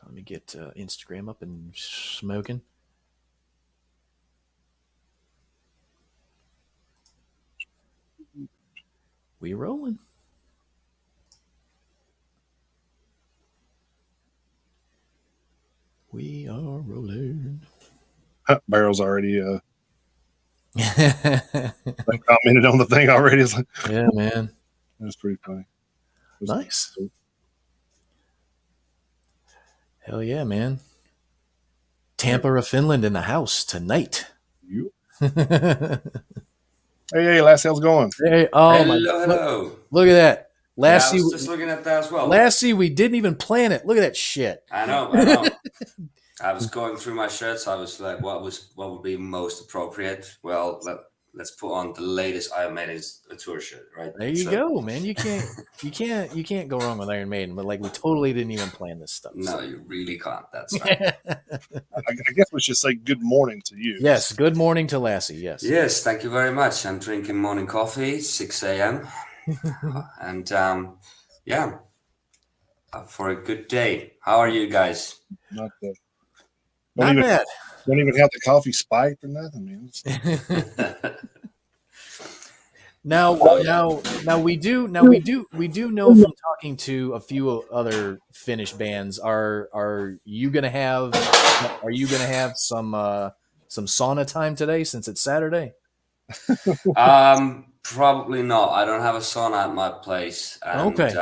Let me get Instagram up and smoking. We rolling. We are rolling. Barrel's already Yeah, commented on the thing already. It's like, man. that's pretty funny. Nice. Hell yeah, man. Tampa, Finland in the house tonight. You. Hey, Hey, Lassie, how's it going? oh my! Hello, hello. Look at that, Yeah, I Lassie. was just looking at that as well. Lassie, we didn't even plan it. Look at that shit. I know. I was going through my shirts. I was like, what would be most appropriate? Well, let's put on the latest Iron Maiden's tour shirt, right? There you go, man. You can't go wrong with Iron Maiden. But like, we totally didn't even plan this stuff. No, So. you really can't. That's right. I guess we should say good morning to you. Yes, good morning to Lassie. Yes. Yes, thank you very much. I'm drinking morning coffee, 6 a.m. and yeah, for a good day. How are you guys? Not bad. Not bad. Don't even have the coffee spiked or nothing, man. Now we do know from talking to a few other Finnish bands. Are you gonna have some sauna time today since it's Saturday? Probably not. I don't have a sauna at my place, and Okay.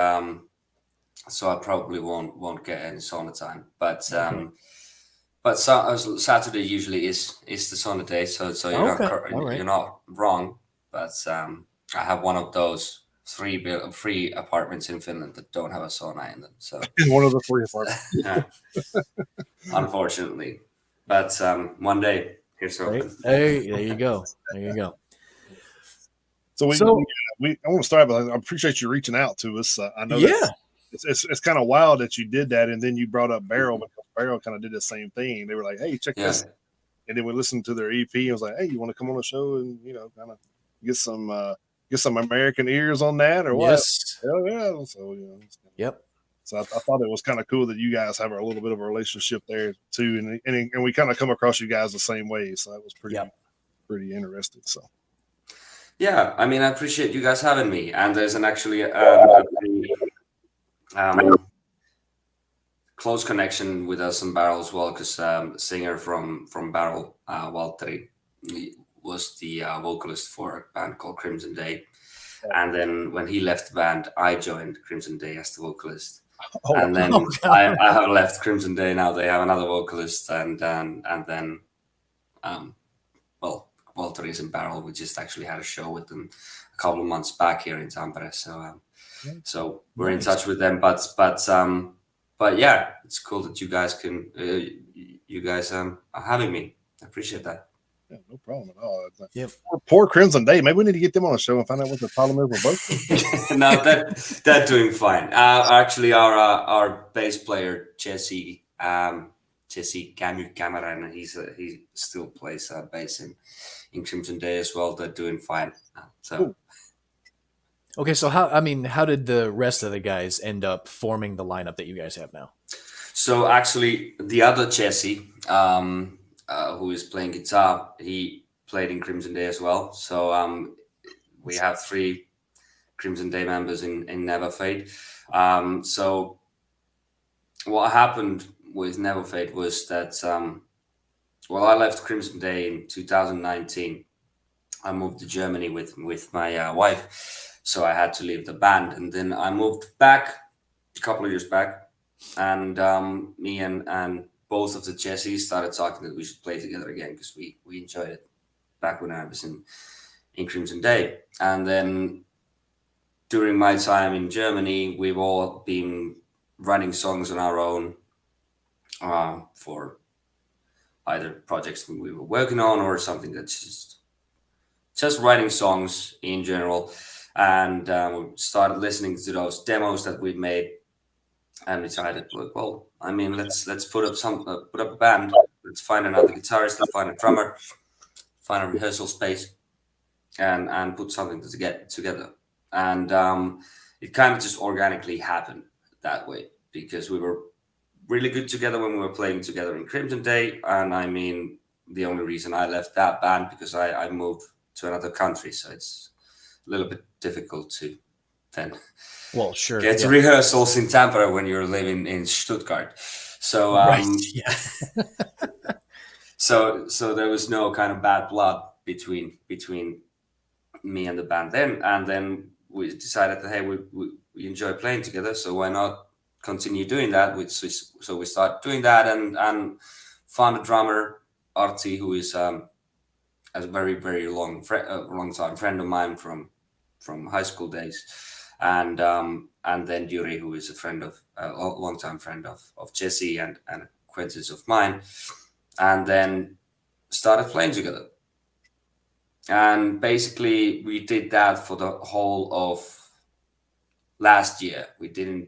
So I probably won't get any sauna time. But Okay. but Saturday usually is the sauna day, so you're Okay. not All right. you're not wrong. But I have one of those three apartments in Finland that don't have a sauna in them. So One of the three apartments. yeah, unfortunately. But one day, here's hoping. Hey, there you go. There you go. So I want to start, but I appreciate you reaching out to us. I know it's kind of wild that you did that, and then you brought up Barrel because Barrel kind of did the same thing. They were like, "Hey, check this," and then we listened to their EP. And was like, "Hey, you want to come on the show and kind of get some American ears on that or what?" Yes. Hell yeah! So Yep. So I thought it was kind of cool that you guys have a little bit of a relationship there too, and we kind of come across you guys the same way. So that was pretty interesting. So. Yeah, I mean, I appreciate you guys having me. And there's actually close connection with us and Barrel as well, because singer from Barrel, Valtteri, was the vocalist for a band called Crimson Day. And then when he left the band, I joined Crimson Day as the vocalist. And then I have left Crimson Day. Now they have another vocalist, and then Valtteri is in Barrel. We just actually had a show with them a couple of months back here in Tampere. So we're in touch with them. But yeah, it's cool that you guys are having me. I appreciate that. Yeah, no problem at all. Poor Crimson Day. Maybe we need to get them on a show and find out what the problem is with both. No, they're doing fine. Actually, our bass player Jesse Kämykämärän, he still plays bass in Crimson Day as well. They're doing fine. So. Okay, so how did the rest of the guys end up forming the lineup that you guys have now? So actually, the other Jesse, who is playing guitar, he played in Crimson Day as well. So we have 3 Crimson Day members in Neverfade. So what happened with Neverfade was that I left Crimson Day in 2019. I moved to Germany with my wife, so I had to leave the band, and then I moved back a couple of years back, and me and both of the Jessies started talking that we should play together again because we enjoyed it back when I was in Crimson Day. And then during my time in Germany, we've all been writing songs on our own for either projects we were working on or something that's just writing songs in general. And we started listening to those demos that we made, and we decided, well, I mean, let's put up a band. Let's find another guitarist, let's find a drummer, find a rehearsal space, and put something together. And it kind of just organically happened that way because we were really good together when we were playing together in Crimson Day. And I mean, the only reason I left that band because I moved to another country, so it's a little bit difficult to then Sure, get to rehearsals in Tampere when you're living in Stuttgart. So right, yeah. so there was no kind of bad blood between me and the band then, and then we decided that hey, we enjoy playing together, so why not continue doing that? So we started doing that and found a drummer, Arti, who is a very long time friend of mine from high school days, and then Yuri, who is a friend of a long time friend of Jesse and acquaintance of mine, and then started playing together. And basically, we did that for the whole of last year. We didn't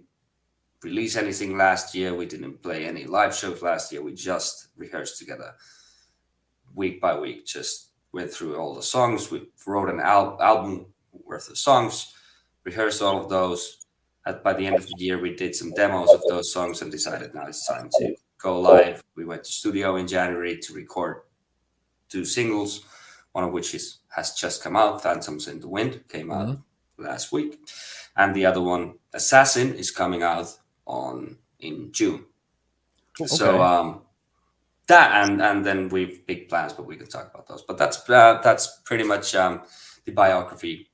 release anything last year. We didn't play any live shows last year. We just rehearsed together week by week. Just went through all the songs. We wrote an album worth of songs, rehearsed all of those. By the end of the year, we did some demos of those songs and decided now it's time to go live. We went to studio in January to record 2 singles, one of which has just come out. Phantoms in the Wind came out last week, and the other one, Assassin, is coming out in June. Okay. So that and then we've big plans, but we can talk about those. But that's pretty much the biography,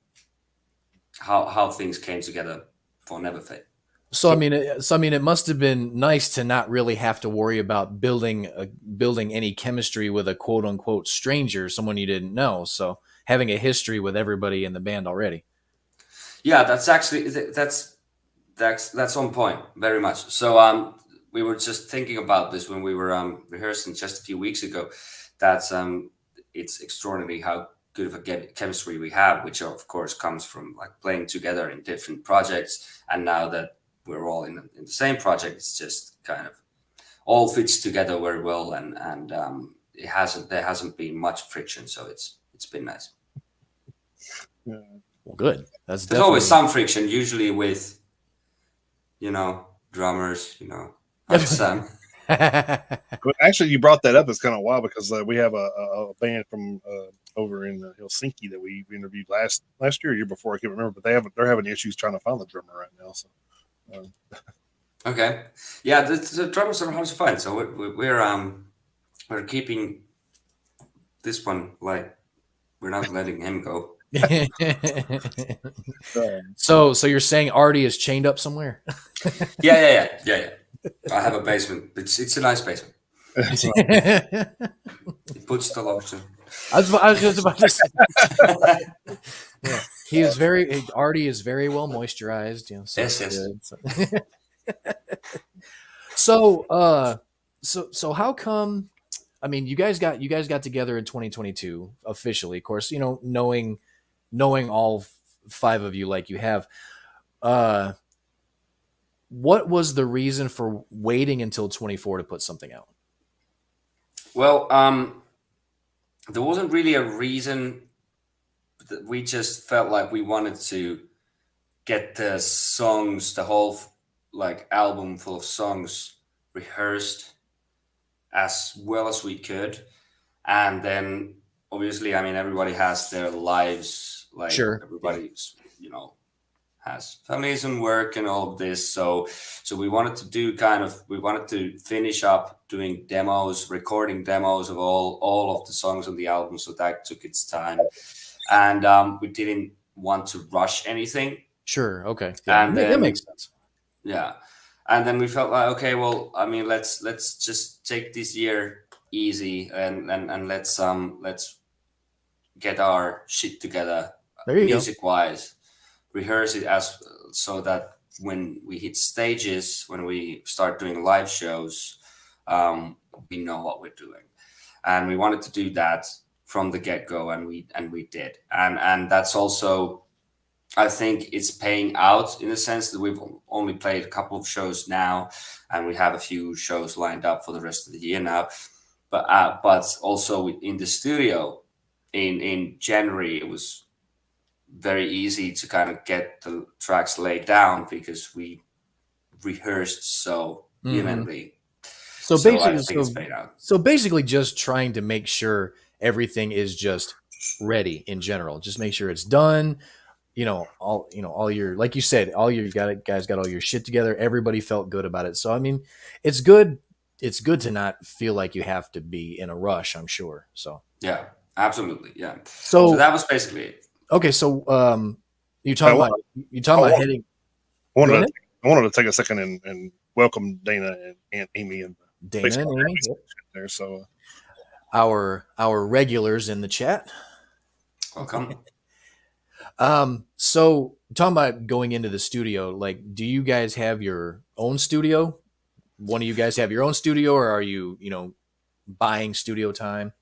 how things came together for Neverfade. So I mean, it must have been nice to not really have to worry about building any chemistry with a quote unquote stranger, someone you didn't know. So having a history with everybody in the band already. Yeah, that's actually that's on point, very much. So we were just thinking about this when we were rehearsing just a few weeks ago. That it's extraordinary how good of a chemistry we have, which of course comes from like playing together in different projects, and now that we're all in the same project, it's just kind of all fits together very well, and there hasn't been much friction, so it's been nice. Yeah. Well, good. There's always some friction, usually with drummers, Sam. Actually, you brought that up. It's kind of wild because we have a band from over in Helsinki that we interviewed last year, year before, I can't remember, but they're having issues trying to find the drummer right now. So. Okay, yeah, the drummers are hard to find, so we're keeping this one light. We're not letting him go. So you're saying Artie is chained up somewhere? Yeah. I have a basement. It's a nice basement. It puts the lotion. I was just about to say. Yeah. Artie is very well moisturized. So yes. So how come? I mean, you guys got together in 2022 officially, of course. Knowing all 5 of you like you have. What was the reason for waiting until 24 to put something out? Well, there wasn't really a reason. We just felt like we wanted to get the songs, the whole album full of songs rehearsed as well as we could. And then obviously, I mean, everybody has their lives, sure. Everybody's, has families and work and all of this. So we wanted to finish up doing demos, recording demos of all of the songs on the album. So that took its time. And we didn't want to rush anything. Sure. Okay. Yeah, and that makes sense. Yeah. And then we felt like, okay, well, I mean, let's just take this year easy and let's get our shit together, music wise, rehearse it so that when we hit stages, when we start doing live shows, we know what we're doing. And we wanted to do that from the get-go, and we did. And that's also, I think it's paying out in the sense that we've only played a couple of shows now, and we have a few shows lined up for the rest of the year now. But also in the studio in January, it was very easy to kind of get the tracks laid down because we rehearsed so evenly So So I basically, think it's paid out. so basically, just trying to make sure everything is just ready in general. Just make sure it's done. All your, like you said, all your guys got all your shit together. Everybody felt good about it. So I mean, it's good. It's good to not feel like you have to be in a rush. I'm sure. So Yeah, absolutely. Yeah. So so that was basically it. okay. So you I, talking wa- about I, wa- heading. I Go wanted to ahead, I wanted to take a second and welcome Dana and Amy and Dana and baseball Amy. Yep. there. So Our regulars in the chat. Welcome. So talking about going into the studio, like, do you guys have your own studio? One of you guys have your own studio, or are you, buying studio time?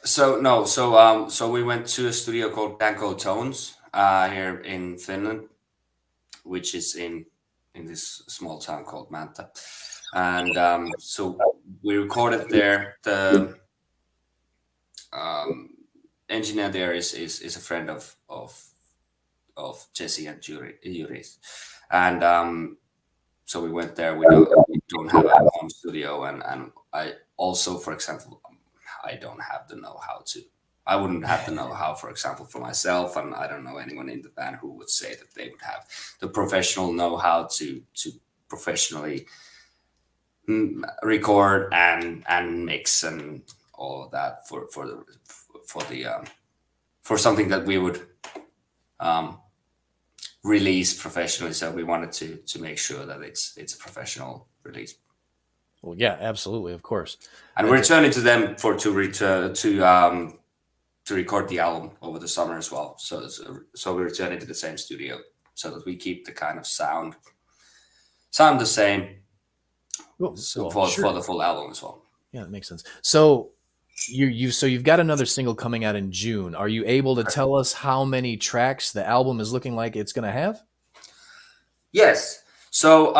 So no, so we went to a studio called Danko Tones here in Finland, which is in this small town called Manta, and so we recorded there. The um, engineer there is a friend of Jesse and Yuri's, and so we went there. We don't have a home studio, and I also, for example, I don't have the know-how to. I wouldn't have the know-how, for example, for myself, and I don't know anyone in the band who would say that they would have the professional know-how to professionally record and mix and all of that for something that we would um, release professionally. So we wanted to make sure that it's a professional release. Well, yeah, absolutely, of course. And we're turning to them to record the album over the summer as well. So we're returning to the same studio so that we keep the kind of sound the same for the full album as well. Yeah, that makes sense. So you've got another single coming out in June. Are you able to tell us how many tracks the album is looking like it's going to have? Yes. So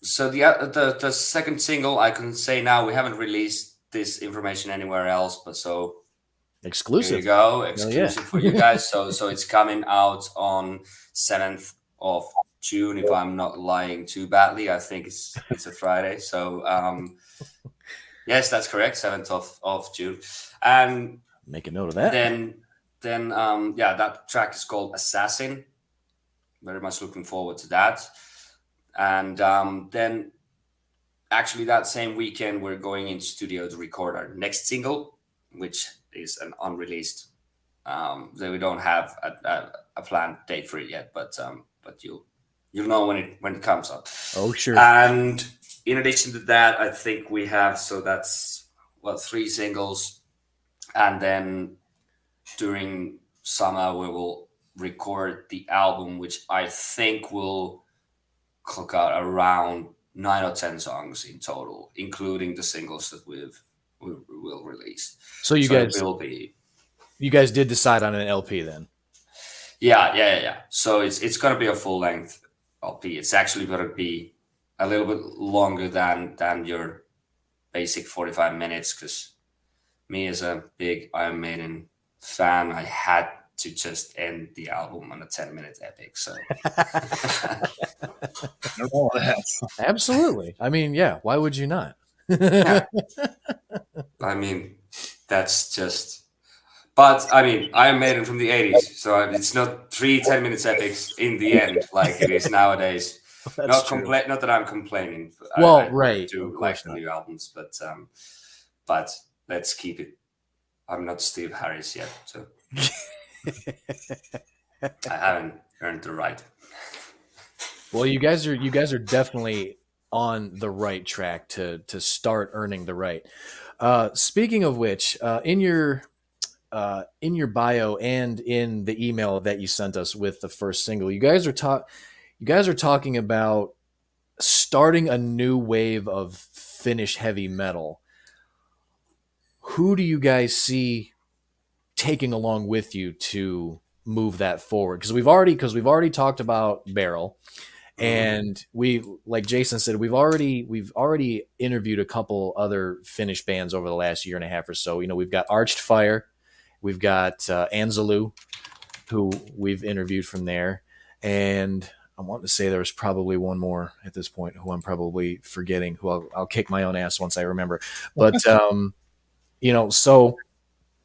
so the second single, I can say now, we haven't released this information anywhere else, but so exclusive. Here you go, exclusive for you guys. So it's coming out on 7th of June, if I'm not lying too badly. I think it's a Friday. So yes, that's correct, 7th of June. And make a note of that. Then yeah, that track is called Assassin. Very much looking forward to that. And then actually that same weekend we're going in studio to record our next single, which is an unreleased that we don't have a planned date for it yet, but you'll know when it comes up. Oh, sure. And in addition to that, I think we have, so that's 3 singles, and then during summer we will record the album, which I think will clock out around 9 or 10 songs in total, including the singles that we will release. So you guys did decide on an LP then? Yeah. So it's gonna be a full length LP. It's actually gonna be a little bit longer than your basic 45 minutes, because me as a big Iron Maiden fan, I had to just end the album on a 10-minute epic. So absolutely. I mean, yeah, why would you not? Yeah. I mean, that's just. But I mean, Iron Maiden from the 80s, so it's not 3 10-minute epics in the end like it is nowadays. Not that I'm complaining. Well, I right. do like the new albums, but let's keep it. I'm not Steve Harris yet, so I haven't earned the right. Well, you guys are definitely on the right track to start earning the right. Speaking of which, in your bio and in the email that you sent us with the first single, you guys are talking about starting a new wave of Finnish heavy metal. Who do you guys see taking along with you to move that forward? Because we've already talked about Barrel, and we, like Jason said, we've already interviewed a couple other Finnish bands over the last year and a half or so. We've got Arched Fire, we've got Anzalu, who we've interviewed from there, and I want to say there was probably one more at this point who I'm probably forgetting, who I'll kick my own ass once I remember. But so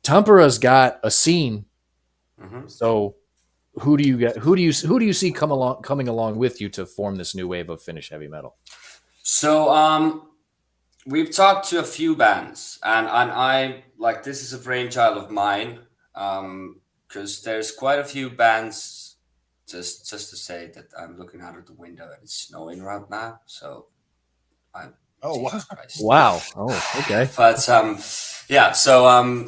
Tampera's got a scene. Mm-hmm. So who do you get? Who do you see coming along with you to form this new wave of Finnish heavy metal? So we've talked to a few bands, and I like this is a brainchild of mine, because there's quite a few bands. Just to say that I'm looking out of the window and it's snowing right now, so I'm Oh wow. Jesus Christ. Wow. Oh, okay. But yeah, so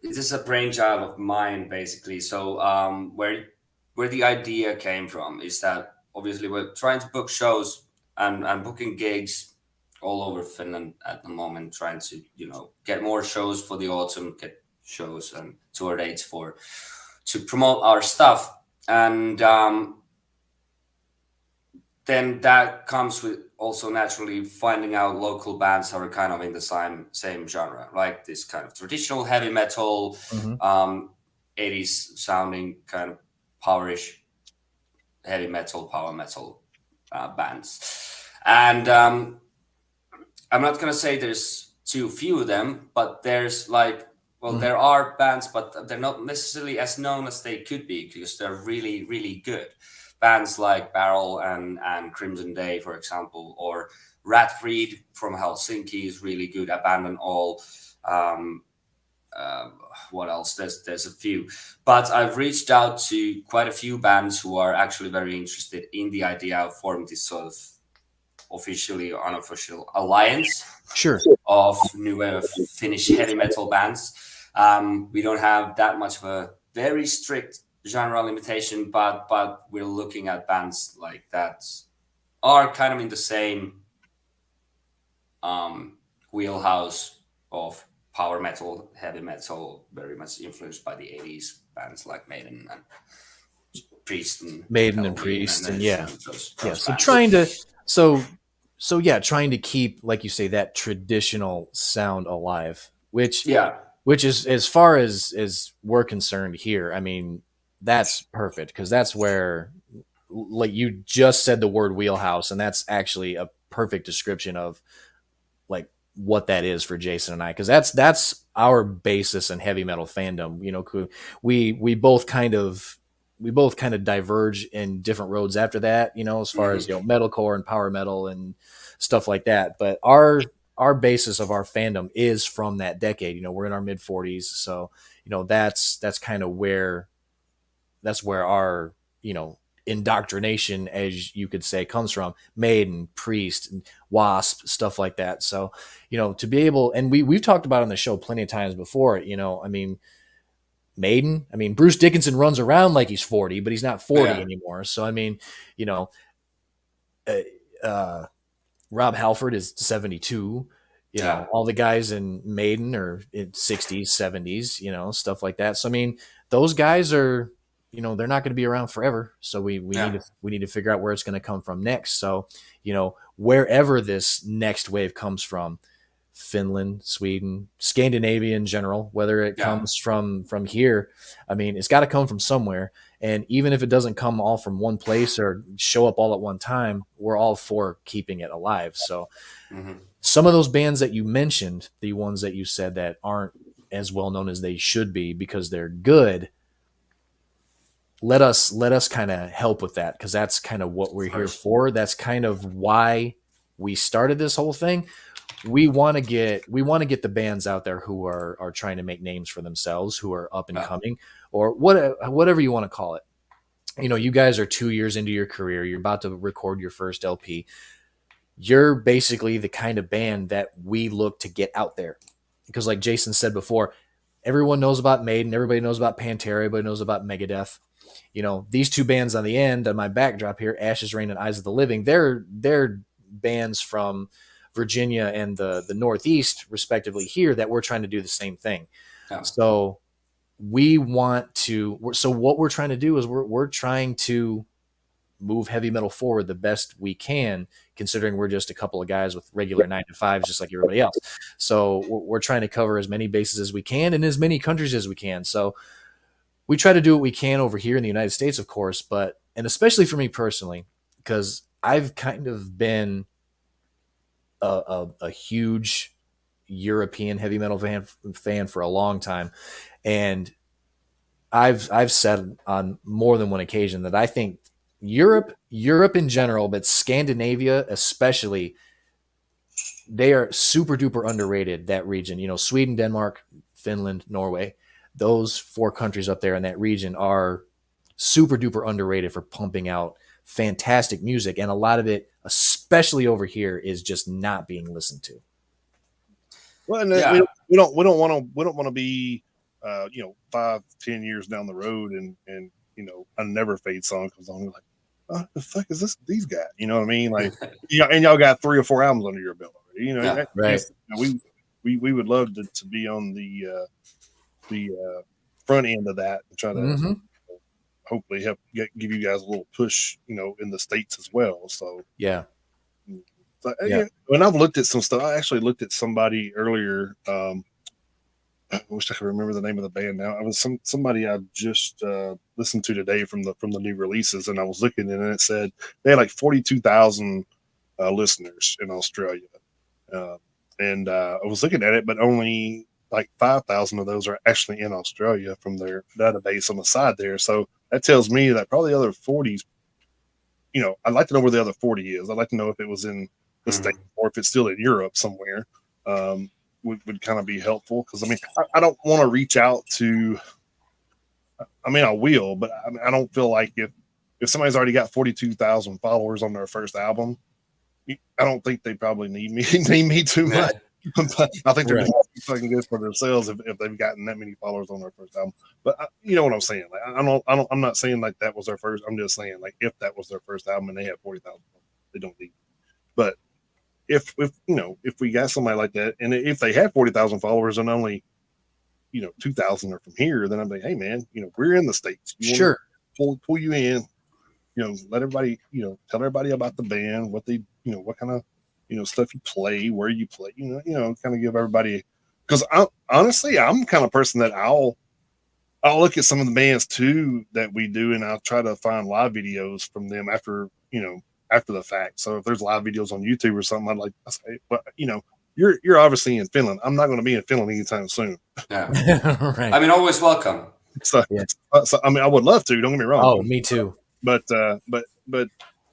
this is a brainchild of mine basically. So where the idea came from is that obviously we're trying to book shows and booking gigs all over Finland at the moment, trying to get more shows for the autumn, get shows and tour dates to promote our stuff, and then that comes with also naturally finding out local bands that are kind of in the same genre, like this kind of traditional heavy metal, Mm-hmm. 80s sounding kind of powerish heavy metal, power metal bands. And I'm not gonna say there's too few of them, but there's there are bands, but they're not necessarily as known as they could be because they're really, really good. Bands like Barrel and Crimson Day, for example, or Ratbreed from Helsinki is really good. Abandon All. Um, what else? There's a few, but I've reached out to quite a few bands who are actually very interested in the idea of forming this sort of officially or unofficial alliance Sure. of new wave of Finnish heavy metal bands. We don't have that much of a very strict genre limitation, but we're looking at bands like that are kind of in the same wheelhouse of power metal, heavy metal, very much influenced by the 80s bands like Maiden and Priest and Maiden and Halloween Priest, and those so bands. trying to keep, like you say, that traditional sound alive, which is, as far as we're concerned here, I mean, that's perfect, because that's where, like you just said the word wheelhouse, and that's actually a perfect description of like what that is for Jason and I, because that's our basis in heavy metal fandom. We both kind of diverge in different roads after that, as far as metalcore and power metal and stuff like that. But our basis of our fandom is from that decade. We're in our mid 40s, so that's kind of where our indoctrination, as you could say, comes from. Maiden, Priest, and Wasp, stuff like that. So to be able, and we've talked about it on the show plenty of times before, I mean, Maiden, I mean, Bruce Dickinson runs around like he's 40, but he's not 40 anymore. So I mean, Rob Halford is 72. All the guys in Maiden are in 60s, 70s, stuff like that. So I mean, those guys are, they're not going to be around forever. So we need to figure out where it's going to come from next. So, wherever this next wave comes from, Finland, Sweden, Scandinavia in general, whether it comes from here, I mean, it's got to come from somewhere. And even if it doesn't come all from one place or show up all at one time, we're all for keeping it alive. So some of those bands that you mentioned, the ones that you said that aren't as well known as they should be because they're good, let us kind of help with that, because that's kind of what we're here for. That's kind of why we started this whole thing. We want to get the bands out there who are trying to make names for themselves, who are up and coming, or whatever you want to call it. You guys are 2 years into your career. You're about to record your first LP. You're basically the kind of band that we look to get out there, because like Jason said before, everyone knows about Maiden, everybody knows about Pantera, everybody knows about Megadeth. These two bands on the end on my backdrop here, Ashes, Rain, and Eyes of the Living, they're bands from Virginia and the Northeast, respectively, here, that we're trying to do the same thing. So what we're trying to do is we're trying to move heavy metal forward the best we can, considering we're just a couple of guys with regular 9-to-5s, just like everybody else. So we're trying to cover as many bases as we can in as many countries as we can. So we try to do what we can over here in the United States, of course, but and especially for me personally, because I've kind of been a huge European heavy metal fan for a long time, and I've said on more than one occasion that I think Europe in general, but Scandinavia especially, they are super duper underrated. That region, Sweden, Denmark, Finland, Norway, those 4 countries up there in that region are super duper underrated for pumping out fantastic music, and a lot of it, especially over here, is just not being listened to. Well, and Yeah. we don't want to be 5-10 years down the road and a Neverfade song comes on, like, oh, the fuck is this? These guys, you know what I mean? Like, and y'all got 3 or 4 albums under your belt already. Right. We would love to be on the front end of that and try to hopefully help give you guys a little push, in the States as well. So yeah. When I've looked at some stuff, I actually looked at somebody earlier. I wish I could remember the name of the band now. I was somebody I just listened to today from the new releases, and I was looking and it said they had like 42,000 listeners in Australia, and I was looking at it, but only like 5,000 of those are actually in Australia from their database on the side there. So that tells me that probably the other 40s. I'd like to know where the other 40 is. I'd like to know if it was in the States or if it's still in Europe somewhere. Would kind of be helpful, because I don't want to reach out to. I will, but I don't feel like if somebody's already got 42,000 followers on their first album, I don't think they probably need me too much. But I think they're fucking good for themselves if they've gotten that many followers on their first album. But you know what I'm saying? Like, I'm not saying like that was their first. I'm just saying, like, if that was their first album and they had 40,000, they don't need. But if we got somebody like that, and if they have 40,000 followers and only 2,000 are from here, then I'm like, hey man, we're in the States. Sure. Pull you in. Let everybody tell everybody about the band, what they what kind of stuff you play, where you play, kind of give everybody. Because honestly, I'm the kind of person that I'll look at some of the bands too that we do, and I'll try to find live videos from them after the fact. So if there's live videos on YouTube or something, I say, but you're obviously in Finland. I'm not going to be in Finland anytime soon. Yeah. Right. Always welcome. So I would love to. Don't get me wrong. Oh, me too. But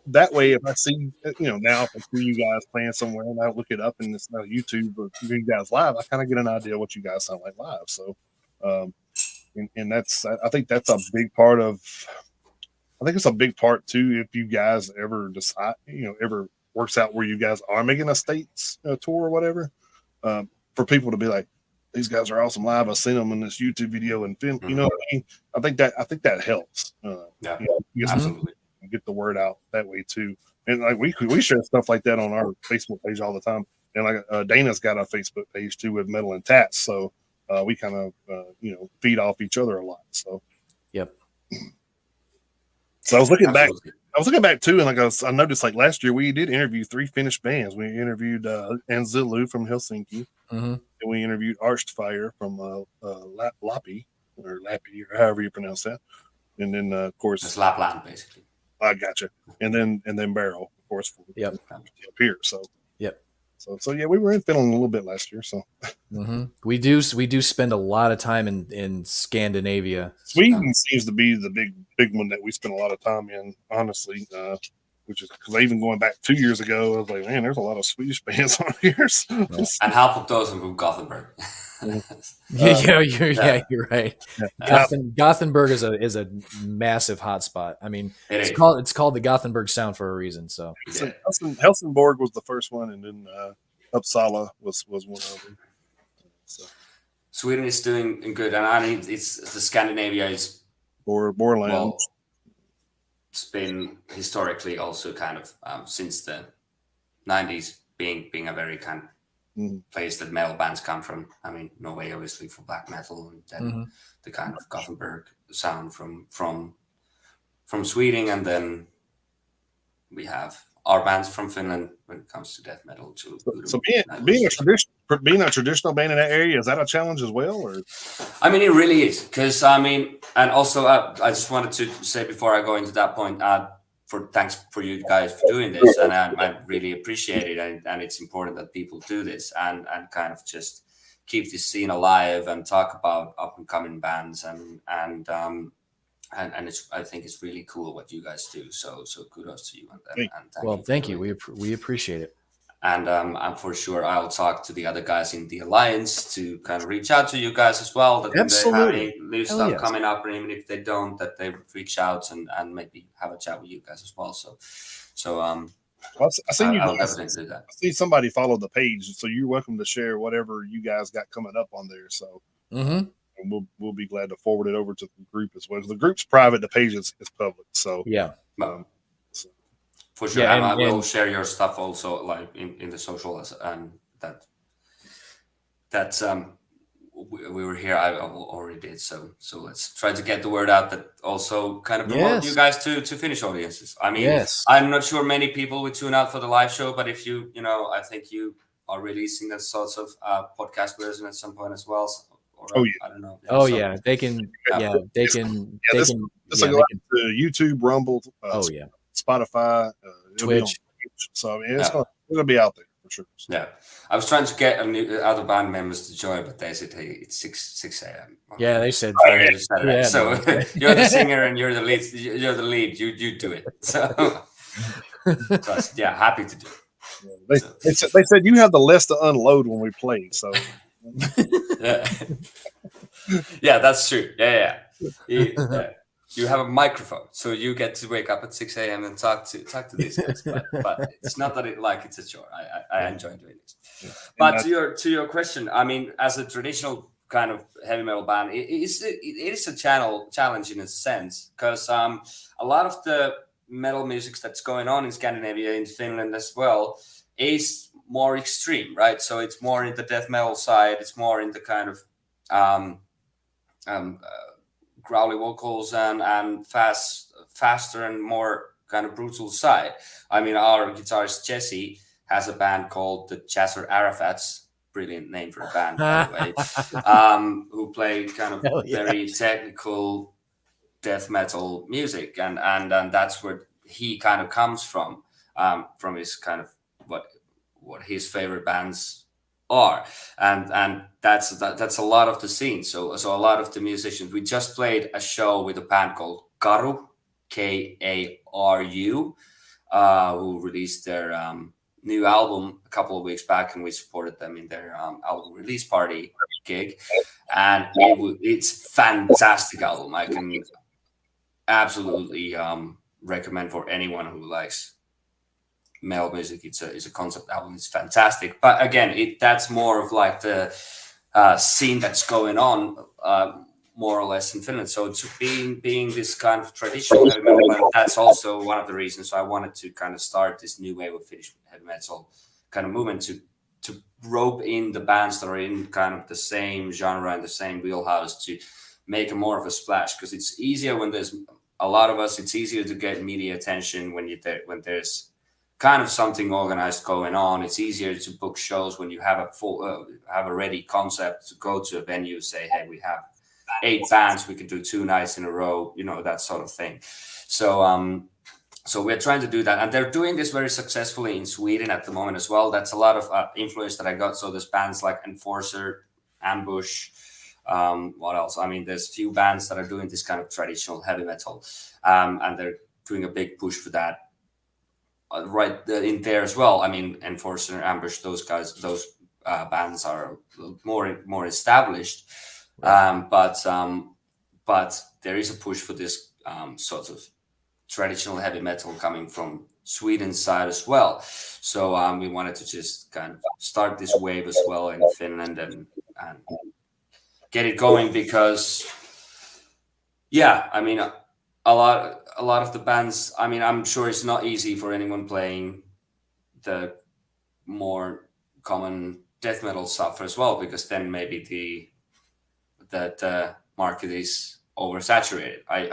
that way, if I see now if I see you guys playing somewhere and I look it up and it's not YouTube or you guys live, I kind of get an idea what you guys sound like live. So, and that's I think that's a big part of. I think it's a big part too. If you guys ever decide, ever works out where you guys are making a States tour or whatever, for people to be like, these guys are awesome live. I've seen them in this YouTube video and film. You know what I mean? I think that helps. Absolutely. Get the word out that way too. And like we share stuff like that on our Facebook page all the time. And like Dana's got a Facebook page too with Metal and Tats, so we kind of feed off each other a lot. So yep. So I was looking back too, and I noticed like last year we did interview 3 Finnish bands. We interviewed Anzilu from Helsinki, and we interviewed Archfire from Lappi or however you pronounce that, and then of course it's Lapland basically. I gotcha, and then Barrel, of course, from up here. So yep. So yeah, we were in Finland a little bit last year. So we do spend a lot of time in Scandinavia. Sweden seems to be the big one that we spend a lot of time in, honestly. Which is because even going back 2 years ago, I was like, man, there's a lot of Swedish bands on here. So. And half of those are from Gothenburg. You're right. Yeah. Gothenburg is a massive hotspot. I mean, it's called the Gothenburg Sound for a reason. So Helsingborg was the first one, and then Uppsala was one of them. So. Sweden is doing good, and I mean, it's the Scandinavia is Borland. Well, it's been historically also kind of since the 90s being a very kind of place that metal bands come from. I mean, Norway obviously for black metal, and then the kind of Gothenburg sound from Sweden, and then we have our bands from Finland when it comes to death metal. So being a traditional band in that area, is that a challenge as well? Or I mean, it really is, because I mean, and also I just wanted to say before I go into that point, thanks for you guys for doing this, and I really appreciate it, and it's important that people do this and kind of just keep this scene alive and talk about up and coming bands and I think it's really cool what you guys do. So kudos to you and thank you. We appreciate it. And for sure, I'll talk to the other guys in the alliance to kind of reach out to you guys as well. That Absolutely. They have any new stuff coming up, or even if they don't, that they reach out and maybe have a chat with you guys as well. I seen I'll definitely do that. I see somebody followed the page, so you're welcome to share whatever you guys got coming up on there. So, and we'll be glad to forward it over to the group as well. The group's private, the page is public. So for sure, and I will share your stuff also, like in the socials, and that's we were here. I already did, so let's try to get the word out that also kind of promote you guys to Finnish audiences. I mean, I'm not sure many people would tune out for the live show, but if you I think you are releasing that sorts of podcast version at some point as well. I don't know. They can. They can. This will go out to YouTube, Rumble. Spotify, Twitch. So I mean, it's gonna be out there for sure. So. Yeah, I was trying to get other band members to join, but they said, "Hey, it's 6 a.m." Yeah, they said. So you're the singer and you're the lead. You're the lead. You do it. So happy to do it. They said you have the less to unload when we play. So yeah, that's true. Yeah. You have a microphone, so you get to wake up at 6 a.m. and talk to these guys. But it's not that it's a chore. I enjoy doing this. Yeah. But to your question, I mean, as a traditional kind of heavy metal band, it is a challenge in a sense, because a lot of the metal music that's going on in Scandinavia, in Finland as well, is more extreme, right? So it's more in the death metal side. It's more in the kind of growly vocals and faster and more kind of brutal side. I mean, our guitarist Jesse has a band called the Chasser Arafats, brilliant name for a band, by the way, who play kind of very technical death metal music, and that's where he kind of comes from his kind of what his favorite bands are, and that's a lot of the scene. So a lot of the musicians. We just played a show with a band called Karu, Karu, who released their new album a couple of weeks back, and we supported them in their album release party gig, and it's fantastic album. I can absolutely recommend for anyone who likes metal music. It's a concept album. It's fantastic, but again, that's more of like the scene that's going on more or less in Finland. So to being this kind of traditional heavy metal band, that's also one of the reasons I wanted to kind of start this new wave of Finnish heavy metal kind of movement to rope in the bands that are in kind of the same genre and the same wheelhouse to make a more of a splash, because it's easier when there's a lot of us. It's easier to get media attention when there's kind of something organized going on. It's easier to book shows when you have a ready concept to go to a venue, say, hey, we have 8 bands, we can do 2 nights in a row, that sort of thing. So we're trying to do that, and they're doing this very successfully in Sweden at the moment as well. That's a lot of influence that I got. So there's bands like Enforcer, Ambush, what else? I mean, there's few bands that are doing this kind of traditional heavy metal, and they're doing a big push for that right in there as well. I mean, Enforcer, Ambush, those guys, those bands are more established, but there is a push for this sort of traditional heavy metal coming from Sweden's side as well. So we wanted to just kind of start this wave as well in Finland and get it going, because I mean, a lot of the bands, I mean, I'm sure it's not easy for anyone playing the more common death metal stuff as well, because then maybe the market is oversaturated. I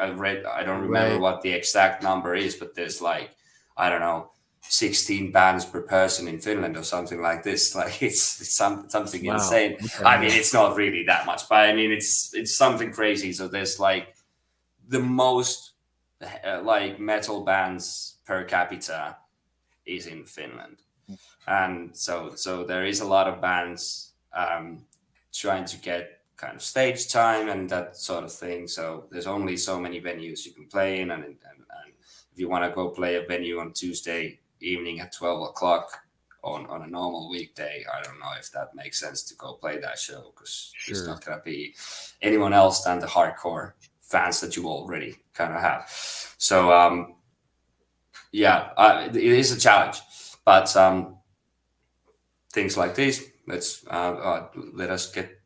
don't remember what the exact number is, but there's like, I don't know, 16 bands per person in Finland or something like this. Like it's something Wow. insane. Okay, I mean, it's not really that much, but I mean, it's something crazy. So there's like the most like metal bands per capita is in Finland, and so there is a lot of bands trying to get kind of stage time and that sort of thing. So there's only so many venues you can play in, and if you want to go play a venue on Tuesday evening at 12 o'clock on a normal weekday, I don't know if that makes sense to go play that show, because there's not going to be anyone else than the hardcore fans that you already kind of have. So it is a challenge, but things like this, let us get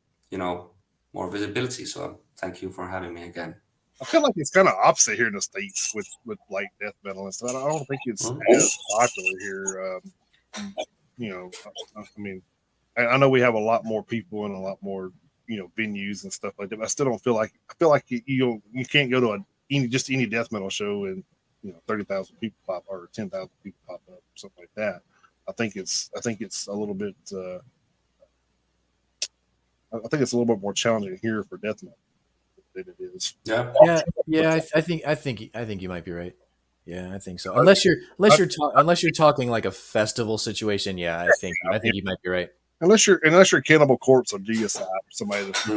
more visibility. So thank you for having me again. I feel like it's kind of opposite here in the States with like death metal and stuff. I don't think it's as popular here. I mean, I know we have a lot more people and a lot more venues and stuff like that. But I still don't feel like you can't go to any death metal show and 30,000 people pop or 10,000 people pop up or something like that. I think it's a little bit. I think it's a little bit more challenging here for death metal than it is. Yeah. I think you might be right. Yeah, I think so. Unless you're talking like a festival situation. Yeah, I think you might be right. Unless you're Cannibal Corpse or Deicide or somebody that's for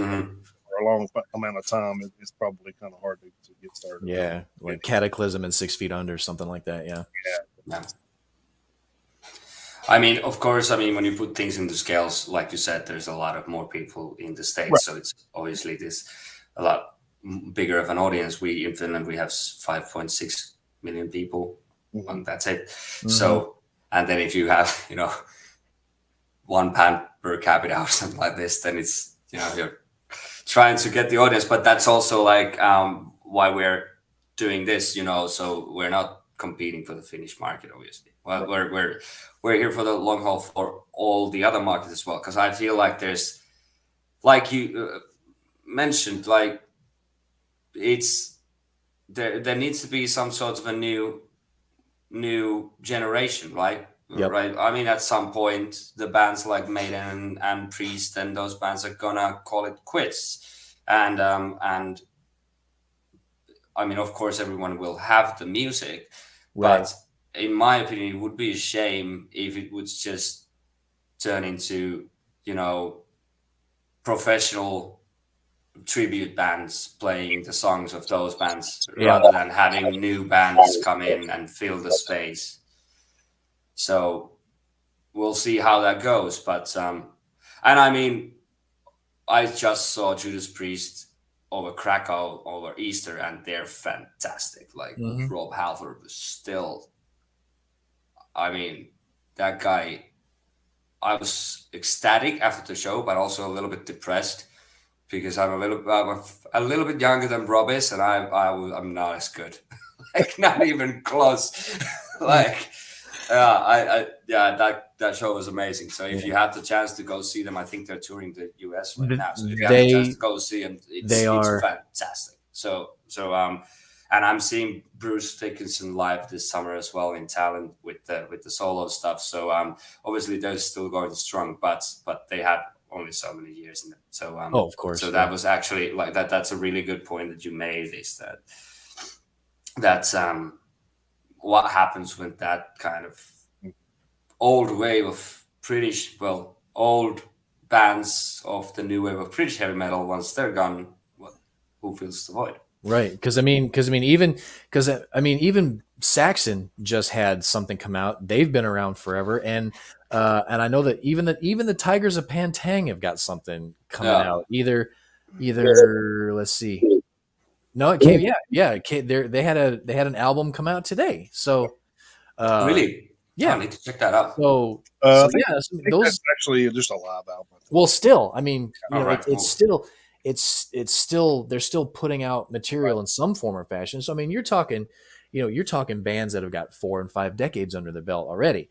a long amount of time, it's probably kind of hard to get started. Yeah, like Cataclysm and 6 Feet Under, something like that. Yeah. I mean, of course, when you put things into scales, like you said, there's a lot of more people in the States, right. So it's obviously a lot bigger of an audience. We in Finland, we have 5.6 million people, and that's it. So, and then if you have, 1 pound per capita or something like this, then it's, you're trying to get the audience. But that's also like why we're doing this, so we're not competing for the Finnish market, obviously. Well, we're here for the long haul for all the other markets as well, because I feel like there's, like you mentioned, like it's there needs to be some sort of a new generation, right? Yep. Right. At some point, the bands like Maiden and Priest and those bands are gonna call it quits, and of course, everyone will have the music, right. But in my opinion, it would be a shame if it would just turn into, professional tribute bands playing the songs of those bands rather than having new bands come in and fill the space. So we'll see how that goes. But I just saw Judas Priest over Krakow over Easter, and they're fantastic. Like Rob Halford was still, that guy, I was ecstatic after the show, but also a little bit depressed because I'm a little bit younger than Rob is, and I'm not as good, like not even close. Like, that show was amazing. So if you had the chance to go see them, I think they're touring the US right now. So if you have the chance to go see them, it's fantastic. So and I'm seeing Bruce Dickinson live this summer as well in Tallinn with the solo stuff. So obviously they're still going strong, but they had only so many years in it. So of course. So that was actually like that. That's a really good point that you made. Is that's what happens when that kind of old wave of old bands of the new wave of British heavy metal, once they're gone, who fills the void? Right, because even Saxon just had something come out. They've been around forever, and I know that even the Tigers of Pantang have got something coming out. Either let's see. No, it came. Yeah. It came, they had an album come out today. So really, yeah, I need to check that out. So those that's actually just a live album. Well, still, it's still they're still putting out material in some form or fashion. So you're talking bands that have got 4 and 5 decades under the belt already.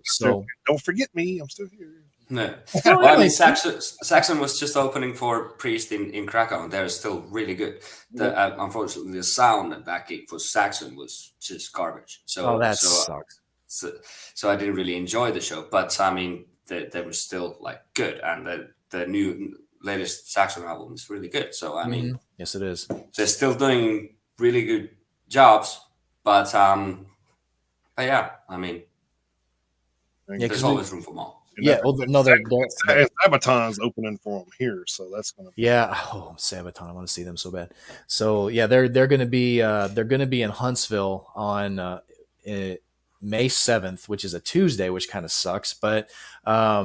So don't forget me, I'm still here. No. Well, Saxon was just opening for Priest in Krakow, and they're still really good. Unfortunately, the sound at that gig for Saxon was just garbage. So that sucks. so I didn't really enjoy the show. But I mean, they were still like good, and the new latest Saxon album is really good. So I mean, yes, it is. they're still doing really good jobs, but yeah, I mean, Yeah, there's always room for more. Yeah, well, no, they're Sabaton's opening for them here, so that's gonna be Sabaton. I want to see them so bad. So yeah, they're gonna be in Huntsville on May 7th, which is a Tuesday, which kind of sucks. But yeah,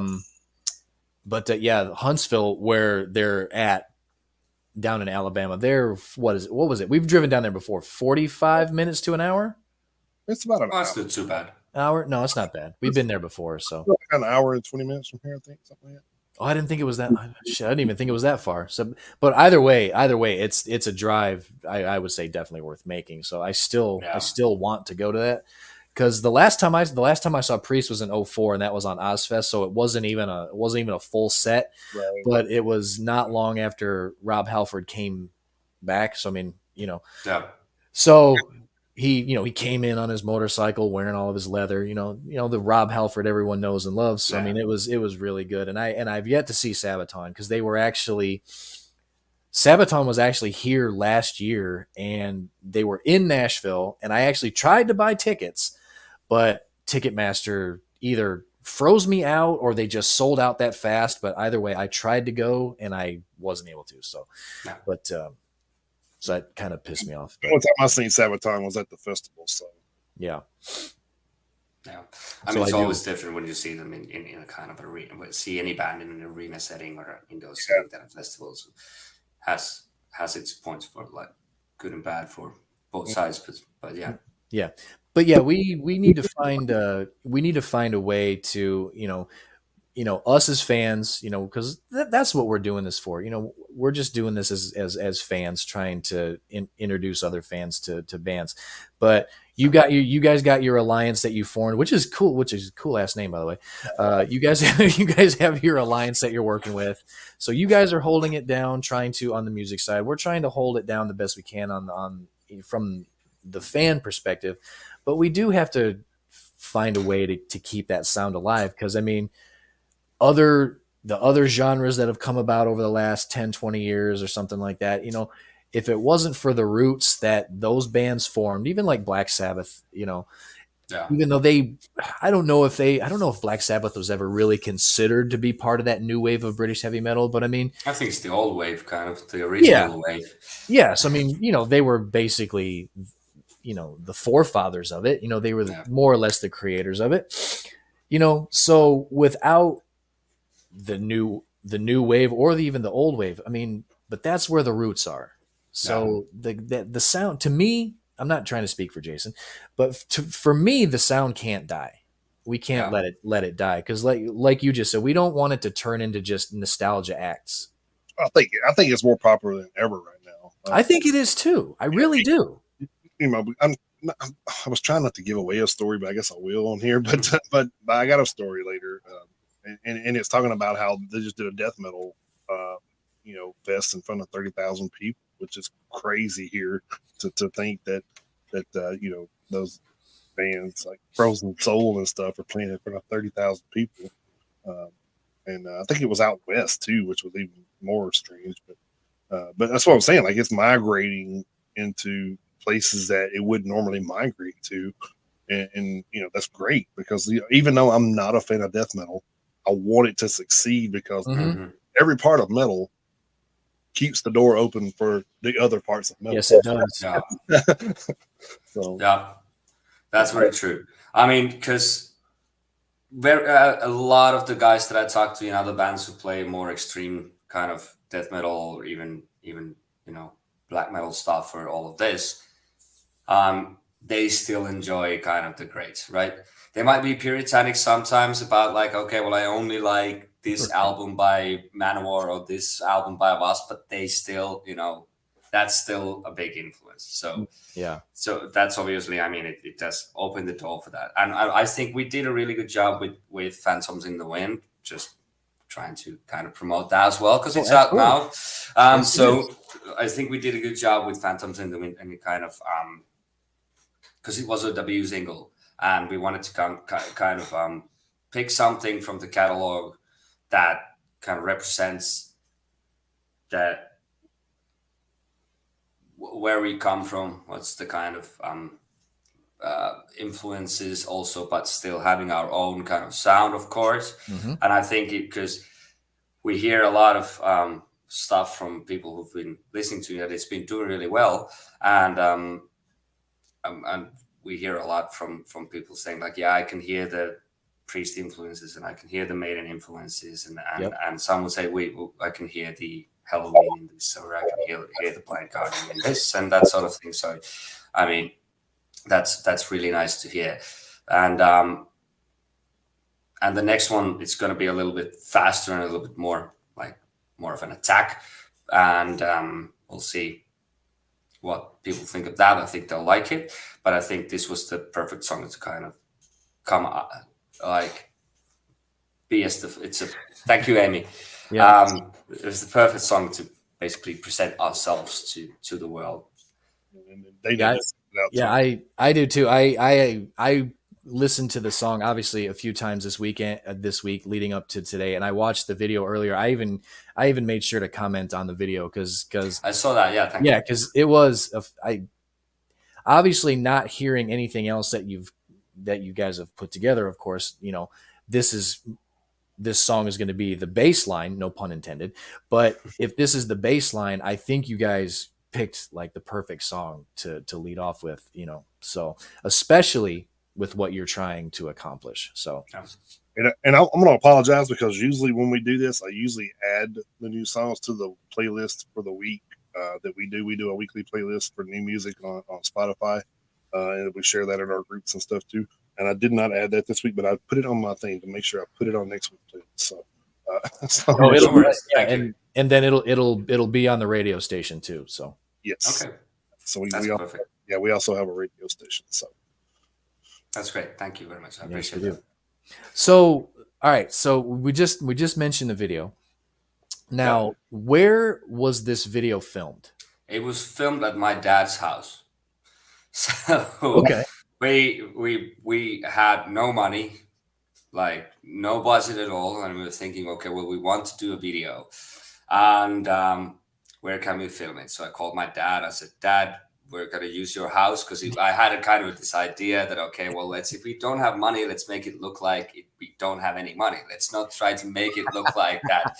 Huntsville, where they're at down in Alabama, they're what was it? We've driven down there before. 45 minutes to an hour. it's about an Oh, hour. it's not too bad. Hour? No, it's not bad. We've been there before, so An hour and 20 minutes from here, I think, something like that. Oh, I didn't think it was that. Shit, I didn't even think it was that far. So, but either way, it's a drive. I would say definitely worth making. So I still want to go to that because the last time I saw Priest was in 2004, and that was on Ozfest. So it wasn't even a full set, Right. but it was not long after Rob Halford came back. So I mean, Yeah. so he came in on his motorcycle wearing all of his leather, the Rob Halford everyone knows and loves. So I mean, it was really good. And I've yet to see Sabaton because Sabaton was actually here last year and they were in Nashville, and I actually tried to buy tickets, but Ticketmaster either froze me out or they just sold out that fast. But either way, I tried to go and I wasn't able to. So, but so that kind of pissed me off. The only time I seen Sabaton was at the festival. So yeah. Yeah, I mean, it's always different when you see them in a kind of arena. See any band in an arena setting or indoor setting that at festivals has its points for like good and bad for both sides. But yeah, but yeah, we need to find a way to us as fans, because that's what we're doing this for. We're just doing this as fans, trying to introduce other fans to bands. But you guys got your alliance that you formed, which is cool. Which is a cool ass name, by the way. You guys have your alliance that you're working with. So you guys are holding it down, trying to on the music side. We're trying to hold it down the best we can on from the fan perspective. But we do have to find a way to keep that sound alive, because I mean, the other genres that have come about over the last 10, 20 years or something like that, if it wasn't for the roots that those bands formed, even like Black Sabbath, even though I don't know if Black Sabbath was ever really considered to be part of that new wave of British heavy metal, but I mean, I think it's the old wave, kind of the original wave. Yeah. So I mean, they were basically, the forefathers of it, they were more or less the creators of it, so without the new wave or even the old wave, I mean, but that's where the roots are. So the sound, to me, I'm not trying to speak for Jason, but for me, the sound can't die. We can't let it die, because like you just said, we don't want it to turn into just nostalgia acts. I think it's more popular than ever right now. I think it is too. I really do. I was trying not to give away a story, but I guess I will on here. But I got a story later, and it's talking about how they just did a death metal, fest in front of 30,000 people, which is crazy here to think that those bands like Frozen Soul and stuff are playing in front of 30,000 people, and I think it was out west too, which was even more strange. But that's what I'm saying. Like, it's migrating into places that it would normally migrate to, and that's great, because even though I'm not a fan of death metal, I want it to succeed, because every part of metal keeps the door open for the other parts of metal. Yes, it does. So that's very true. I mean, because a lot of the guys that I talk to in other bands who play more extreme kind of death metal, or even black metal stuff, or all of this, they still enjoy kind of the greats, right? They might be puritanic sometimes about like, okay, well, I only like this album by Manowar or this album by Wasp, but they still, that's still a big influence. So so that's obviously, I mean, it does open the door for that. And I think we did a really good job with Phantoms in the Wind, just trying to kind of promote that as well, because it's out now. So I think we did a good job with Phantoms in the Wind, and it kind of, because it was a debut single. and we wanted to kind of pick something from the catalog that kind of represents that where we come from, what's the kind of influences also, but still having our own kind of sound, of course. Mm-hmm. And I think because we hear a lot of stuff from people who've been listening to it, it's been doing really well, and we hear a lot from people saying like, yeah, I can hear the Priest influences and I can hear the Maiden influences, and some would say, wait, I can hear the Halloween in this, or I can hear the Blind Guardian in this, and that sort of thing. So, I mean, that's really nice to hear, and the next one, it's going to be a little bit faster and a little bit more of an attack, and we'll see what people think of that. I think they'll like it, but I think this was the perfect song to kind of come be as thank you, Amy. Yeah. It was the perfect song to basically present ourselves to the world. I do too. I listened to the song obviously a few times this week leading up to today, and I watched the video earlier. I even made sure to comment on the video because I saw that. Yeah, thank you. Because it was I obviously not hearing anything else that you guys have put together. Of course, this song is going to be the bass line, no pun intended. But if this is the bass line, I think you guys picked like the perfect song to lead off with, so especially with what you're trying to accomplish. So, and I'm going to apologize because usually when we do this, I usually add the new songs to the playlist for the week that we do. We do a weekly playlist for new music on Spotify, and we share that in our groups and stuff too. And I did not add that this week, but I put it on my thing to make sure I put it on next week too. So, and then it'll be on the radio station too. So yes, okay. So we also have a radio station. So that's great. Thank you very much. I appreciate it. So all right, so we just mentioned the video. Now, where was this video filmed? It was filmed at my dad's house. So okay. We had no money, like no budget at all, and we were thinking, okay, well, we want to do a video, and where can we film it? So I called my dad. I said, Dad, we're gonna use your house, because I had a kind of this idea that, okay, well, if we don't have money, let's make it look like we don't have any money. Let's not try to make it look like that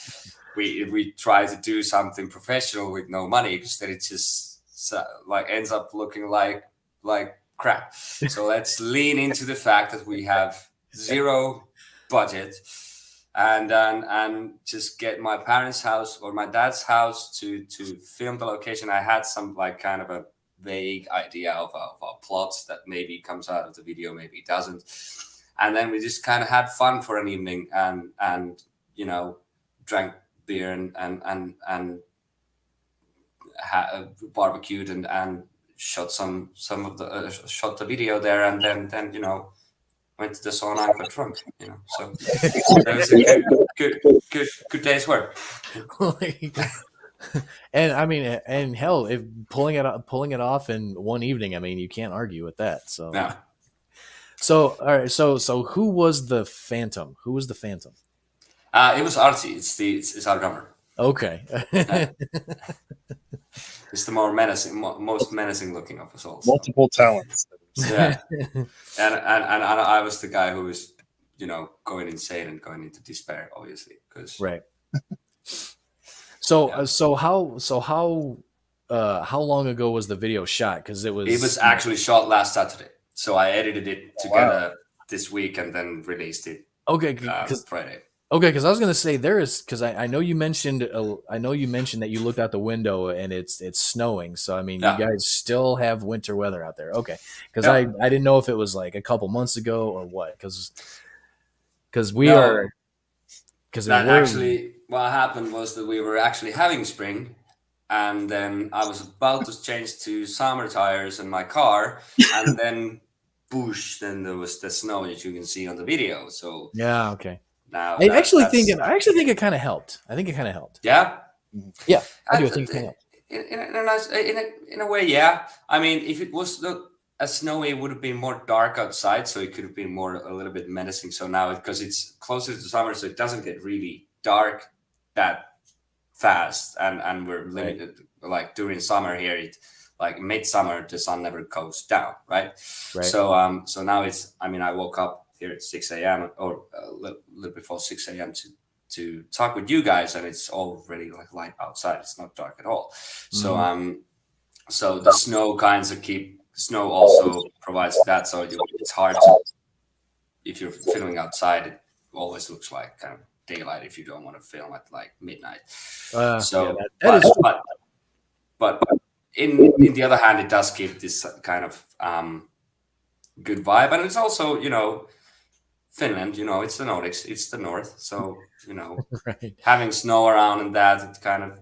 we try to do something professional with no money, because then it just ends up looking like crap. So let's lean into the fact that we have zero budget, and just get my parents' house or my dad's house to film the location. I had some kind of a vague idea of a plot that maybe comes out of the video, maybe it doesn't. And then we just kind of had fun for an evening and drank beer and barbecued and shot shot the video there, and then went to the sauna and got drunk. So it was a good day's work. And I mean, and hell, if pulling it off in one evening, I mean, you can't argue with that. So yeah. So all right, so who was the Phantom? Who was the Phantom? It was Archie. It's our drummer. Okay. It's the most menacing looking of us all. So. Multiple talents. Yeah. and I was the guy who was, going insane and going into despair, obviously, because right. So how long ago was the video shot? Because it was actually shot last Saturday. So I edited it together this week and then released it. Okay, Friday. Okay, because I was gonna say because I know you mentioned that you looked out the window and it's snowing. So I mean, you guys still have winter weather out there. Okay, because I didn't know if it was like a couple months ago or what. Because actually what happened was that we were actually having spring, and then I was about to change to summer tires in my car, and then boosh, then there was the snow that you can see on the video. So yeah, okay. Now, I actually think it kind of helped. I think it kind of helped. Yeah, yeah, I do. I think it kind of helped. In a way, yeah. I mean, if it was snowy, it would have been more dark outside, so it could have been more a little bit menacing. So now, because it's closer to summer, so it doesn't get really dark that fast, and we're limited. Like during summer here, it like midsummer, the sun never goes down, right? So now it's. I mean, I woke up here at 6 a.m. or a little before 6 a.m. to talk with you guys, and it's already like light outside. It's not dark at all. So the snow snow also provides that, so it's hard to, if you're filming outside, it always looks like kind of daylight if you don't want to film at like midnight. But in the other hand, it does give this kind of good vibe, and it's also, you know, Finland, you know, it's the Nordics, it's the north, so, you know, having snow around and that, it kind of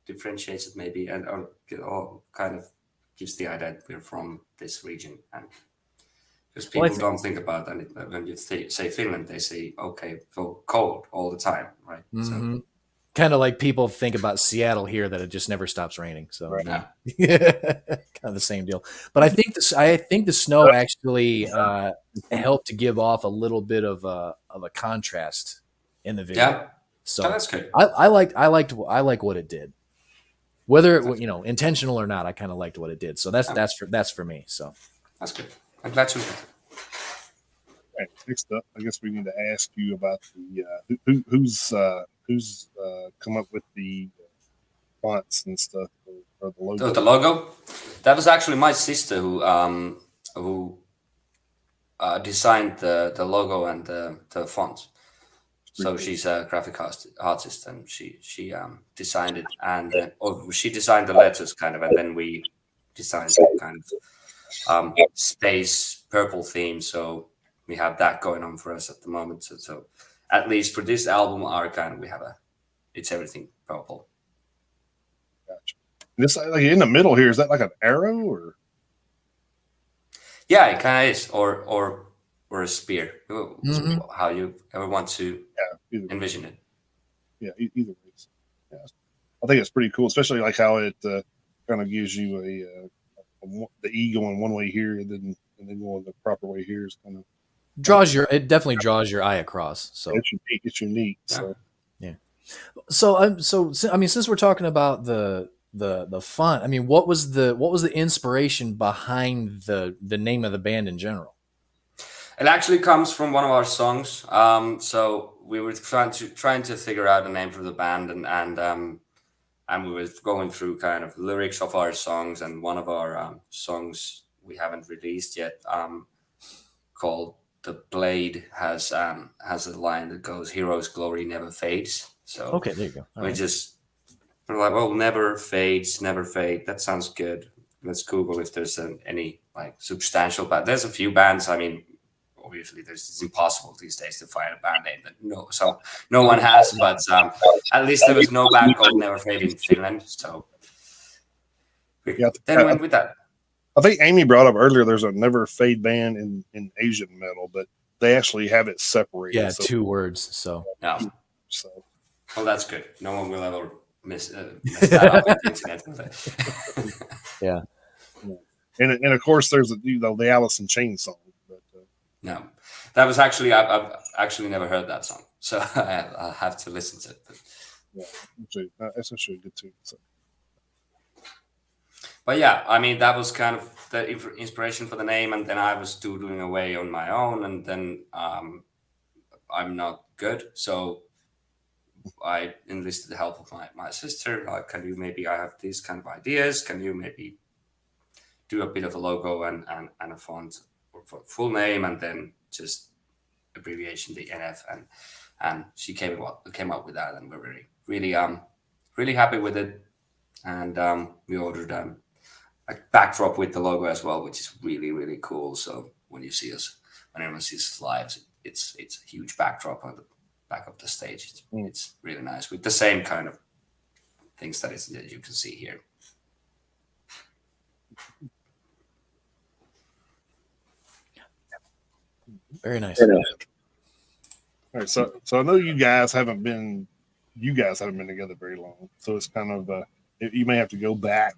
differentiates it maybe, and or kind of gives the idea that we're from this region. And because people don't think about that when you say Finland, they say, okay, so cold all the time, right? So kind of like people think about Seattle here, that it just never stops raining. So kind of the same deal. But I think the snow actually helped to give off a little bit of a contrast in the video. Yeah, so that's good. I like what it did, whether it, you know, intentional or not. I kind of liked what it did. So that's for me. So that's good. I'm glad you. Right, next up, I guess we need to ask you about the who's come up with the fonts and stuff for the logo. The logo, that was actually my sister who designed the logo and the font. So she's a graphic artist, and she designed it, and she designed the letters kind of, and then we designed the kind of space purple theme. So we have that going on for us at the moment. So at least for this album, our kind of, we have it's everything purple. Gotcha. This like in the middle here, is that like an arrow or? Yeah, it kind of is, or a spear. How you ever want to envision it. Yeah, either way. Yeah, I think it's pretty cool, especially like how it kind of gives you the E going one way here, and then going the proper way here is kind of it definitely draws your eye across. So it's unique. So yeah. So I mean, since we're talking about the font, I mean, what was the inspiration behind the name of the band in general? It actually comes from one of our songs. So we were trying to figure out a name for the band, and we were going through kind of lyrics of our songs, and one of our songs we haven't released yet, called "The Blade," has a line that goes, "Hero's glory never fades." So okay, there you go. We're like, well, never fades, never fade. That sounds good. Let's Google if there's any like substantial band. There's a few bands. I mean, obviously, it's impossible these days to find a band name that no one has. But at least there was no band called Neverfade in Finland. So then went with that. I think Amy brought up earlier there's a Neverfade band in Asian metal, but they actually have it separated. Yeah, so, 2 words. So well, that's good. No one will ever miss that up on the internet, will they? Yeah. And of course there's the Alice in Chains song. But, no, that was actually I've actually never heard that song, so I'll have to listen to it. But, yeah, it's actually good too. So. But yeah, I mean, that was kind of the inspiration for the name, and then I was doodling away on my own, and then I'm not good, so I enlisted the help of my sister. Can you maybe, I have these kind of ideas, can you maybe do a bit of a logo and a font for full name, and then just abbreviation, the NF, and she came up with that, and we're really happy with it. And we ordered a backdrop with the logo as well, which is really cool. So when anyone sees us live, it's a huge backdrop on the back of the stage. It's really nice with the same kind of things that you can see here. Very nice. All right, so I know you guys haven't been together very long, so it's kind of you may have to go back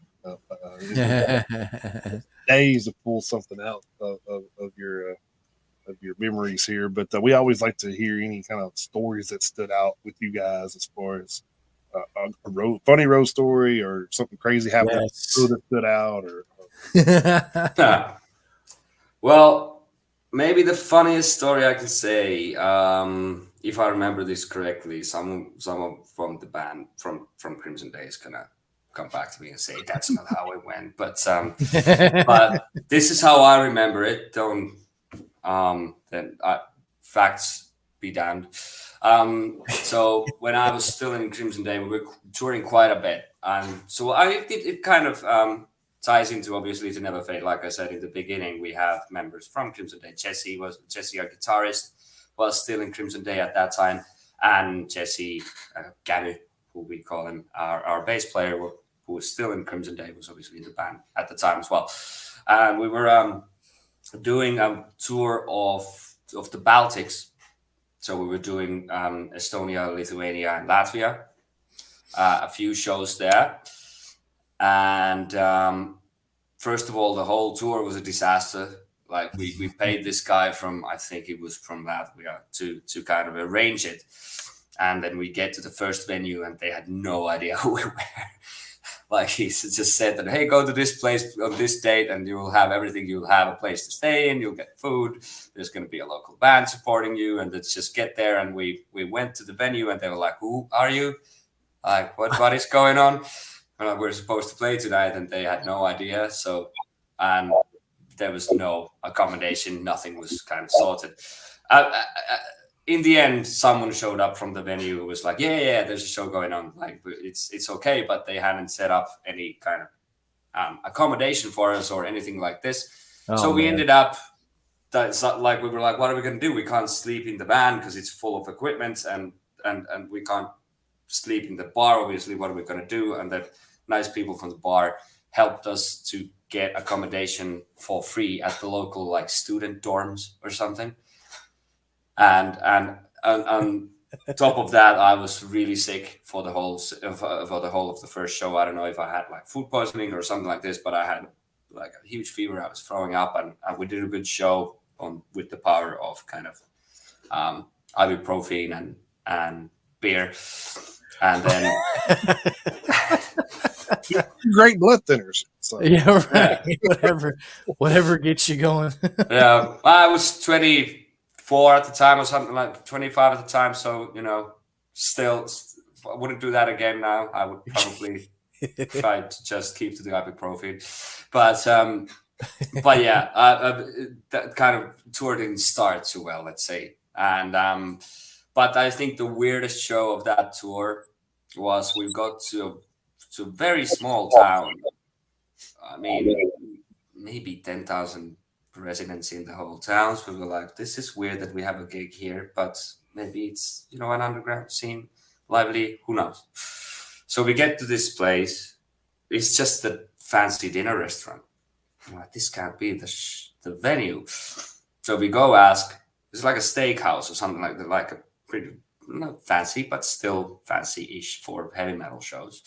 Days to pull something out of your memories here. But we always like to hear any kind of stories that stood out with you guys as far as funny road story or something crazy happened Yes. that stood out or Well, maybe the funniest story I can say, if I remember this correctly, someone from the band from Crimson Day is gonna come back to me and say that's not how it went. But this is how I remember it. Don't then facts be damned. So when I was still in Crimson Day, we were touring quite a bit, and so it kind of ties into obviously to Neverfade. Like I said in the beginning, we have members from Crimson Day. Jesse, our guitarist, was still in Crimson Day at that time, and Jesse Ganu, who we call him, our bass player, who was still in Crimson Day, was obviously in the band at the time as well. And we were doing a tour of the Baltics. So we were doing Estonia, Lithuania, and Latvia. A few shows there. And first of all, the whole tour was a disaster. Like we paid this guy from, I think he was from Latvia, to kind of arrange it. And then we get to the first venue and they had no idea who we were. Like he just said that, hey, go to this place on this date and you will have everything. You'll have a place to stay in. You'll get food. There's going to be a local band supporting you. And let's just get there. And we went to the venue and they were like, who are you? Like, what is going on? We're supposed to play tonight. And they had no idea. So, and there was no accommodation. Nothing was kind of sorted. In the end, someone showed up from the venue who was like, yeah, there's a show going on. Like, it's okay, but they hadn't set up any kind of accommodation for us or anything like this. So we ended up, like, we were like, what are we going to do? We can't sleep in the van because it's full of equipment and we can't sleep in the bar, obviously. What are we going to do? And the nice people from the bar helped us to get accommodation for free at the local, like, student dorms or something. And on top of that, I was really sick for the whole of the first show. I don't know if I had like food poisoning or something like this, but I had like a huge fever. I was throwing up, and we did a good show with the power of kind of ibuprofen and beer, and then great blood thinners. So. Yeah, right. Yeah. Whatever gets you going. Yeah, I was 24 at the time or something, like 25 at the time. So, still, I wouldn't do that again now. I would probably try to just keep to the ibuprofen. But yeah, that kind of tour didn't start too well, let's say. And but I think the weirdest show of that tour was we got to a very small town. I mean, maybe 10,000 residents in the whole town. So we were like, this is weird that we have a gig here, but maybe it's, an underground scene, lively, who knows. So we get to this place. It's just a fancy dinner restaurant. I'm like, this can't be the venue. So we go ask. It's like a steakhouse or something like that, like a pretty, not fancy, but still fancy-ish for heavy metal shows.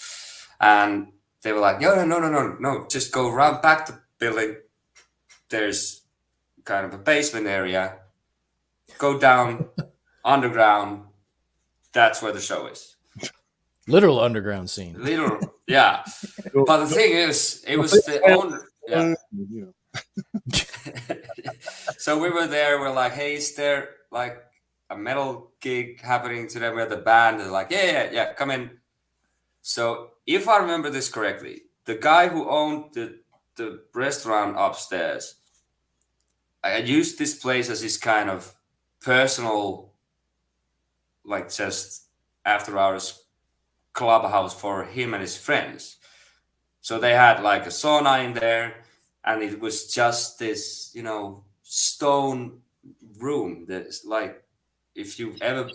And they were like, no, just go around back the building. There's kind of a basement area. Go down underground. That's where the show is. Literal underground scene. Literal, yeah. But the thing is, it was the owner. Yeah. So we were there. We're like, hey, is there like a metal gig happening today? We're the band. They're like, yeah, come in. So if I remember this correctly, the guy who owned the restaurant upstairs, I used this place as his kind of personal, like, just after hours clubhouse for him and his friends. So they had like a sauna in there, and it was just this, stone room that's like, if you've ever,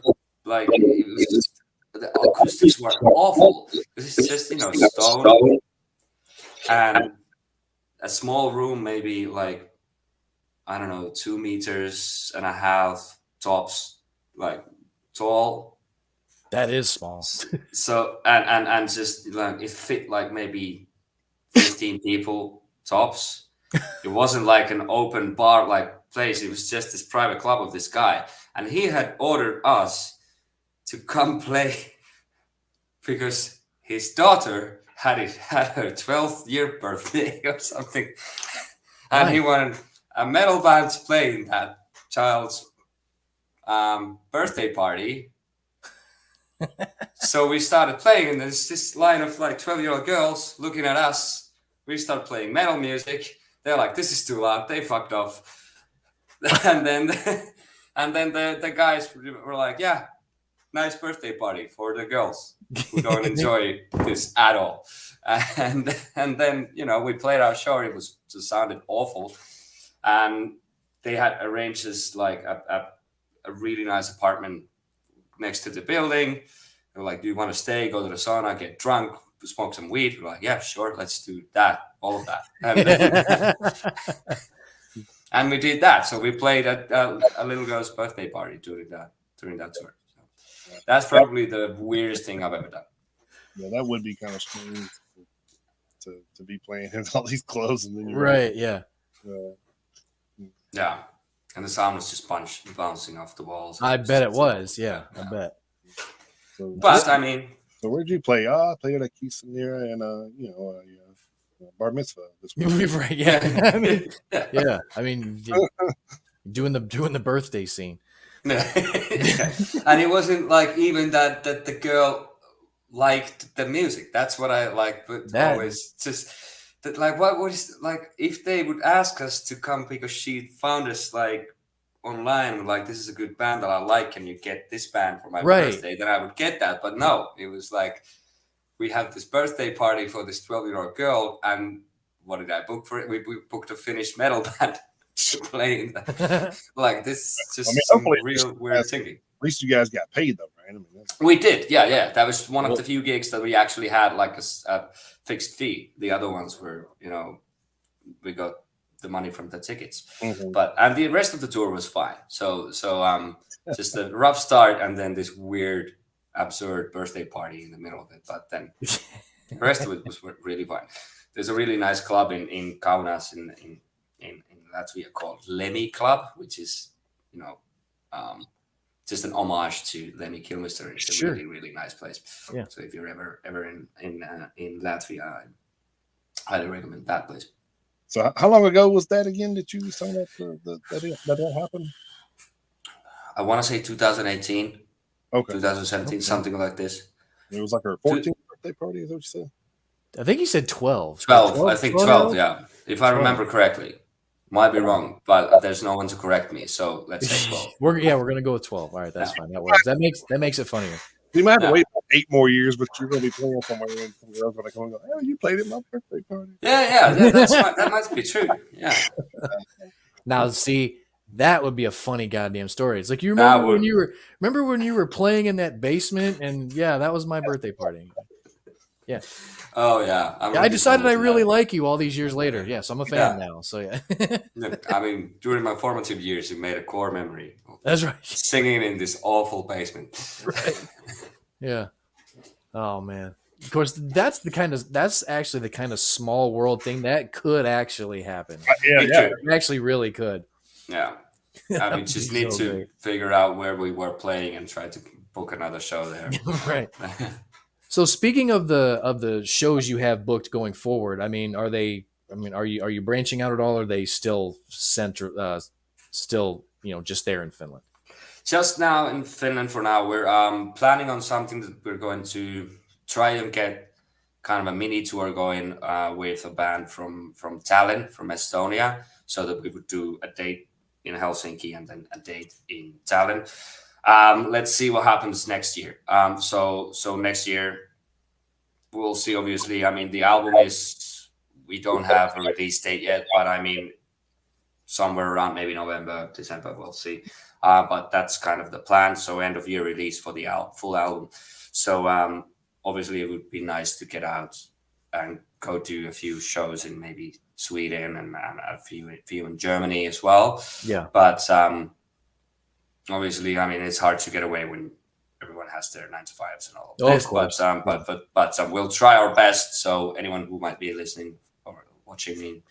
like, it was just, the acoustics were awful because it's just, stone and a small room, maybe like, I don't know, 2.5 meters tops, like, tall. That is small. So and just like it fit like maybe 15 people tops. It wasn't like an open bar like place. It was just this private club of this guy, and he had ordered us to come play because his daughter had her 12th year birthday or something, and he wanted a metal band to play in that child's birthday party. So we started playing, and there's this line of like 12-year-old girls looking at us. We start playing metal music. They're like, "This is too loud." They fucked off. And then the guys were like, "Yeah, nice birthday party for the girls who don't enjoy this at all." And then we played our show. It just sounded awful, and they had arranged this like a really nice apartment next to the building. They were like, "Do you want to stay, go to the sauna, get drunk, smoke some weed?" We're like, "Yeah, sure, let's do that, all of that." And we did that. So we played at a little girl's birthday party during that tour. So that's probably the weirdest thing I've ever done. Yeah, that would be kind of strange to be playing in all these clothes, and then you're right. Yeah. Yeah. And the sound was just bouncing off the walls. I bet it was. Yeah, I bet. So, but I mean, so where'd you play? I played at Quinceañera and bar mitzvah this week. Right. Yeah. I mean, yeah. I mean, doing the birthday scene. Yeah. And it wasn't like even that the girl liked the music. That's what I like, but always just that, like, what was like if they would ask us to come because she found us like online, like, "This is a good band that I like, can you get this band for my birthday?" Then I would get that. But no, it was like, we have this birthday party for this 12-year-old girl, and what did I book for it? We booked a Finnish metal band to play in that. Like, this is just some real weird thinking. At least you guys got paid though, right? I mean, we did, yeah. That was one of the few gigs that we actually had like a fixed fee. The other ones were, we got the money from the tickets, and the rest of the tour was fine. So just a rough start, and then this weird, absurd birthday party in the middle of it. But then the rest of it was really fine. There's a really nice club in Kaunas in Latvia called Lemmy Club, which is just an homage to Lemmy Kilmister. It's a really, really nice place. Yeah. So if you're ever in Latvia, I highly recommend that place. So how long ago was that again that you signed up for that happened? I want to say 2018, 2017, something like this. It was like her 14th birthday party, is that what you said? I think you said 12. 12, I think 12, yeah. If I remember correctly. Might be wrong, but there's no one to correct me, so let's say 12. We're going to go with 12. All right, that's fine. That works. That makes it funnier. You might have to wait 8 more years, but you're going to be playing somewhere, and somewhere else going to come and go, "Oh, you played at my birthday party." Yeah, that might be true. Yeah. Now, see, that would be a funny goddamn story. It's like, you remember when you were playing in that basement, and yeah, that was my birthday party. Yeah. Oh yeah. I decided I really like you all these years later. Yes, I'm a fan now. So yeah. I mean, during my formative years, you made a core memory. That's right. Singing in this awful basement. Right. Yeah. Oh man. Of course, that's actually the kind of small world thing that could actually happen. Yeah. It actually really could. Yeah. We just need to figure out where we were playing and try to book another show there. Right. So speaking of the shows you have booked going forward, are you branching out at all, or are they still just there in Finland? Just now in Finland for now. We're planning on something that we're going to try and get kind of a mini tour going with a band from Tallinn, from Estonia, so that we would do a date in Helsinki and then a date in Tallinn. Let's see what happens next year. So next year we'll see. Obviously, the album we don't have a release date yet, but somewhere around maybe November, December, we'll see. But that's kind of the plan. So end of year release for the full album. So obviously it would be nice to get out and go to a few shows in maybe Sweden and a few in Germany as well. Yeah. But obviously, it's hard to get away when everyone has has their 9 to 5s and all of Oh, of this. course. But we'll try our best. So anyone who might be listening or watching me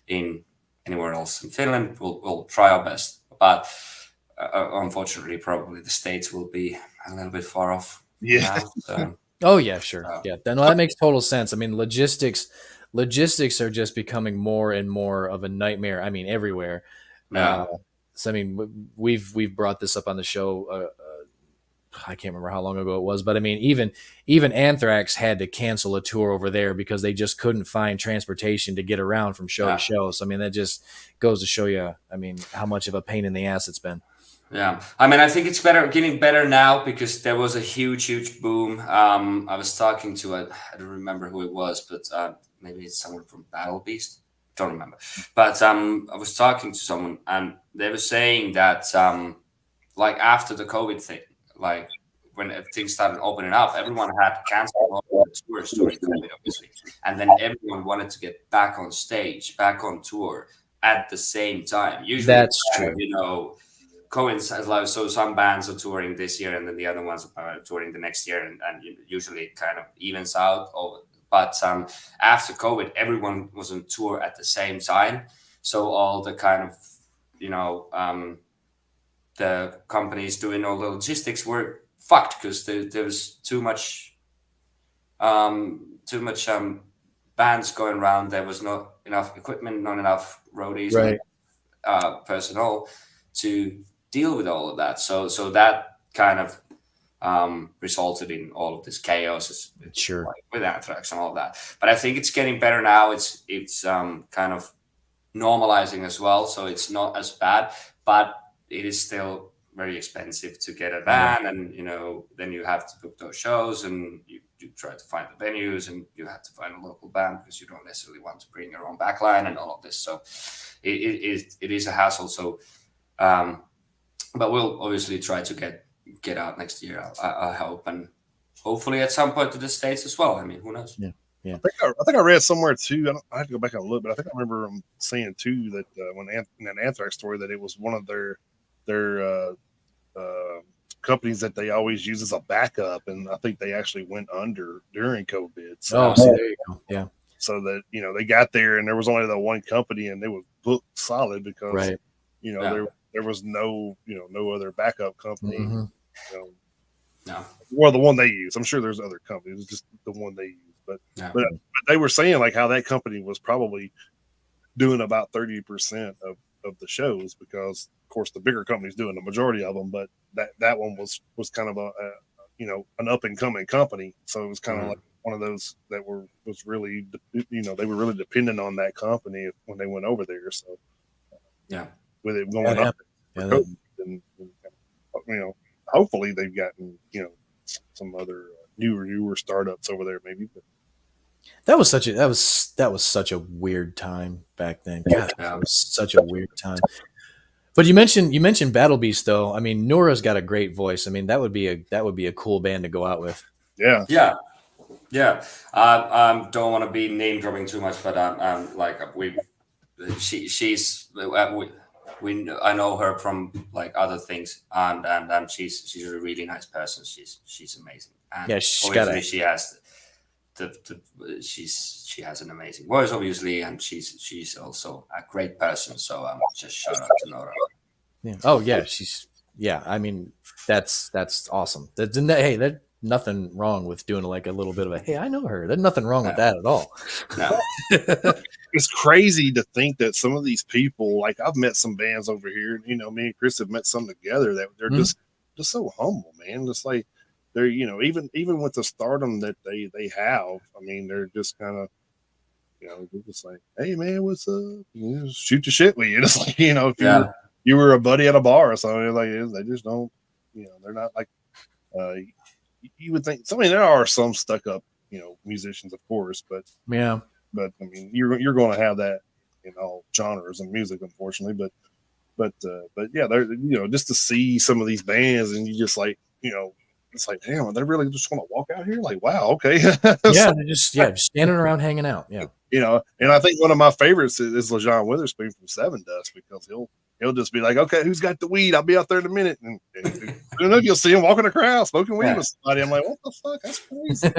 in anywhere else in Finland, we'll try our best. But unfortunately, probably the States will be a little bit far off Yeah. now. So, Oh yeah, sure. Yeah, no, that makes total sense. I mean, logistics are just becoming more and more of a nightmare. I mean, everywhere. yeah. So I mean, we've brought this up on the show. I can't remember how long ago it was, but I mean, even Anthrax had to cancel a tour over there because they just couldn't find transportation to get around from show to show. So I mean, that just goes to show you, I mean, how much of a pain in the ass it's been. Yeah, I mean, I think it's getting better now because there was a huge boom. I was talking to I don't remember who it was, but maybe it's someone from Battle Beast. Don't remember. But I was talking to someone, and they were saying that like after the COVID thing, like when things started opening up, everyone had canceled all the tours during COVID, obviously, and then everyone wanted to get back on stage, back on tour at the same time. Usually, That's true. you know, coincides. Like, so some bands are touring this year, and then the other ones are touring the next year, and usually it kind of evens out. But after COVID, everyone was on tour at the same time, so all the kind of the companies doing all the logistics were fucked because there was too much bands going around. There was not enough equipment, not enough roadies, Right. personnel to deal with all of that. So that kind of resulted in all of this chaos Sure. like with Anthrax and all of that. But I think it's getting better now. It's kind of normalizing as well, so it's not as bad, but it is still very expensive to get a van, and then you have to book those shows, and you try to find the venues, and you have to find a local band because you don't necessarily want to bring your own backline and all of this. So it is a hassle. So but we'll obviously try to get out next year. I hope, and hopefully at some point to the States as well. I mean, who knows? Yeah. I think I read somewhere too. I have to go back and look, but I think I remember them saying too that when in that Anthrax story that it was one of their companies that they always use as a backup, and I think they actually went under during COVID. So, see, there you go. Yeah. So that they got there and there was only the one company and they were booked solid because Right. there was no other backup company. Mm-hmm. No. Well, the one they use. I'm sure there's other companies. It's just the one they use. But they were saying like how that company was probably doing about 30% of the shows because of course the bigger company's doing the majority of them, but that one was kind of a an up and coming company. So it was kind of like one of those that was really they were really dependent on that company when they went over there. So with it going up, and hopefully they've gotten some other newer startups over there maybe. But that was such a weird time back then. God, that was such a weird time. But you mentioned Battle Beast though. I mean, Nora's got a great voice. I mean, that would be a cool band to go out with. Yeah. Don't want to be name dropping too much, but like I know her from like other things, and she's a really nice person. She's amazing. And obviously she has she has an amazing voice, obviously, and she's also a great person. So just shout out to Nora. Yeah. Oh yeah, I mean, that's awesome. There's nothing wrong with doing like a little bit of a hey, I know her. There's nothing wrong with that at all. No. It's crazy to think that some of these people, like I've met some bands over here, me and Chris have met some together that they're just so humble, man. Just like they're, even with the stardom that they have, I mean, they're just kind of, they're just like, hey man, what's up? Shoot the shit with you. Just like, if you were a buddy at a bar or something, like they just don't, they're not like, you would think. I mean, there are some stuck up, musicians, of course, but I mean, you're going to have that in all genres of music, unfortunately. But yeah, they're just to see some of these bands, and you just like it's like, damn, they really just want to walk out here? Like, wow, okay. Yeah, they're just standing around hanging out. Yeah. And I think one of my favorites is LeJon Witherspoon from Seven Dust, because he'll just be like, okay, who's got the weed? I'll be out there in a minute. And soon enough, you'll see him walking the crowd smoking weed with somebody. I'm like, what the fuck? That's crazy.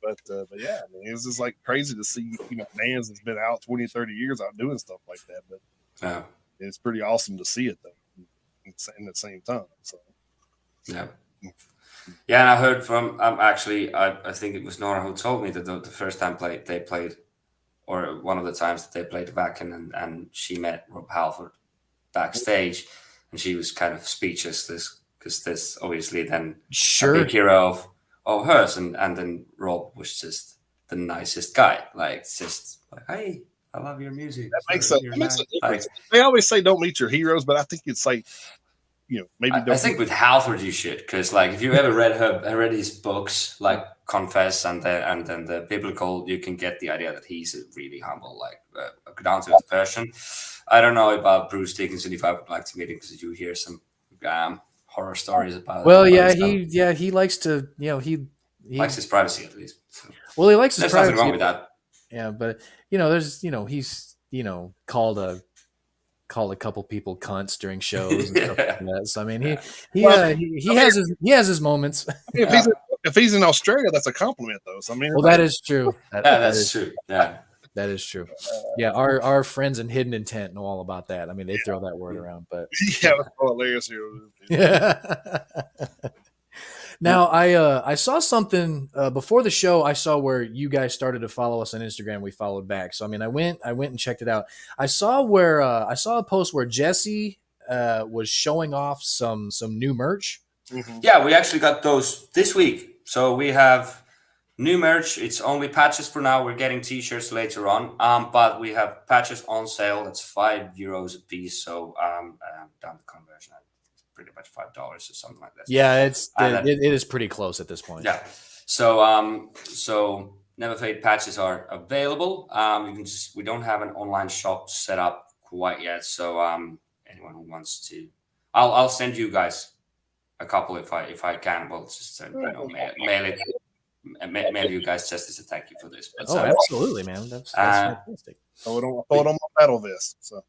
But yeah, I mean, it's just like crazy to see, bands that's been out 20, 30 years out doing stuff like that. But it's pretty awesome to see it though, in the same time. So yeah. Yeah, and I heard from actually, I think it was Nora who told me that the first time they played, or one of the times that they played Wacken, and she met Rob Halford backstage, and she was kind of speechless because this obviously then a big hero of hers, and then Rob was just the nicest guy, like just like, hey, I love your music. That makes a difference. Like, they always say don't meet your heroes, but I think it's like, maybe don't. I think with Halford you should, because like if you ever read his books like Confess and then the biblical, you can get the idea that he's a really humble, like down to earth person. I don't know about Bruce Dickinson if I would like to meet him, because you hear some horror stories about. Well, he likes to, he likes his privacy at least. So. Well, he likes his privacy. There's nothing wrong with that. Yeah, but there's he's called a couple people cunts during shows and stuff like that. So I mean, he has his moments. If he's in Australia, that's a compliment, though. So I mean, well, that is true. That's true. Yeah, that is true. Yeah, our friends in Hidden Intent know all about that. I mean, they throw that word around, but yeah, that's hilarious here. Yeah. Now I saw something before the show. I saw where you guys started to follow us on Instagram. We followed back. So I mean, I went and checked it out. I saw a post where Jesse was showing off some new merch. Mm-hmm. Yeah, we actually got those this week. So we have new merch. It's only patches for now. We're getting t-shirts later on. But we have patches on sale. That's €5 a piece. So down the conversion, pretty much $5 or something like that. Yeah, it is pretty close at this point. Yeah. So so Neverfade patches are available. We don't have an online shop set up quite yet. So anyone who wants to, I'll send you guys a couple if I can. Well, just mail you guys just as a thank you for this. But, absolutely, man. That's fantastic. Throw it on my metal vest. So.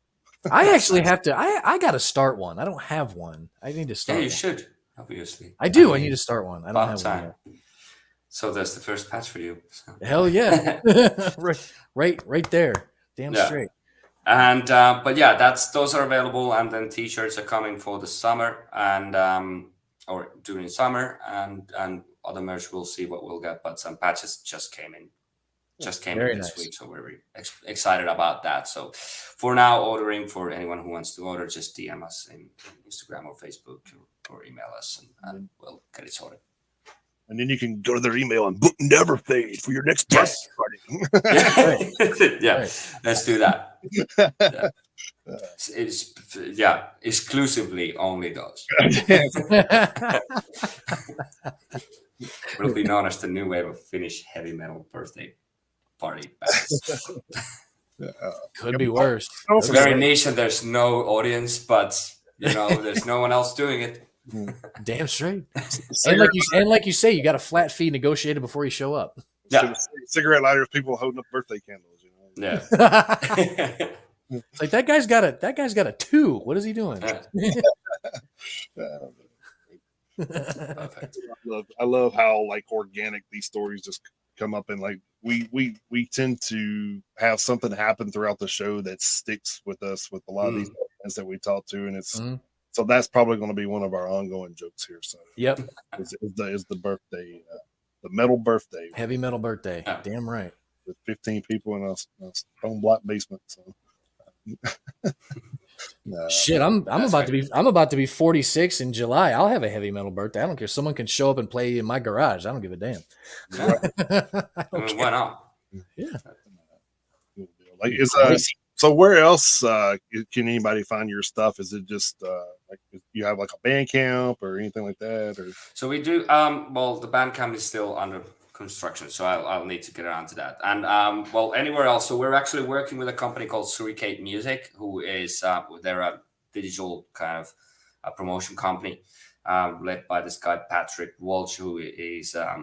I actually have to. I got to start one. I don't have one. I need to start. Yeah, you should. Obviously, I do. I need to start one. I don't have one yet. So there's the first patch for you. So. Hell yeah! right there. Damn straight. And but yeah, those are available, and then t-shirts are coming for the summer and or during summer, and other merch we'll see what we'll get, but some patches just came in this week, so we're really excited about that. So for now, ordering, for anyone who wants to order, just DM us in Instagram or Facebook or email us, and we'll get it sorted. And then you can go to their email and book Neverfade for your next party. Yeah, let's do that. Yeah. Exclusively only those. Will be known as the new wave of Finnish heavy metal birthday party bands. Could be worse. It's very niche and there's no audience, but there's no one else doing it. Damn straight. And like you say, you got a flat fee negotiated before you show up. Yeah, cigarette lighters, people holding up birthday candles. Yeah. It's like that guy's got a 2. What is he doing? Perfect. I love how like organic these stories just come up, and like we tend to have something happen throughout the show that sticks with us with a lot of these bands that we talk to, and it's so that's probably going to be one of our ongoing jokes here. So yep, is the birthday, the metal birthday, heavy metal birthday. Yeah. Damn right. With 15 people in a stone block basement. So. Shit, I'm about to be 46 in July. I'll have a heavy metal birthday. I don't care. Someone can show up and play in my garage. I don't give a damn. Why not? Yeah. Like so where else can anybody find your stuff? Is it just like you have like a Bandcamp or anything like that? Or so we do. Well, the Bandcamp is still under construction, so I'll need to get around to that. And well, anywhere else. So we're actually working with a company called Surricate Music, who is they're a digital kind of a promotion company. led by this guy Patrick Walsh, who is a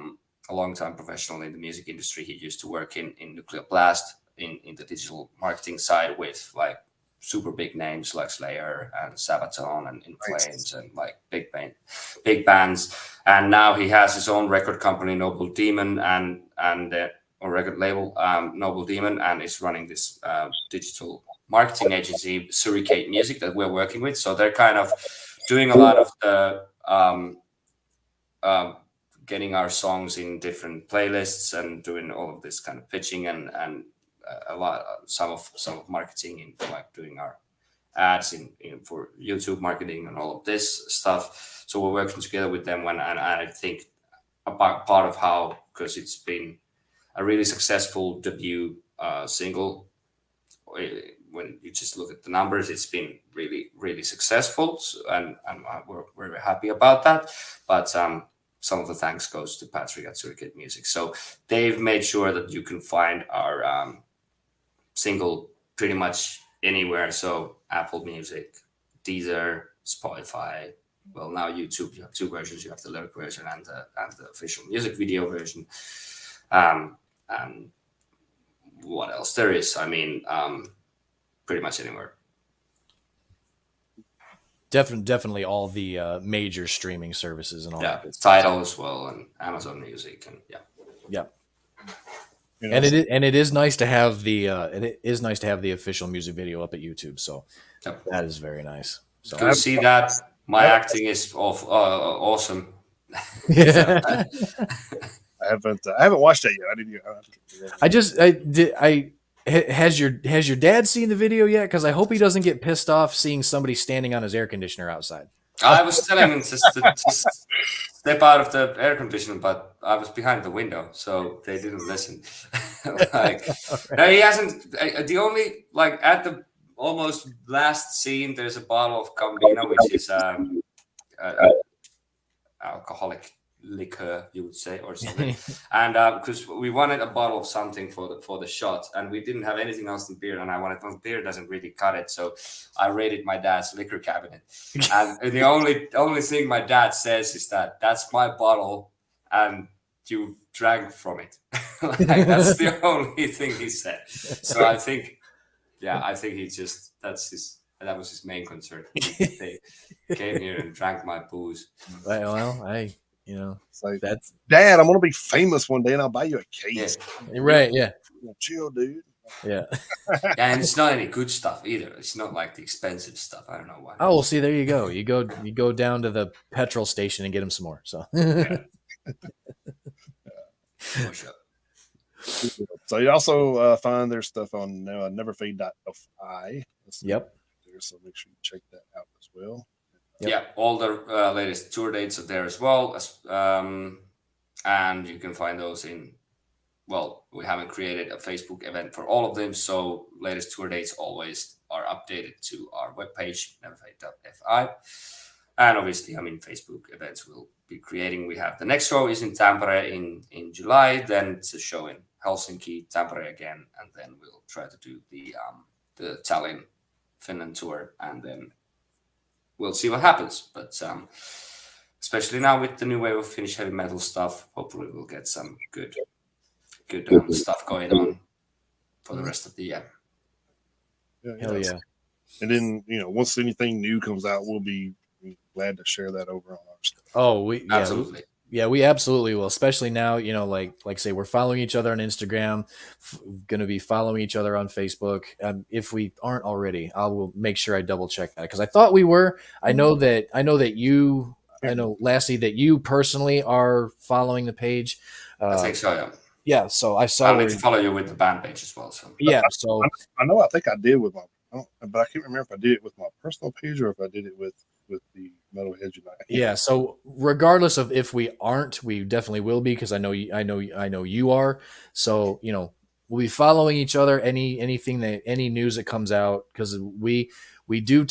long-time professional in the music industry. He used to work in Nuclear Blast in the digital marketing side with like super big names like Slayer and Sabaton and In Flames and like big bands. And now he has his own record company, Noble Demon, and or record label, Noble Demon, and is running this digital marketing agency, Surricate Music, that we're working with. So they're kind of doing a lot of the getting our songs in different playlists and doing all of this kind of pitching and a lot some of marketing in like doing our ads in for YouTube marketing and all of this stuff. So we're working together with them and I think about part of how, because it's been a really successful debut single. When you just look at the numbers, it's been really successful, and we're very happy about that. But some of the thanks goes to Patrick at Surricate Music. So they've made sure that you can find our single pretty much anywhere. So Apple Music, Deezer, Spotify. Well, now YouTube, you have two versions. You have the lyric version and the official music video version. And what else there is? I mean, pretty much anywhere. Definitely all the major streaming services and all that. Tidal as well, and Amazon Music, and yeah. You know, and it is nice to have the official music video up at YouTube. So that is very nice. So good to see that. My acting is awesome. Yeah. I haven't watched that yet. Has your dad seen the video yet? Because I hope he doesn't get pissed off seeing somebody standing on his air conditioner outside. I was telling him to step out of the air conditioner, but I was behind the window, so they didn't listen. Like, no, he hasn't. The only, like, at the almost last scene, there's a bottle of Gambino, which is alcoholic liquor, you would say, or something. And because we wanted a bottle of something for the shot, and we didn't have anything else than beer, and I wanted, well, beer doesn't really cut it, so I raided my dad's liquor cabinet. And the only thing my dad says is that's my bottle, and you drank from it. Like, that's the only thing he said. So I think he just that was his main concern. They came here and drank my booze. Well, it's like, that's Dad, I'm gonna be famous one day and I'll buy you a case. Yeah. Right, yeah. Chill, dude. Yeah. And it's not any good stuff either. It's not like the expensive stuff. I don't know why. Oh, well, see, there you go. You go down to the petrol station and get him some more. So So you also find their stuff on neverfade.fi. Yep. So make sure you check that out as well. Yep. Yeah, all the latest tour dates are there as well. And you can find those we haven't created a Facebook event for all of them, so latest tour dates always are updated to our webpage, neverfade.fi. And obviously, Facebook events we'll be creating. We have the next show is in Tampere in July, then it's a show in Helsinki, Tampere again, and then we'll try to do the Tallinn, Finland tour, and then we'll see what happens. But especially now with the new wave of Finnish heavy metal stuff, hopefully we'll get some good stuff going on for the rest of the year. Hell yeah. And then, once anything new comes out, we'll be glad to share that over on our stuff. Oh, absolutely. Yeah, we absolutely will. Especially now, like say we're following each other on Instagram, going to be following each other on Facebook. If we aren't already, I will make sure I double check that because I thought we were. I know that you. I know, Lassie, that you personally are following the page. I think so, yeah. Yeah, so I saw. I need to follow you with the band page as well. So yeah, so I know. I think I did with but I can't remember if I did it with my personal page or if I did it with the Metalheads United. Yeah. So regardless of if we aren't, we definitely will be because I know you are. So we'll be following each other. Any news that comes out because we do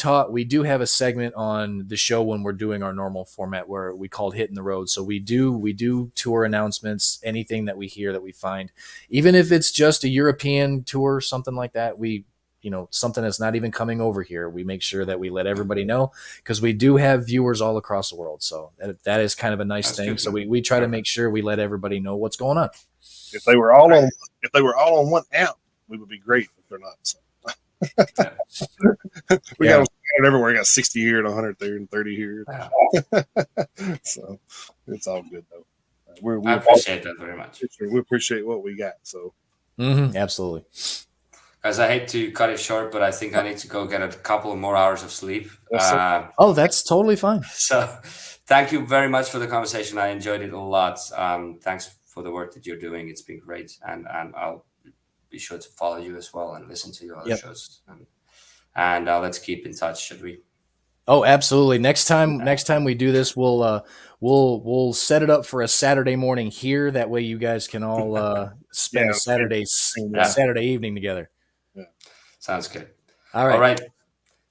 have a segment on the show when we're doing our normal format where we called Hitting the Road. So we do tour announcements, anything that we hear that we find, even if it's just a European tour, something like that. We something that's not even coming over here, we make sure that we let everybody know, because we do have viewers all across the world. So that is kind of a nice thing. So we try to make sure we let everybody know what's going on. If they were all on one app, we would be great. If they're not, so. We got it everywhere. We got 60 here and 100 there and 30 here. So it's all good though. I appreciate that very much. We appreciate what we got. So absolutely. Guys, I hate to cut it short, but I think I need to go get a couple more hours of sleep. That's totally fine. So thank you very much for the conversation. I enjoyed it a lot. Thanks for the work that you're doing. It's been great. And I'll be sure to follow you as well and listen to your other shows. And let's keep in touch, should we? Oh, absolutely. Next time we do this, we'll set it up for a Saturday morning here. That way you guys can all spend a Saturday evening together. Yeah. Sounds good. All right.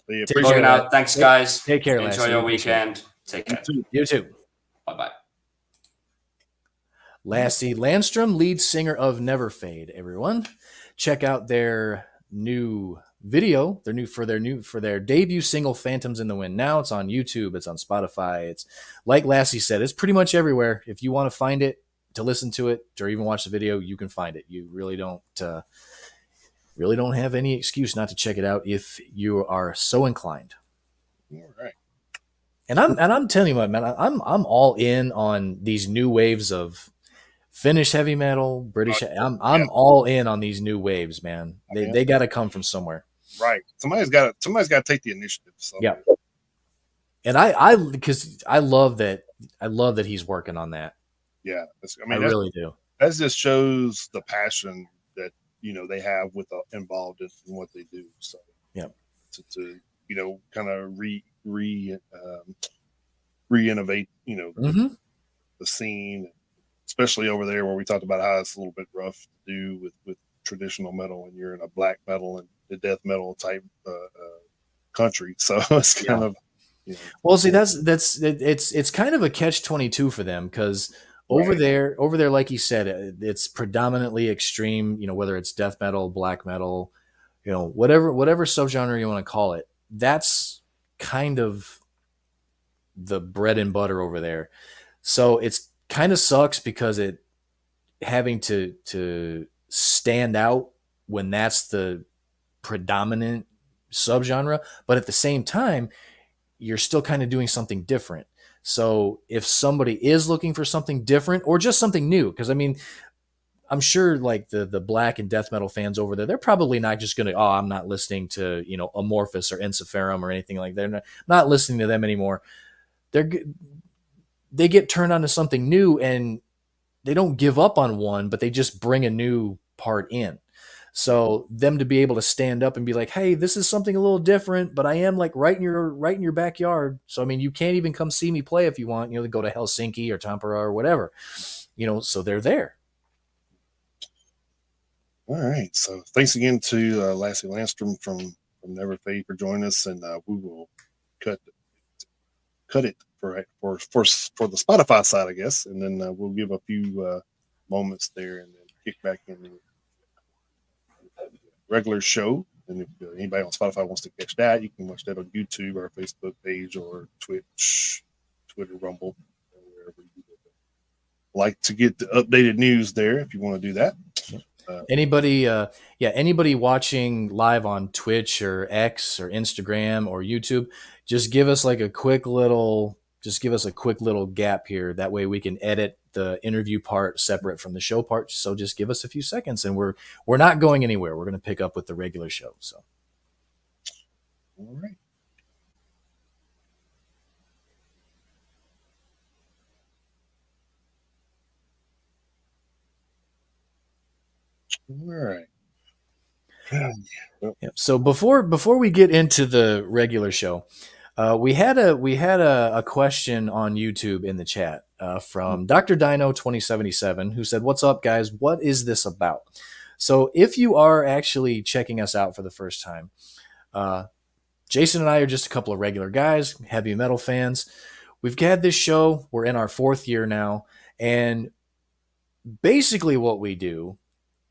Appreciate it out. Thanks, guys. Take care. Enjoy your weekend. Take care. You too. Bye-bye. Lassie Landstrom, lead singer of Neverfade, everyone. Check out their new video. For their debut single, Phantoms in the Wind. Now it's on YouTube, it's on Spotify. It's like Lassie said, it's pretty much everywhere. If you want to find it, to listen to it, or even watch the video, you can find it. You really don't have any excuse not to check it out if you are so inclined. All right. And I'm telling you what, man, I'm all in on these new waves of Finnish heavy metal, British. I'm all in on these new waves, man. They got to come from somewhere. Right. Somebody's got to take the initiative. So. Yeah. And I because I love that he's working on that. Yeah. I really do. That just shows the passion that they have with involved in what they do. So yeah. To kind of re-innovate, the scene, especially over there where we talked about how it's a little bit rough to do with traditional metal, and you're in a black metal and the death metal type country. So it's kind of well, see, it's kind of a catch-22 for them, because over there, like you said, it's predominantly extreme. Whether it's death metal, black metal, whatever subgenre you want to call it, that's kind of the bread and butter over there. So it's kind of sucks because it having to stand out when that's the predominant subgenre, but at the same time, you're still kind of doing something different. So if somebody is looking for something different or just something new, because I mean, I'm sure like the black and death metal fans over there, they're probably not just going to, I'm not listening to, Amorphous or Ensiferum or anything like that. They're not listening to them anymore. They get turned on to something new, and they don't give up on one, but they just bring a new part in. So them to be able to stand up and be like, hey, this is something a little different, but I am like right in your backyard. So, I mean, you can't even come see me play if you want, go to Helsinki or Tampere or whatever, so they're there. All right. So thanks again to Lassie Landstrom from Neverfade for joining us, and we will cut it for the Spotify side, I guess, and then we'll give a few moments there and then kick back in the regular show. And if anybody on Spotify wants to catch that, you can watch that on YouTube, our Facebook page, or Twitch, Twitter, Rumble, wherever you like to get the updated news there. If you want to do that. Anybody watching live on Twitch or X or Instagram or YouTube, just give us a quick little gap here. That way we can edit the interview part separate from the show part. So just give us a few seconds, and we're not going anywhere. We're going to pick up with the regular show. So. All right. All right. So before we get into the regular show, we had a question on YouTube in the chat from Dr. Dino 2077, who said, "What's up, guys? What is this about?" So if you are actually checking us out for the first time, Jason and I are just a couple of regular guys, heavy metal fans. We've had this show. We're in our 4th year now, and basically what we do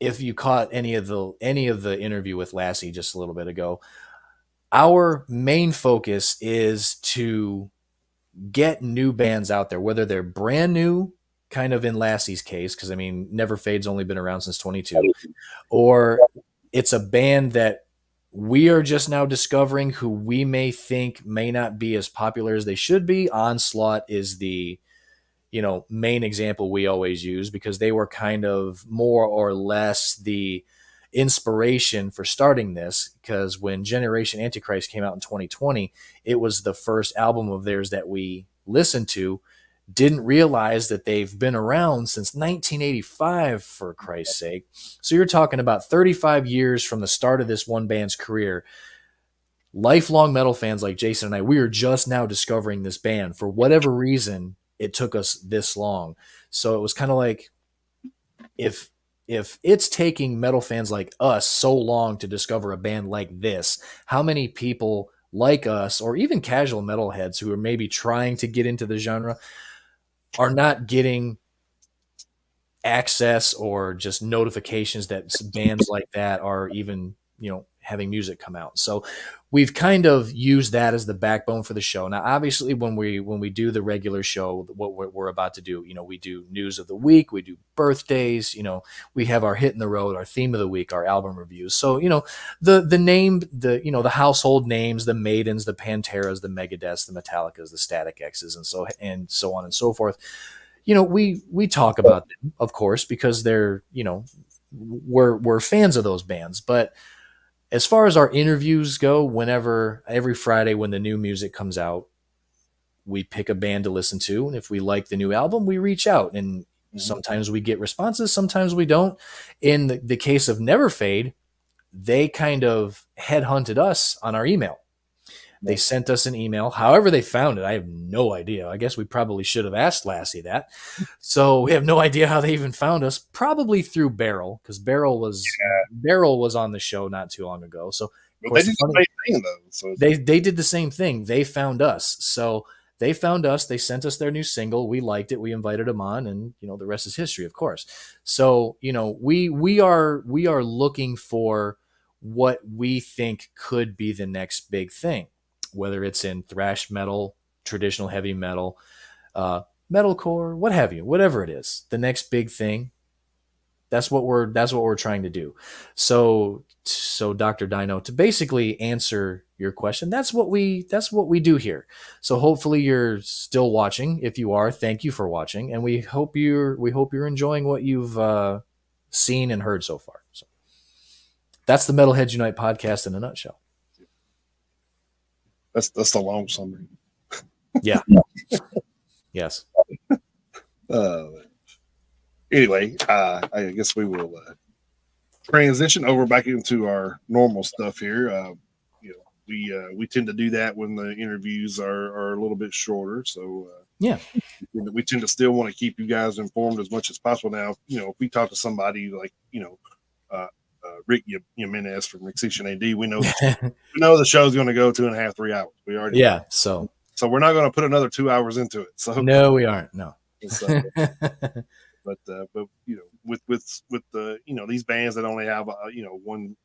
if you caught any of the interview with Lassie just a little bit ago, our main focus is to get new bands out there, whether they're brand new, kind of in Lassie's case, because I mean, Neverfade's only been around since 22, or it's a band that we are just now discovering who we may think may not be as popular as they should be. Onslaught is the main example we always use because they were kind of more or less the inspiration for starting this, because when Generation Antichrist came out in 2020, it was the first album of theirs that we listened to. Didn't realize that they've been around since 1985, for Christ's sake. So you're talking about 35 years from the start of this one band's career. Lifelong metal fans like Jason and I, we are just now discovering this band. For whatever reason, it took us this long. So it was kind of like, if it's taking metal fans like us so long to discover a band like this, how many people like us, or even casual metalheads who are maybe trying to get into the genre, are not getting access or just notifications that bands like that are even, having music come out. So we've kind of used that as the backbone for the show. Now, obviously, when we do the regular show, what we're about to do, we do news of the week, we do birthdays, we have our hit in the road, our theme of the week, our album reviews. So, the household names, the Maidens, the Panteras, the Megadeths, the Metallicas, the Static X's, and so on and so forth. We talk about them, of course, because they're, we're fans of those bands. But as far as our interviews go, every Friday when the new music comes out, we pick a band to listen to. And if we like the new album, we reach out. And sometimes we get responses, sometimes we don't. In the case of Neverfade, they kind of headhunted us on our email. They sent us an email. However they found it, I have no idea. I guess we probably should have asked Lassie that. So we have no idea how they even found us. Probably through Beryl, because Beryl was on the show not too long ago. So of course, they did the same thing though. So they did the same thing. They found us. So they found us. They sent us their new single. We liked it. We invited them on, and the rest is history, of course. So we are looking for what we think could be the next big thing, whether it's in thrash metal, traditional heavy metal, metalcore, what have you, whatever it is, the next big thing. That's what we're trying to do. So Dr. Dino, to basically answer your question, that's what we do here. So hopefully you're still watching. If you are, thank you for watching, and we hope you're enjoying what you've seen and heard so far. So that's the Metalheads Unite podcast in a nutshell. That's the long summary. Yeah. Yes. Anyway, I guess we will transition over back into our normal stuff here. We tend to do that when the interviews are a little bit shorter. So yeah, we tend to still want to keep you guys informed as much as possible. Now, if we talk to somebody like Rick Jimenez from Extinction AD, we know the show's going to go 2.5, 3 hours. We already so we're not going to put another 2 hours into it. So no, we aren't. No. So, but with the these bands that only have one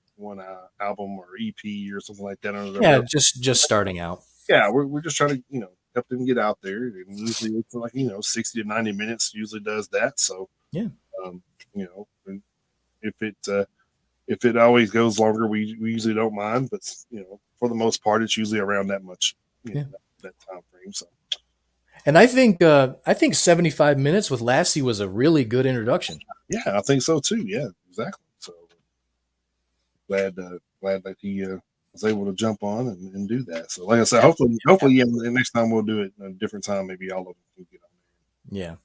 album or EP or something like that under their belt, just starting out. Yeah, we're just trying to help them get out there, and usually it's like 60 to 90 minutes usually does that. So yeah, if it always goes longer, we usually don't mind, but for the most part, it's usually around that much that time frame. So. And I think 75 minutes with Lassie was a really good introduction. Yeah, I think so too. Yeah, exactly. So glad that he was able to jump on and do that. So like I said, hopefully next time we'll do it at a different time. Maybe all of them can get on there.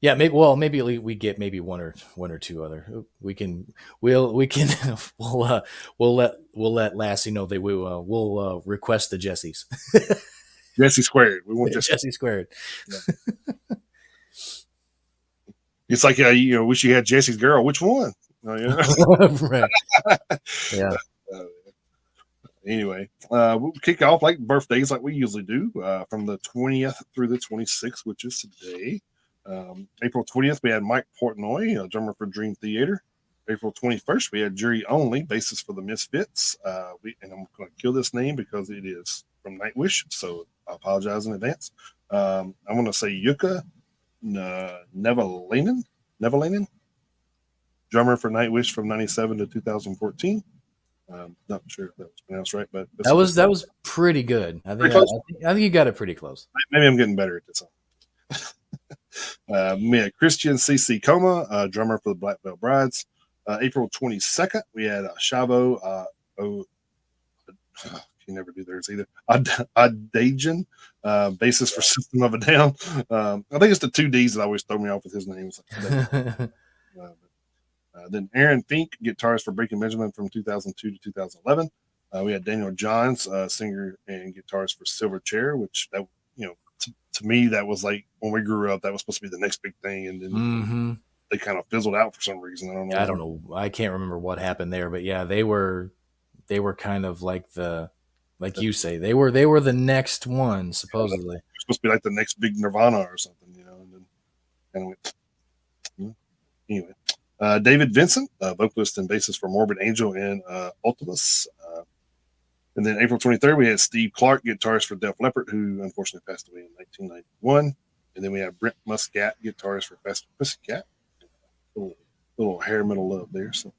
Yeah. Maybe we get maybe one or two other. We'll let Lassie know that we'll request the Jessies. Jesse squared. We want Jesse squared. Yeah. It's like wish you had Jesse's girl. Which one? Right. Yeah. Anyway, we'll kick off like birthdays like we usually do from the 20th through the 26th, which is today. April 20th, we had Mike Portnoy, a drummer for Dream Theater. April 21st, we had Jury Only, Basis for the Misfits. And I'm going to kill this name because it is from Nightwish, so I apologize in advance. I'm going to say Yuka Nevalainen, drummer for Nightwish from 97 to 2014. Not sure if that was pronounced right, but that was pretty good. I think you got it pretty close. Maybe I'm getting better at this. We had Christian CC Coma, drummer for the Black Belt Brides. April 22nd, we had Shavo. You never do theirs either. Adajan, bassist for System of a Down. I think it's the two D's that always throw me off with his names. Then Aaron Fink, guitarist for Breaking Benjamin from 2002 to 2011. We had Daniel Johns, singer and guitarist for Silverchair, which that to me that was like when we grew up, that was supposed to be the next big thing, and then they kind of fizzled out for some reason. I don't know. I can't remember what happened there, but yeah, they were kind of like you say, they were the next one supposedly. They're supposed to be like the next big Nirvana or something, and then kind of went. Anyway. David Vincent, vocalist and bassist for Morbid Angel and Ultimus. And then April 23rd, we had Steve Clark, guitarist for Def Leppard, who unfortunately passed away in 1991. And then we have Brent Muscat, guitarist for Faster Pussycat. Little hair metal love there. So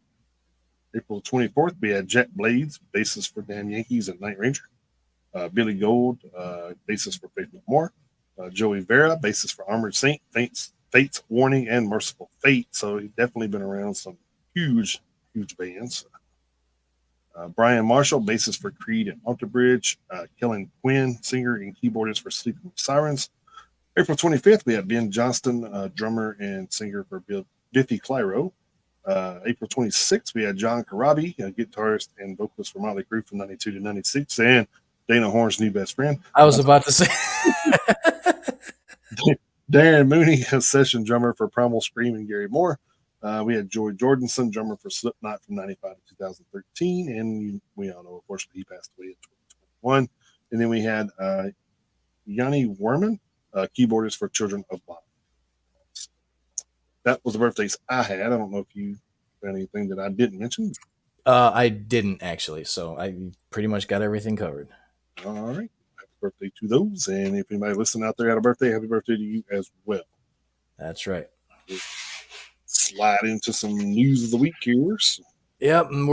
April 24th, we had Jet Blades, bassist for Damn Yankees and Night Ranger. Billy Gold, bassist for Faith No More. Joey Vera, bassist for Armored Saint, Fate's Warning, and Merciful Fate. So he's definitely been around some huge bands. Brian Marshall, bassist for Creed and Alter Bridge. Kellen Quinn, singer and keyboardist for Sleeping Sirens. April 25th, we have Ben Johnston, drummer and singer for Biffy Clyro. April 26th, we had John Karabi, guitarist and vocalist for Motley Crue from 92 to 96, and Dana Horn's new best friend. I was about to say. Darren Mooney, a session drummer for Primal Scream and Gary Moore. We had Joy Jordanson, drummer for Slipknot from 95 to 2013. And we all know, of course, he passed away in 2021. And then we had Yanni Werman, keyboardist for Children of Bodom. That was the birthdays I had. I don't know if you had anything that I didn't mention. I didn't actually. So I pretty much got everything covered. All right. Birthday to those, and if anybody listening out there had a birthday, happy birthday to you as well. That's right. Slide into some news of the week here. Yep, and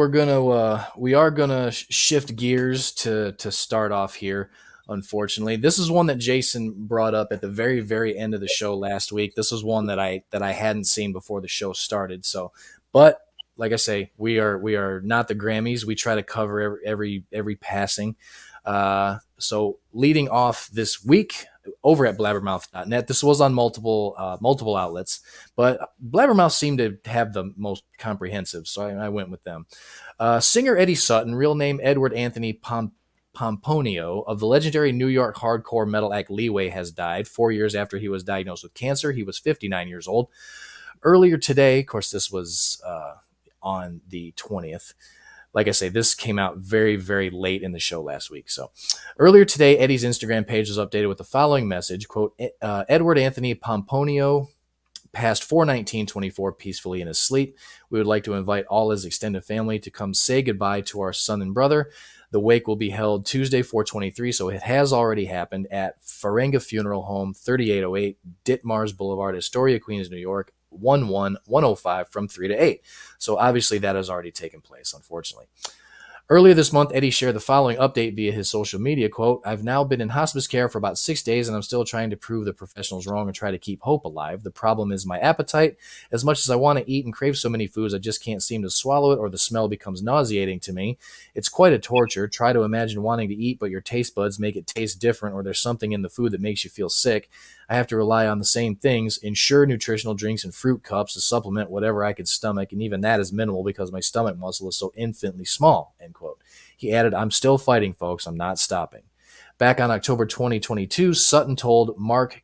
we are gonna shift gears to start off here. Unfortunately, this is one that Jason brought up at the very, very end of the show last week. This was one that I hadn't seen before the show started. So, but like I say, we are not the Grammys. We try to cover every passing. So leading off this week over at blabbermouth.net, this was on multiple outlets, but Blabbermouth seemed to have the most comprehensive, so I went with them. Singer Eddie Sutton, real name Edward Anthony Pomponio, of the legendary New York hardcore metal act Leeway, has died 4 years after he was diagnosed with cancer. He was 59 years old. Earlier today, of course, this was on the 20th. Like I say, this came out very, very late in the show last week. So earlier today, Eddie's Instagram page was updated with the following message, quote, Edward Anthony Pomponio passed 4/19/24 peacefully in his sleep. We would like to invite all his extended family to come say goodbye to our son and brother. The wake will be held Tuesday, 4/23, so it has already happened at Ferenga Funeral Home, 3808 Ditmars Boulevard, Astoria, Queens, New York, 11105 from 3 to 8. So obviously that has already taken place, unfortunately. Earlier this month, Eddie shared the following update via his social media, quote, I've now been in hospice care for about 6 days, and I'm still trying to prove the professionals wrong and try to keep hope alive. The problem is my appetite. As much as I want to eat and crave so many foods, I just can't seem to swallow it, or the smell becomes nauseating to me. It's quite a torture. Try to imagine wanting to eat, but your taste buds make it taste different, or there's something in the food that makes you feel sick. I have to rely on the same things, Ensure nutritional drinks and fruit cups to supplement whatever I could stomach, and even that is minimal because my stomach muscle is so infinitely small, end quote. He added, I'm still fighting, folks. I'm not stopping. Back on October 2022, Sutton told Mark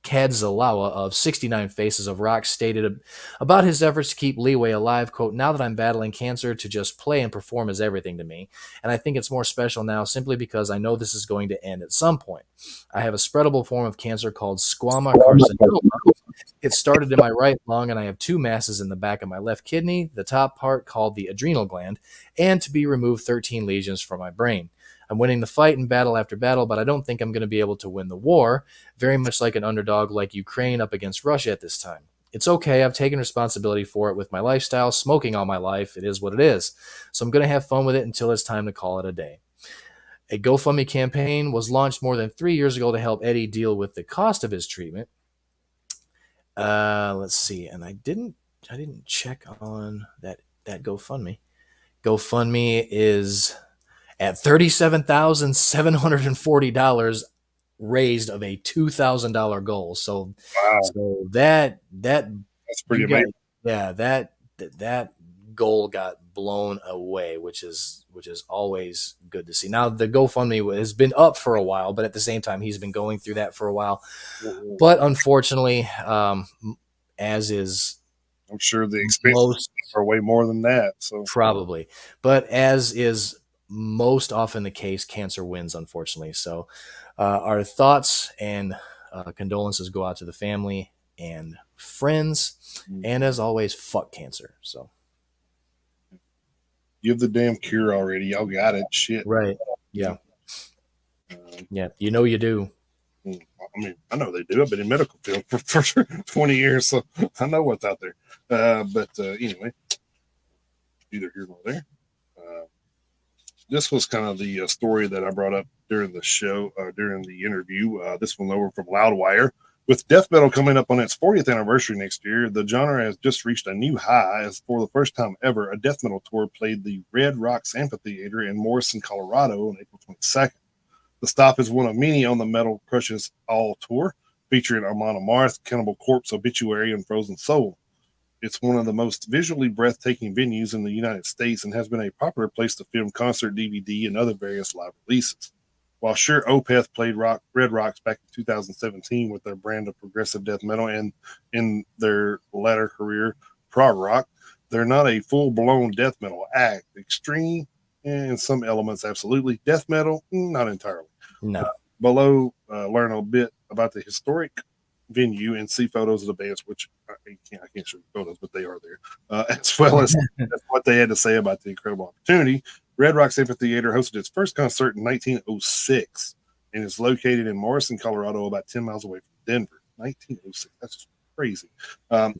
Kadzalawa of 69 Faces of Rock stated about his efforts to keep Leeway alive, quote, now that I'm battling cancer, to just play and perform is everything to me. And I think it's more special now simply because I know this is going to end at some point. I have a spreadable form of cancer called squamous carcinoma, It started in my right lung, and I have 2 masses in the back of my left kidney, the top part called the adrenal gland, and to be removed 13 lesions from my brain. I'm winning the fight in battle after battle, but I don't think I'm going to be able to win the war, very much like an underdog like Ukraine up against Russia at this time. It's okay. I've taken responsibility for it with my lifestyle, smoking all my life. It is what it is. So I'm going to have fun with it until it's time to call it a day. A GoFundMe campaign was launched more than 3 years ago to help Eddie deal with the cost of his treatment. Let's see, and I didn't check on that GoFundMe. GoFundMe is at $37,740 raised of a $2,000 goal. So, Wow, that that's pretty you got, amazing. yeah, that goal got blown away, which is always good to see. Now the GoFundMe has been up for a while, but at the same time he's been going through that for a while. Mhm. But unfortunately, as is I'm sure the expenses most are way more than that. So probably, but as is most often the case, cancer wins, unfortunately. So, our thoughts and condolences go out to the family and friends. And as always, fuck cancer. So, give the damn cure already. Y'all got it. Shit. right. Yeah. Um, Yeah. You know, you do. I mean, I know they do. I've been in medical field for 20 years, so I know what's out there. But anyway, neither here nor there. Uh, this was kind of the story that I brought up during the show, during the interview. This one over from Loudwire. With death metal coming up on its 40th anniversary next year, the genre has just reached a new high as for the first time ever, a death metal tour played the Red Rocks Amphitheater in Morrison, Colorado on April 22nd. The stop is one of many on the Metal Crushes All Tour, featuring Amon Amarth, Cannibal Corpse, Obituary, and Frozen Soul. It's one of the most visually breathtaking venues in the United States and has been a popular place to film concert, DVD, and other various live releases. While sure Opeth played Red Rocks back in 2017 with their brand of progressive death metal and in their latter career, prog rock, they're not a full-blown death metal act. Extreme and some elements, absolutely. Death metal, not entirely. No. Below, learn a bit about the historic venue and see photos of the bands, which I can't show you photos, but they are there, as well as what they had to say about the incredible opportunity. Red Rocks Amphitheater hosted its first concert in 1906 and is located in Morrison, Colorado, about 10 miles away from Denver. 1906, that's just crazy.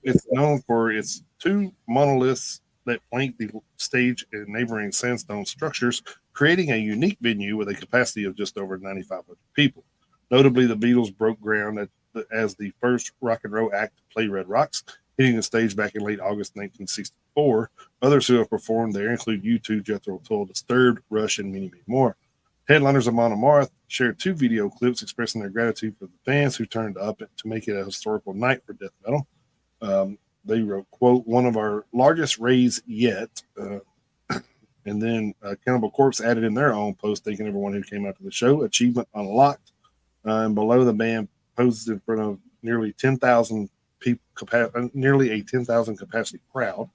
It's known for its 2 monoliths that flank the stage and neighboring sandstone structures, creating a unique venue with a capacity of just over 9,500 people. Notably, the Beatles broke ground as the first rock and roll act to play Red Rocks, hitting the stage back in late August 1964. Others who have performed there include U2, Jethro Tull, Disturbed, Rush, and many, many more. Headliners Amon Amarth shared 2 video clips expressing their gratitude for the fans who turned up to make it a historical night for death metal. They wrote, quote, one of our largest rays yet. And then Cannibal Corpse added in their own post, thanking everyone who came out to the show. Achievement unlocked. And below, the band poses in front of nearly 10,000 people, nearly a 10,000 capacity crowd.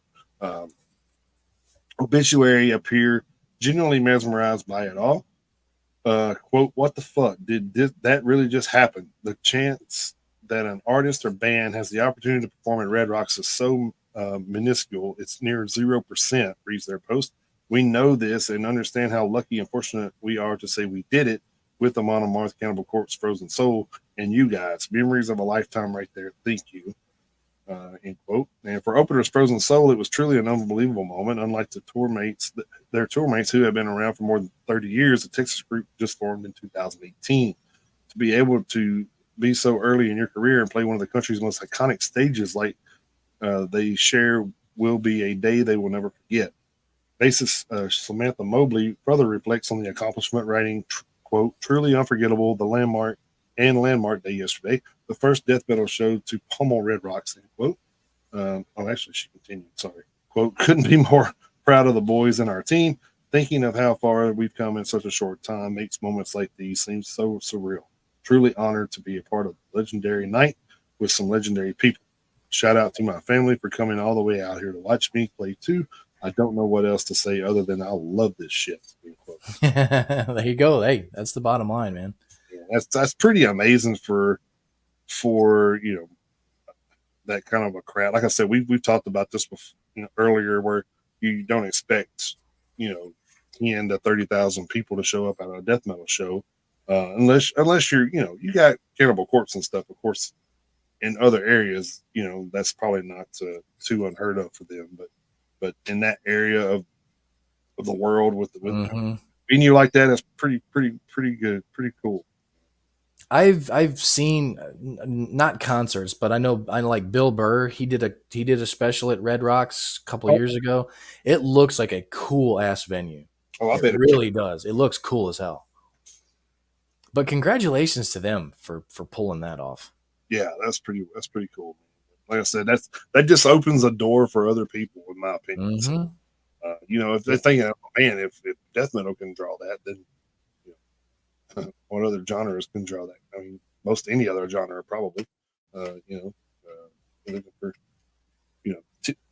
Obituary appear genuinely mesmerized by it all. Quote, what the fuck? Did that really just happen? The chance that an artist or band has the opportunity to perform at Red Rocks is so minuscule, it's near 0%, reads their post. We know this and understand how lucky and fortunate we are to say we did it with the Amon Amarth, Cannibal Corpse, Frozen Soul, and you guys. Memories of a lifetime right there. Thank you. End quote. And for openers Frozen Soul, it was truly an unbelievable moment. Unlike their tour mates who have been around for more than 30 years, the Texas group just formed in 2018. To be able to be so early in your career and play one of the country's most iconic stages like they share will be a day they will never forget. Bassist Samantha Mobley further reflects on the accomplishment, writing, quote, truly unforgettable, the landmark day yesterday, the first death metal show to pummel Red Rocks, end quote. Actually, she continued, sorry. Quote, couldn't be more proud of the boys in our team. Thinking of how far we've come in such a short time makes moments like these seem so surreal. Truly honored to be a part of the legendary night with some legendary people. Shout out to my family for coming all the way out here to watch me play too. I don't know what else to say other than I love this shit. There you go. Hey, that's the bottom line, man. Yeah, that's pretty amazing for that kind of a crowd. Like I said, we've talked about this before, earlier, where you don't expect 10 to 30,000 people to show up at a death metal show, unless you're you got Cannibal Corpse and stuff. Of course, in other areas, that's probably not too unheard of for them. But in that area of the world with venue like that, is pretty good, pretty cool. I've seen not concerts, but I like Bill Burr. He did a special at Red Rocks a couple of years ago. It looks like a cool ass venue. Oh, I bet it really does. It looks cool as hell. But congratulations to them for pulling that off. Yeah, that's pretty cool. Like I said, that just opens a door for other people, in my opinion. So, if they're thinking, man, if death metal can draw that, then what other genres can draw that? I mean, most any other genre probably. Looking for,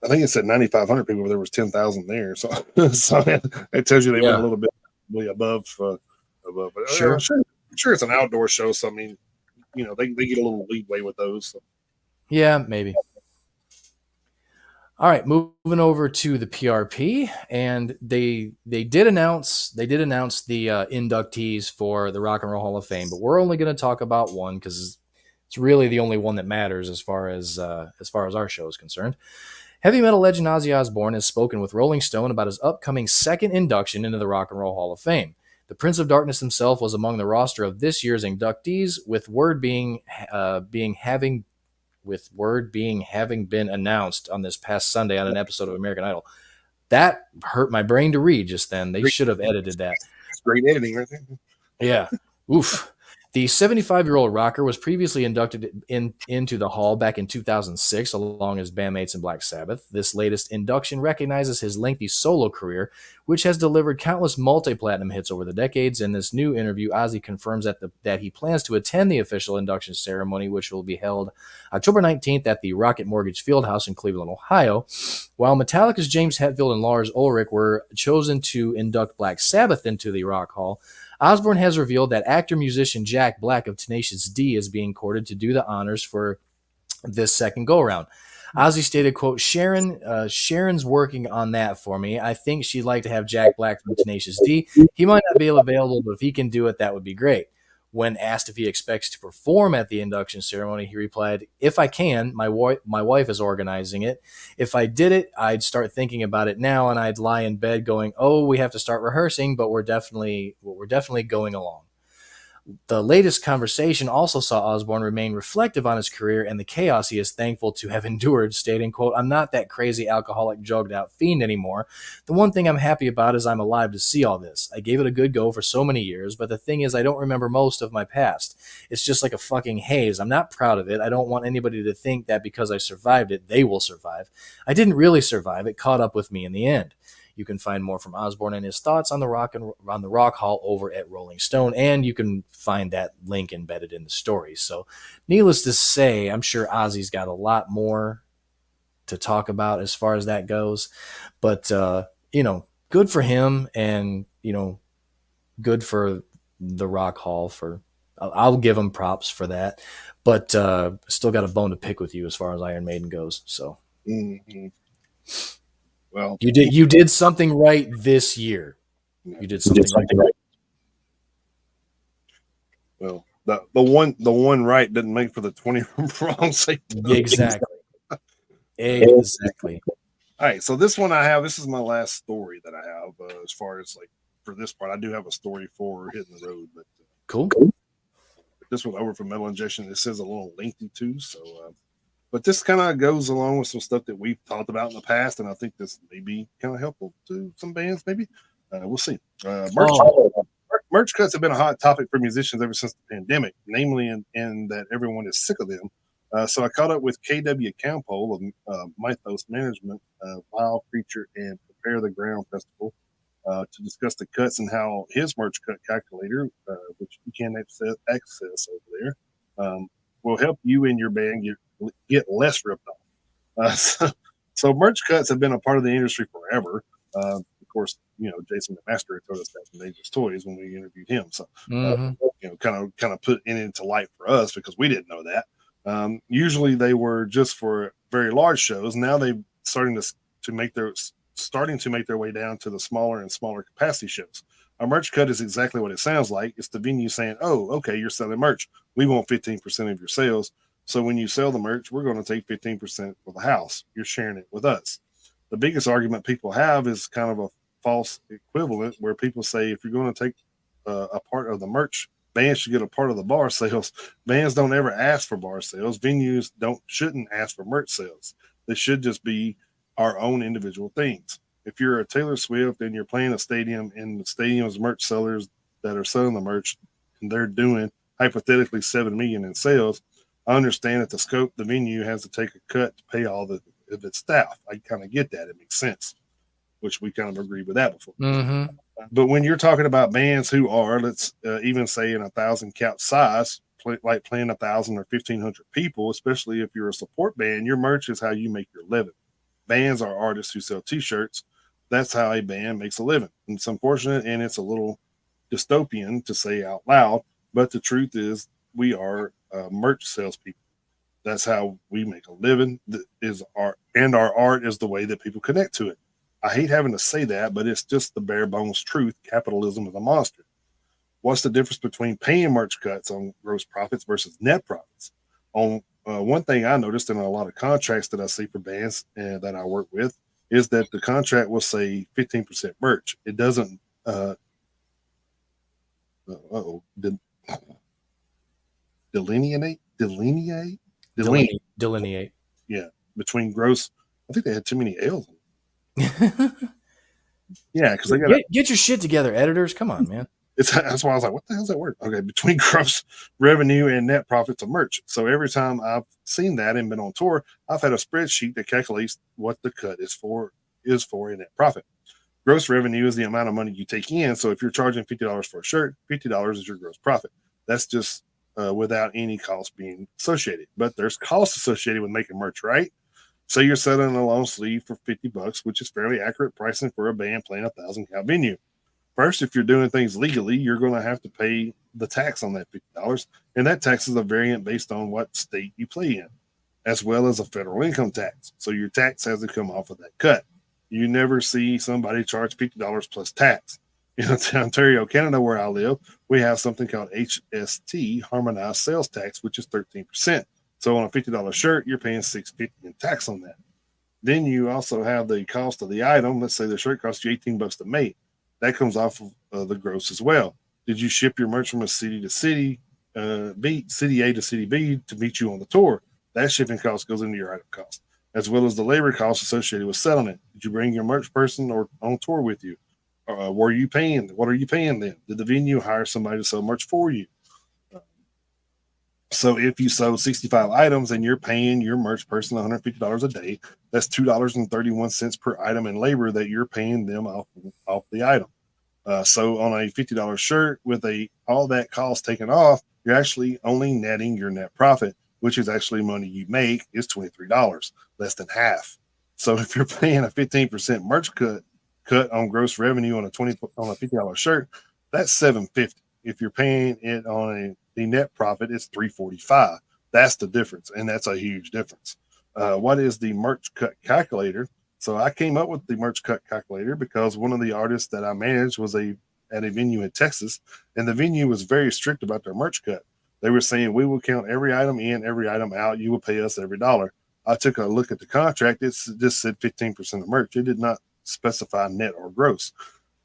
I think it said 9,500 people, but there was 10,000 there. So, so it tells you they went a little bit above. But, sure. I'm sure it's an outdoor show, so I mean, they get a little leeway with those. So. Yeah, maybe. All right, moving over to the PRP, and they did announce the inductees for the Rock and Roll Hall of Fame, but we're only going to talk about one because it's really the only one that matters as far as our show is concerned. Heavy metal legend Ozzy Osbourne has spoken with Rolling Stone about his upcoming second induction into the Rock and Roll Hall of Fame. The Prince of Darkness himself was among the roster of this year's inductees, with word having been announced on this past Sunday on an episode of American Idol. That hurt my brain to read just then. They should have edited that. That's great editing right there. Yeah. Oof. The 75-year-old rocker was previously inducted into the hall back in 2006, along with his bandmates in Black Sabbath. This latest induction recognizes his lengthy solo career, which has delivered countless multi-platinum hits over the decades. In this new interview, Ozzy confirms that he plans to attend the official induction ceremony, which will be held October 19th at the Rocket Mortgage Fieldhouse in Cleveland, Ohio. While Metallica's James Hetfield and Lars Ulrich were chosen to induct Black Sabbath into the Rock Hall, Osbourne has revealed that actor-musician Jack Black of Tenacious D is being courted to do the honors for this second go-around. Ozzy stated, quote, Sharon's working on that for me. I think she'd like to have Jack Black from Tenacious D. He might not be available, but if he can do it, that would be great. When asked if he expects to perform at the induction ceremony, he replied, if I can, my wife is organizing it. If I did it, I'd start thinking about it now, and I'd lie in bed going, oh, we have to start rehearsing, but we're definitely going along. The latest conversation also saw Osbourne remain reflective on his career and the chaos he is thankful to have endured, stating, quote, I'm not that crazy alcoholic jugged out fiend anymore. The one thing I'm happy about is I'm alive to see all this. I gave it a good go for so many years, but the thing is I don't remember most of my past. It's just like a fucking haze. I'm not proud of it. I don't want anybody to think that because I survived it, they will survive. I didn't really survive. It caught up with me in the end. You can find more from Osbourne and his thoughts on the Rock Hall over at Rolling Stone, and you can find that link embedded in the story. So, needless to say, I'm sure Ozzy's got a lot more to talk about as far as that goes. But good for him, and good for the Rock Hall. I'll give him props for that. But still got a bone to pick with you as far as Iron Maiden goes. So. Mm-hmm. Well, you did something right this year. You did something right. Well, the one right didn't make for the 20 wrong. Exactly. Exactly. All right, so this is my last story that I have as far as like for this part. I do have a story for Hitting the Road, but cool. This one over from Metal Injection. This is a little lengthy too, so. But this kind of goes along with some stuff that we've talked about in the past, and I think this may be kind of helpful to some bands, maybe. We'll see. Merch cuts have been a hot topic for musicians ever since the pandemic, namely in that everyone is sick of them. So I caught up with KW Campole of Mythos Management, Wild Creature, and Prepare the Ground Festival to discuss the cuts and how his merch cut calculator, which you can access over there, will help you and your band get less ripped off. So merch cuts have been a part of the industry forever. Of course, Jason McMaster told us that from Dangerous Toys when we interviewed him. So, kind of put it into light for us because we didn't know that. Usually they were just for very large shows. Now they're starting to make their way down to the smaller and smaller capacity shows. A merch cut is exactly what it sounds like. It's the venue saying, "Oh, okay, you're selling merch. We want 15% of your sales. So when you sell the merch, we're going to take 15% for the house. You're sharing it with us." The biggest argument people have is kind of a false equivalent where people say if you're going to take a part of the merch, bands should get a part of the bar sales. Bands don't ever ask for bar sales. Venues shouldn't ask for merch sales. They should just be our own individual things. If you're a Taylor Swift and you're playing a stadium and the stadium's merch sellers that are selling the merch and they're doing hypothetically 7 million in sales, I understand that the venue has to take a cut to pay all of its staff. I kind of get that. It makes sense, which we kind of agreed with that before. Mm-hmm. But when you're talking about bands who are, let's even say in 1,000 cap size, like playing 1,000 or 1,500 people, especially if you're a support band, your merch is how you make your living. Bands are artists who sell T-shirts. That's how a band makes a living. And it's unfortunate and it's a little dystopian to say out loud, but the truth is we are merch salespeople. That's how we make a living. Is art, and our art is the way that people connect to it. I hate having to say that, but it's just the bare bones truth. Capitalism is a monster. What's the difference between paying merch cuts on gross profits versus net profits? On one thing I noticed in a lot of contracts that I see for bands and that I work with is that the contract will say 15% merch. It doesn't. Did Delineate. Yeah, between gross. I think they had too many L's. Yeah, because they got get your shit together, editors. Come on, man. That's why I was like, what the hell's that word? Okay, between gross revenue and net profits of merch. So every time I've seen that and been on tour, I've had a spreadsheet that calculates what the cut is for a net profit. Gross revenue is the amount of money you take in. So if you're charging $50 for a shirt, $50 is your gross profit. That's just without any cost being associated. But there's costs associated with making merch, right? So you're selling a long sleeve for $50, which is fairly accurate pricing for a band playing 1,000 cap venue. First, if you're doing things legally, you're going to have to pay the tax on that $50, and that tax is a variant based on what state you play in, as well as a federal income tax. So your tax has to come off of that cut. You never see somebody charge $50 plus tax. In Ontario, Canada, where I live, we have something called HST, Harmonized Sales Tax, which is 13%. So on a $50 shirt, you're paying $6.50 in tax on that. Then you also have the cost of the item. Let's say the shirt costs you $18 to make. That comes off of the gross as well. Did you ship your merch from a city to city, city A to city B to meet you on the tour? That shipping cost goes into your item cost, as well as the labor costs associated with selling it. Did you bring your merch person or on tour with you? Were you paying? What are you paying them? Did the venue hire somebody to sell merch for you? So if you sold 65 items and you're paying your merch person $150 a day, that's $2.31 per item in labor that you're paying them off the item. So on a $50 shirt with all that cost taken off, you're actually only netting your net profit, which is actually money you make is $23, less than half. So if you're paying a 15% merch cut on gross revenue on a $50 shirt, that's $750. If you're paying it on the net profit, it's $345. That's the difference, and that's a huge difference. What is the merch cut calculator? So I came up with the merch cut calculator because one of the artists that I managed was at a venue in Texas, and the venue was very strict about their merch cut. They were saying, we will count every item in, every item out. You will pay us every dollar. I took a look at the contract. It just said 15% of merch. It did not specify net or gross.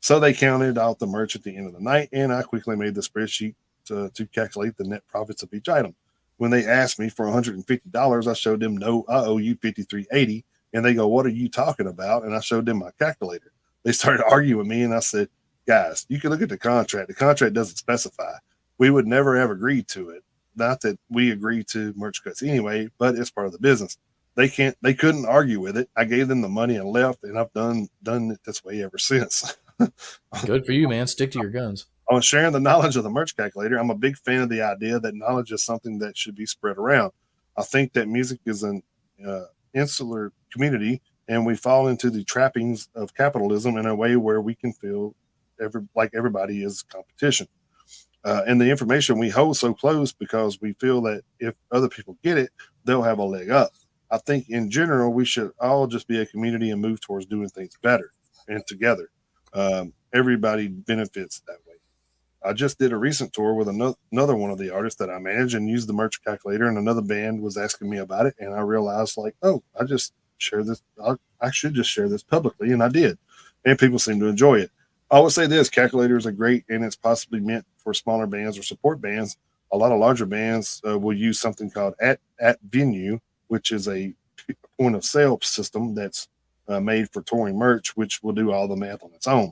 So they counted out the merch at the end of the night, and I quickly made the spreadsheet to calculate the net profits of each item. When they asked me for $150, I showed them, no, I owe you $53.80. And they go, what are you talking about? And I showed them my calculator. They started arguing with me, and I said, guys, you can look at the contract. The contract doesn't specify. We would never have agreed to it. Not that we agreed to merch cuts anyway, but it's part of the business. They couldn't argue with it. I gave them the money and left, and I've done it this way ever since. Good for you, man. Stick to your guns. On sharing the knowledge of the merch calculator, I'm a big fan of the idea that knowledge is something that should be spread around. I think that music is an insular community, and we fall into the trappings of capitalism in a way where we can feel like everybody is competition. And the information we hold so close because we feel that if other people get it, they'll have a leg up. I think in general, we should all just be a community and move towards doing things better and together. Everybody benefits that way. I just did a recent tour with another one of the artists that I manage and used the merch calculator, and another band was asking me about it, and I realized like, oh, I just share this. I should just share this publicly, and I did, and people seem to enjoy it. I would say this calculators are great, and it's possibly meant for smaller bands or support bands. A lot of larger bands will use something called at venue, which is a point of sale system that's made for touring merch, which will do all the math on its own.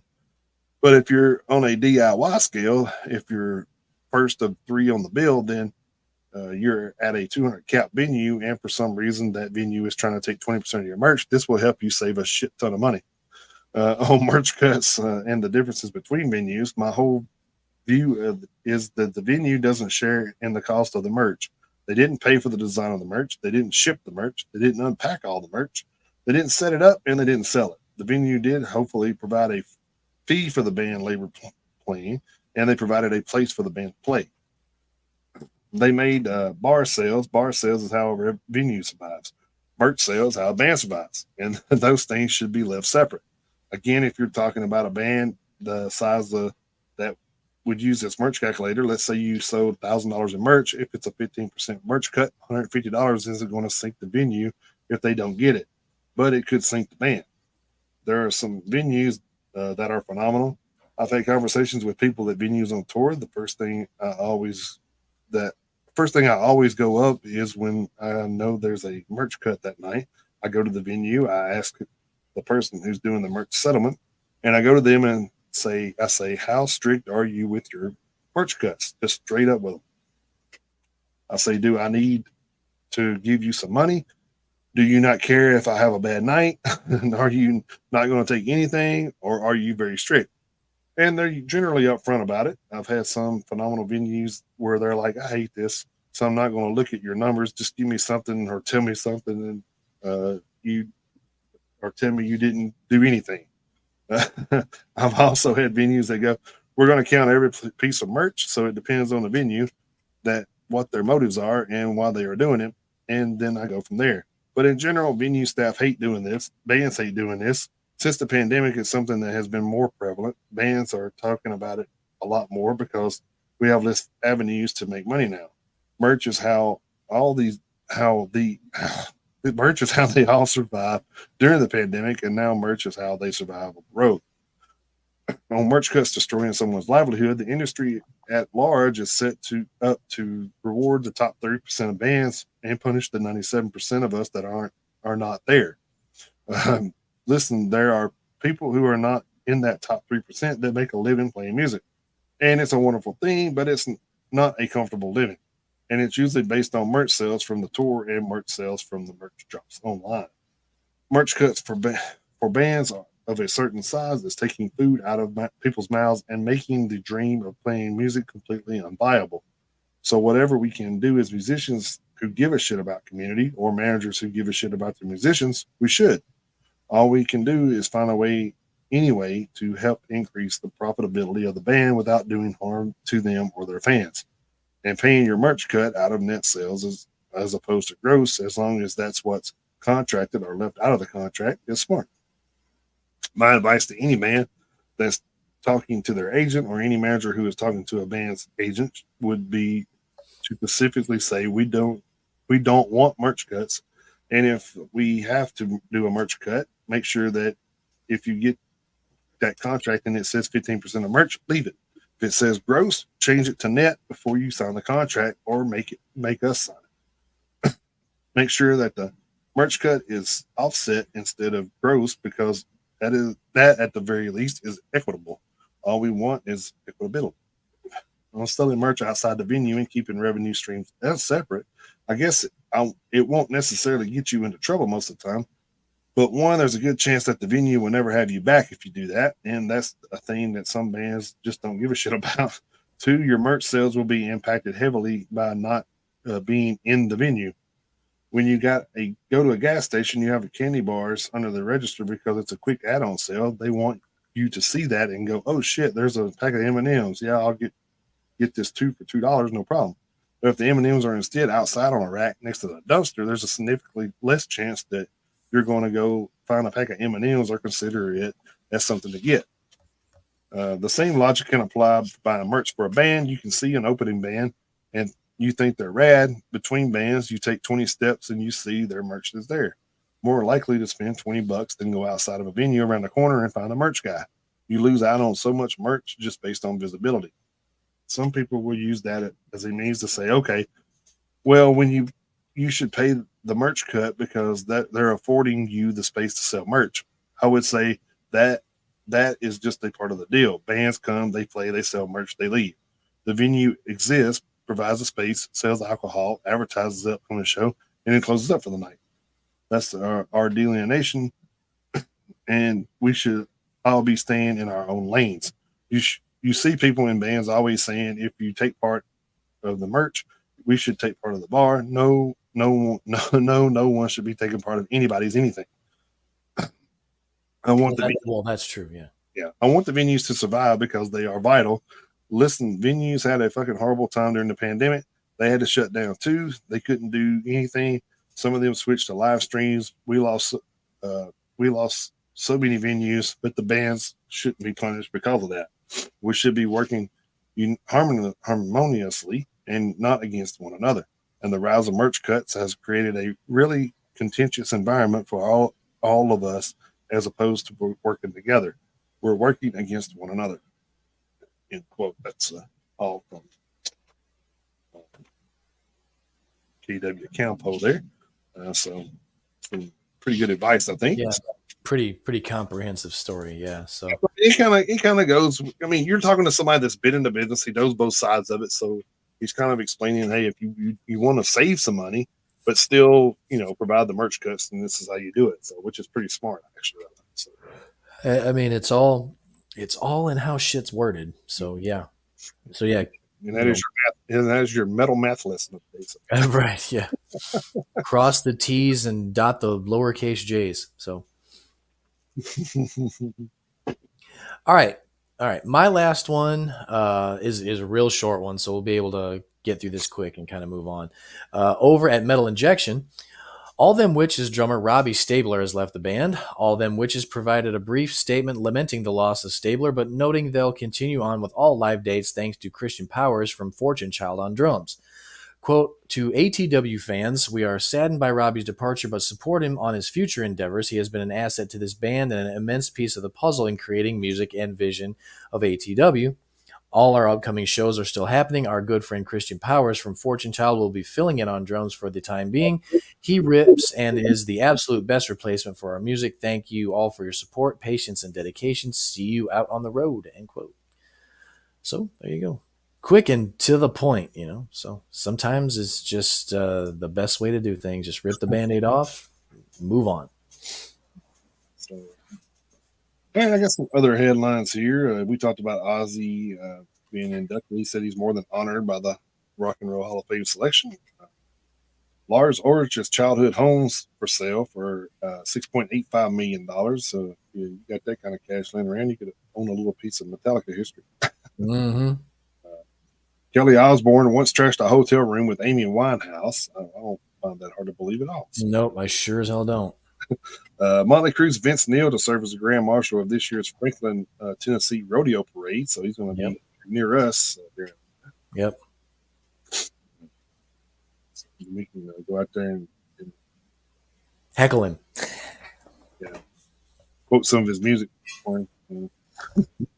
But if you're on a DIY scale, if you're first of three on the bill, then you're at a 200 cap venue, and for some reason that venue is trying to take 20% of your merch. This will help you save a shit ton of money on merch cuts and the differences between venues. My whole view is that the venue doesn't share in the cost of the merch. They didn't pay for the design of the merch. They didn't ship the merch. They didn't unpack all the merch. They didn't set it up, and they didn't sell it. The venue did hopefully provide a fee for the band labor playing, and they provided a place for the band to play. They made bar sales. Bar sales is how a venue survives. Merch sales how a band survives, and those things should be left separate. Again, if you're talking about a band the size of that would use this merch calculator, let's say you sold $1,000 in merch. If it's a 15% merch cut, $150 isn't going to sink the venue if they don't get it, but it could sink the band. There are some venues that are phenomenal. I've had conversations with people at venues on tour. The first thing I always go up is when I know there's a merch cut that night. I go to the venue. I ask the person who's doing the merch settlement, and I go to them and I say, how strict are you with your merch cuts? Just straight up with them. I say, do I need to give you some money? Do you not care if I have a bad night? Are you not going to take anything, or are you very strict? And they're generally upfront about it. I've had some phenomenal venues where they're like, I hate this, so I'm not going to look at your numbers. Just give me something or tell me something, and you or tell me you didn't do anything. I've also had venues that go, we're going to count every piece of merch, so it depends on the venue that what their motives are and why they are doing it, and then I go from there. But in general, venue staff hate doing this. Bands hate doing this. Since the pandemic, it's something that has been more prevalent. Bands are talking about it a lot more because we have less avenues to make money now. Merch is how all these how the merch is how they all survive during the pandemic, and now merch is how they survive on the road. On merch cuts destroying someone's livelihood, the industry at large is set to reward the top 30% of bands and punish the 97% of us that are not there. Um, Listen, there are people who are not in that top 3% that make a living playing music, and it's a wonderful thing, but it's not a comfortable living. And it's usually based on merch sales from the tour and merch sales from the merch drops online. Merch cuts for bands of a certain size is taking food out of people's mouths and making the dream of playing music completely unviable. So whatever we can do as musicians who give a shit about community, or managers who give a shit about their musicians, we should. All we can do is find a way anyway to help increase the profitability of the band without doing harm to them or their fans. And paying your merch cut out of net sales as opposed to gross, as long as that's what's contracted or left out of the contract, is smart. My advice to any band that's talking to their agent, or any manager who is talking to a band's agent, would be to specifically say we don't want merch cuts, and if we have to do a merch cut, make sure that if you get that contract and it says 15% of merch, leave it. If it says gross, change it to net before you sign the contract, or make us sign it. Make sure that the merch cut is offset instead of gross, because that at the very least is equitable. All we want is equitability. On selling merch outside the venue and keeping revenue streams as separate, I guess it won't necessarily get you into trouble most of the time. But one, there's a good chance that the venue will never have you back if you do that. And that's a thing that some bands just don't give a shit about. Two, your merch sales will be impacted heavily by not being in the venue. When you go to a gas station, you have a candy bars under the register because it's a quick add-on sale. They want you to see that and go, oh shit, there's a pack of M&Ms. Yeah, get this 2 for $2, no problem. But if the M&Ms are instead outside on a rack next to the dumpster, there's a significantly less chance that you're going to go find a pack of M&Ms or consider it as something to get. The same logic can apply buying merch for a band. You can see an opening band and you think they're rad. Between bands, you take 20 steps and you see their merch is there. More likely to spend $20 than go outside of a venue around the corner and find a merch guy. You lose out on so much merch just based on visibility. Some people will use that as a means to say, okay, well, when you should pay the merch cut because that they're affording you the space to sell merch. I would say that is just a part of the deal. Bands come, they play, they sell merch, they leave. The venue exists, provides a space, sells alcohol, advertises up on the show, and then closes up for the night. That's our delineation, and we should all be staying in our own lanes. You see people in bands always saying, if you take part of the merch, we should take part of the bar. No, no one should be taking part of anybody's anything. That's true. Yeah. Yeah. I want the venues to survive because they are vital. Listen, venues had a fucking horrible time during the pandemic. They had to shut down too. They couldn't do anything. Some of them switched to live streams. We lost so many venues, but the bands shouldn't be punished because of that. We should be working harmoniously and not against one another. And the rise of merch cuts has created a really contentious environment for all of us, as opposed to working together. We're working against one another. End quote. That's all from KW Campo there. So some pretty good advice, I think. Yeah, pretty comprehensive story. Yeah. So it kind of goes. I mean, you're talking to somebody that's been in the business. He knows both sides of it. So he's kind of explaining, hey, if you want to save some money, but still, provide the merch cuts, and this is how you do it. So, which is pretty smart, actually. So, I mean, it's all in how shit's worded. So yeah. And that is your metal math lesson. Right. Yeah. Cross the T's and dot the lowercase J's. So. All right. My last one is a real short one, so we'll be able to get through this quick and kind of move on. Over at Metal Injection, All Them Witches drummer Robbie Stabler has left the band. All Them Witches provided a brief statement lamenting the loss of Stabler, but noting they'll continue on with all live dates thanks to Christian Powers from Fortune Child on drums. Quote, to ATW fans, we are saddened by Robbie's departure, but support him on his future endeavors. He has been an asset to this band and an immense piece of the puzzle in creating music and vision of ATW. All our upcoming shows are still happening. Our good friend Christian Powers from Fortune Child will be filling in on drums for the time being. He rips and is the absolute best replacement for our music. Thank you all for your support, patience, and dedication. See you out on the road, end quote. So there you go. Quick and to the point, So sometimes it's just the best way to do things. Just rip the Band-Aid off, move on. So, and I got some other headlines here. We talked about Ozzy being inducted. He said he's more than honored by the Rock and Roll Hall of Fame selection. Lars Ulrich's childhood homes for sale for $6.85 million. So if you got that kind of cash laying around, you could own a little piece of Metallica history. Mm-hmm. Kelly Osbourne once trashed a hotel room with Amy Winehouse. I don't find that hard to believe at all. So. Nope, I sure as hell don't. Motley Crue's Vince Neil to serve as the Grand Marshal of this year's Franklin, Tennessee Rodeo Parade. So he's going to be near us. Yep. So we can go out there and heckle him. Yeah. Quote some of his music for him.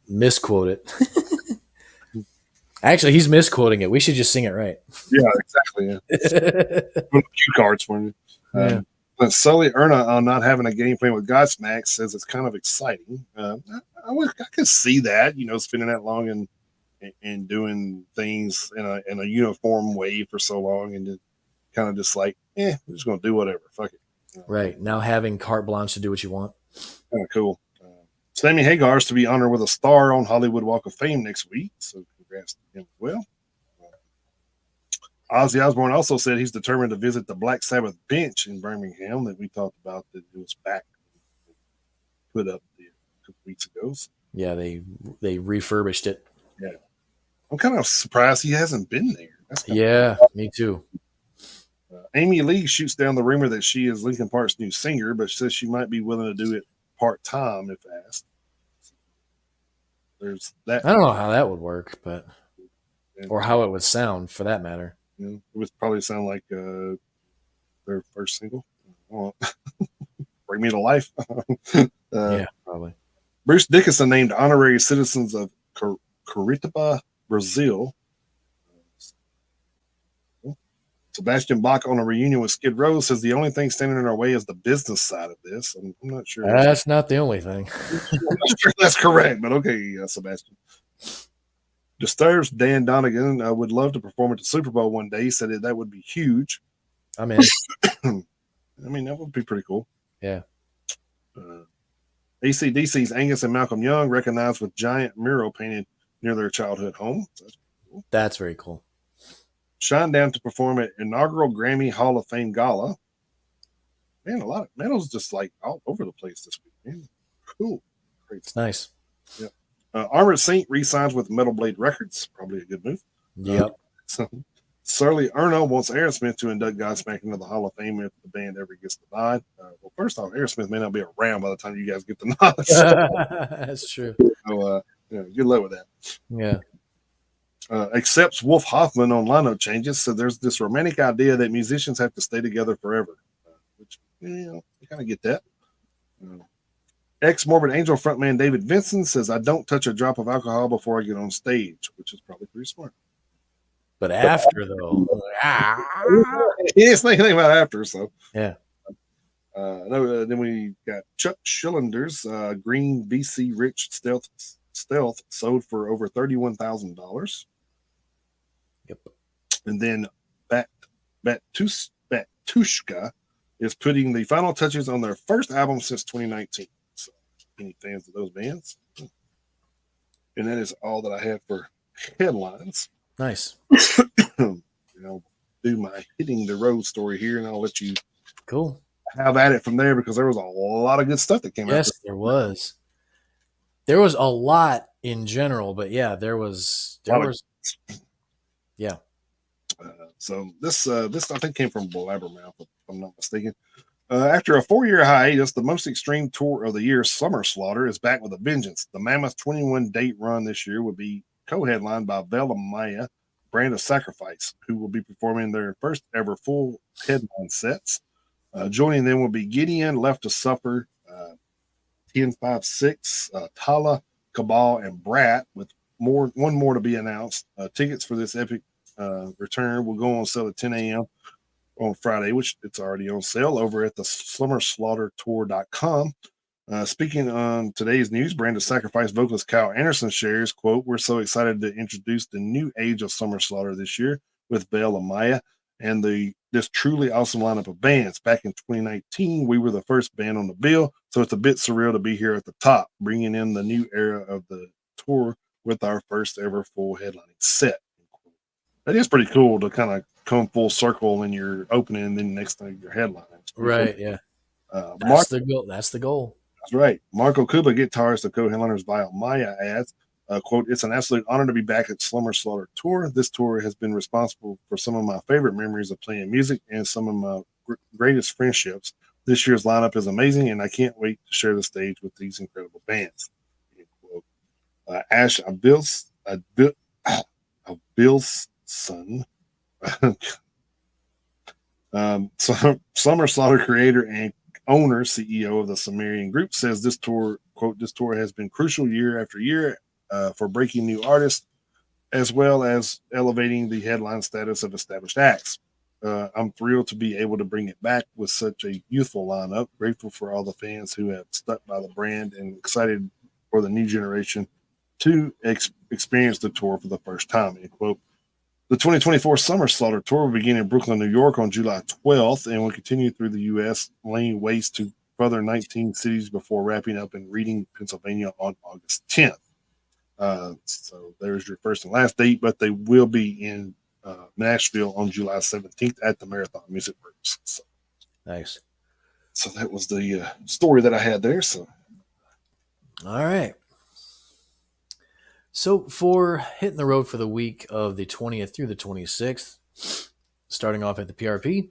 Misquote it. Actually, he's misquoting it. We should just sing it right. Yeah, exactly. Yeah. Cue cards for you. But Sully Erna on not having a game plan with Godsmack says it's kind of exciting. I could see that, spending that long and doing things in a uniform way for so long, and just kind of just like, we're just gonna do whatever. Fuck it. Right now, having carte blanche to do what you want. Kind of cool. Sammy Hagar's to be honored with a star on Hollywood Walk of Fame next week. So congrats to him as well. Ozzy Osbourne also said he's determined to visit the Black Sabbath bench in Birmingham that we talked about, that it was back put up a couple weeks ago. So. Yeah, they refurbished it. Yeah. I'm kind of surprised he hasn't been there. That's kind Yeah, me too. Amy Lee shoots down the rumor that she is Linkin Park's new singer, but says she might be willing to do it part-time if asked. There's that. I don't know how that would work, but And, or how it would sound for that matter. it would probably sound like their first single. Well, Bring Me to Life. Yeah, probably. Bruce Dickinson named honorary citizens of Curitiba, Brazil. Sebastian Bach on a reunion with Skid Row says the only thing standing in our way is the business side of this. I'm not sure That's not the only thing. I'm not sure that's correct, but okay, Sebastian. Disturbed's Dan Donegan would love to perform at the Super Bowl one day. He said that would be huge. I'm in. I mean, that would be pretty cool. Yeah. AC/DC's Angus and Malcolm Young recognized with giant mural painted near their childhood home. So that's cool. That's very cool. Shinedown to perform at inaugural Grammy Hall of Fame gala. Man, a lot of medals just like all over the place this week. Man, cool. Great. It's nice. Yeah. Armored Saint re-signs with Metal Blade Records. Probably a good move. Yep. Surly Erno wants Aerosmith to induct Godsmack into the Hall of Fame if the band ever gets the nod. Well, first off, Aerosmith may not be around by the time you guys get the nod. That's true. So, good luck with that. Yeah. Accepts Wolf Hoffman on lineup changes. So there's this romantic idea that musicians have to stay together forever, which, I kind of get that. Ex-Morbid Angel frontman David Vincent says, I don't touch a drop of alcohol before I get on stage, which is probably pretty smart. But after, though. He didn't say anything about after, so. Yeah. Then we got Chuck Schillender's green BC Rich Stealth sold for over $31,000. Yep. And then Batushka is putting the final touches on their first album since 2019. So, any fans of those bands? And that is all that I have for headlines. Nice. Do my hitting the road story here, and I'll let you cool have at it from there because there was a lot of good stuff that came out. Yes, there was. There was a lot in general, but yeah, there was. Yeah. So this I think came from Blabbermouth, if I'm not mistaken. After a 4-year hiatus, the most extreme tour of the year, Summer Slaughter, is back with a vengeance. The mammoth 21-date run this year will be co-headlined by Bella Maya, Brand of Sacrifice, who will be performing their first ever full headline sets. Joining them will be Gideon, Left to Suffer, 1056, Tala, Cabal, and Brat, with one more to be announced. Tickets for this epic return will go on sale at 10 a.m. on Friday, which it's already on sale over at the SummerSlaughterTour.com. Speaking on today's news, Brand of Sacrifice vocalist Kyle Anderson shares, quote, we're so excited to introduce the new age of Summer Slaughter this year with Bale Amaya and this truly awesome lineup of bands. Back in 2019, we were the first band on the bill, so it's a bit surreal to be here at the top, bringing in the new era of the tour with our first ever full headlining set. That is pretty cool to kind of come full circle in your opening and then next thing your headline. Right, cool. Yeah. That's the goal. That's right. Marco Kuba, guitarist of co-headliners Vile Maya, adds, quote, it's an absolute honor to be back at Summer Slaughter Tour. This tour has been responsible for some of my favorite memories of playing music and some of my greatest friendships. This year's lineup is amazing, and I can't wait to share the stage with these incredible bands. Ash Abilson, Summer Slaughter creator and owner, CEO of the Sumerian Group, says this tour, quote, this tour has been crucial year after year for breaking new artists, as well as elevating the headline status of established acts. I'm thrilled to be able to bring it back with such a youthful lineup, grateful for all the fans who have stuck by the brand, and excited for the new generation to experience the tour for the first time, end quote. The 2024 Summer Slaughter Tour will begin in Brooklyn, New York on July 12th and will continue through the U.S., laying waste to further 19 cities before wrapping up in Reading, Pennsylvania on August 10th. So there's your first and last date, but they will be in Nashville on July 17th at the Marathon Music Works. So, nice. So that was the story that I had there. So, all right. So for hitting the road for the week of the 20th through the 26th, starting off at the PRP,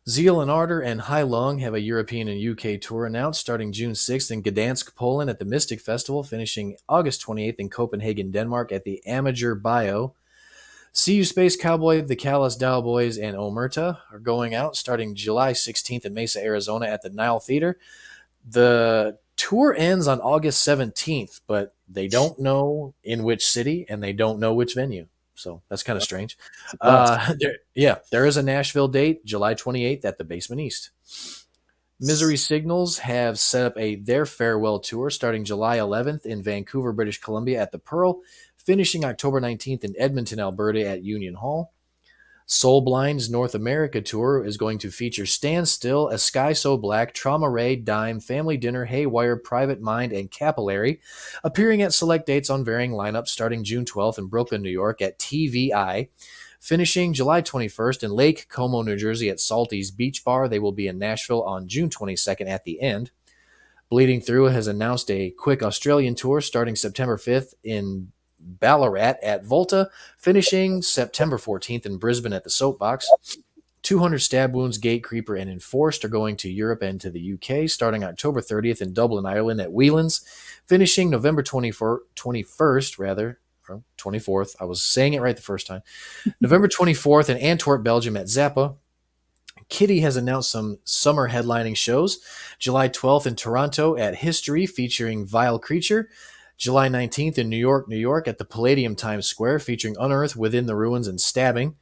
Zeal and Ardor and Hai Lung have a European and UK tour announced starting June 6th in Gdansk, Poland at the Mystic Festival, finishing August 28th in Copenhagen, Denmark at the Amager Bio. See You Space Cowboy, the Callous Dowboys, and Omerta are going out starting July 16th in Mesa, Arizona at the Nile Theater. The tour ends on August 17th, but they don't know in which city and they don't know which venue. So that's kind of strange. There is a Nashville date, July 28th at the Basement East. Misery Signals have set up their farewell tour starting July 11th in Vancouver, British Columbia at the Pearl, finishing October 19th in Edmonton, Alberta at Union Hall. Soulblind's North America tour is going to feature Stand Still, A Sky So Black, Trauma Ray, Dime, Family Dinner, Haywire, Private Mind, and Capillary, appearing at select dates on varying lineups starting June 12th in Brooklyn, New York at TVI, finishing July 21st in Lake Como, New Jersey at Salty's Beach Bar. They will be in Nashville on June 22nd at the End. Bleeding Through has announced a quick Australian tour starting September 5th in Ballarat at Volta, finishing September 14th in Brisbane at the Soapbox. 200 Stab Wounds, Gatecreeper, and Enforced are going to Europe and to the UK, starting October 30th in Dublin, Ireland at Whelan's, finishing November 21st, or 24th. I was saying it right the first time. November 24th in Antwerp, Belgium at Zappa. Kitty has announced some summer headlining shows. July 12th in Toronto at History featuring Vile Creature. July 19th in New York, New York at the Palladium Times Square featuring Unearth, Within the Ruins, and Stabbing.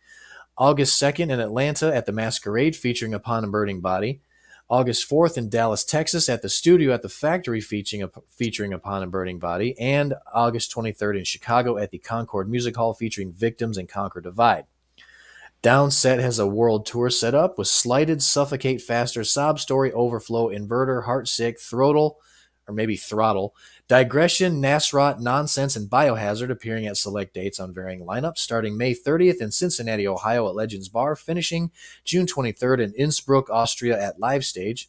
August 2nd in Atlanta at the Masquerade featuring Upon a Burning Body. August 4th in Dallas, Texas at the Studio at the Factory featuring Upon a Burning Body. And August 23rd in Chicago at the Concord Music Hall featuring Victims and Conquer Divide. Downset has a world tour set up with Slighted, Suffocate Faster, Sob Story, Overflow, Inverter, Heartsick, Throttle, or maybe Throttle, Digression, Nasrot, Nonsense, and Biohazard appearing at select dates on varying lineups, starting May 30th in Cincinnati, Ohio at Legends Bar, finishing June 23rd in Innsbruck, Austria at Live Stage.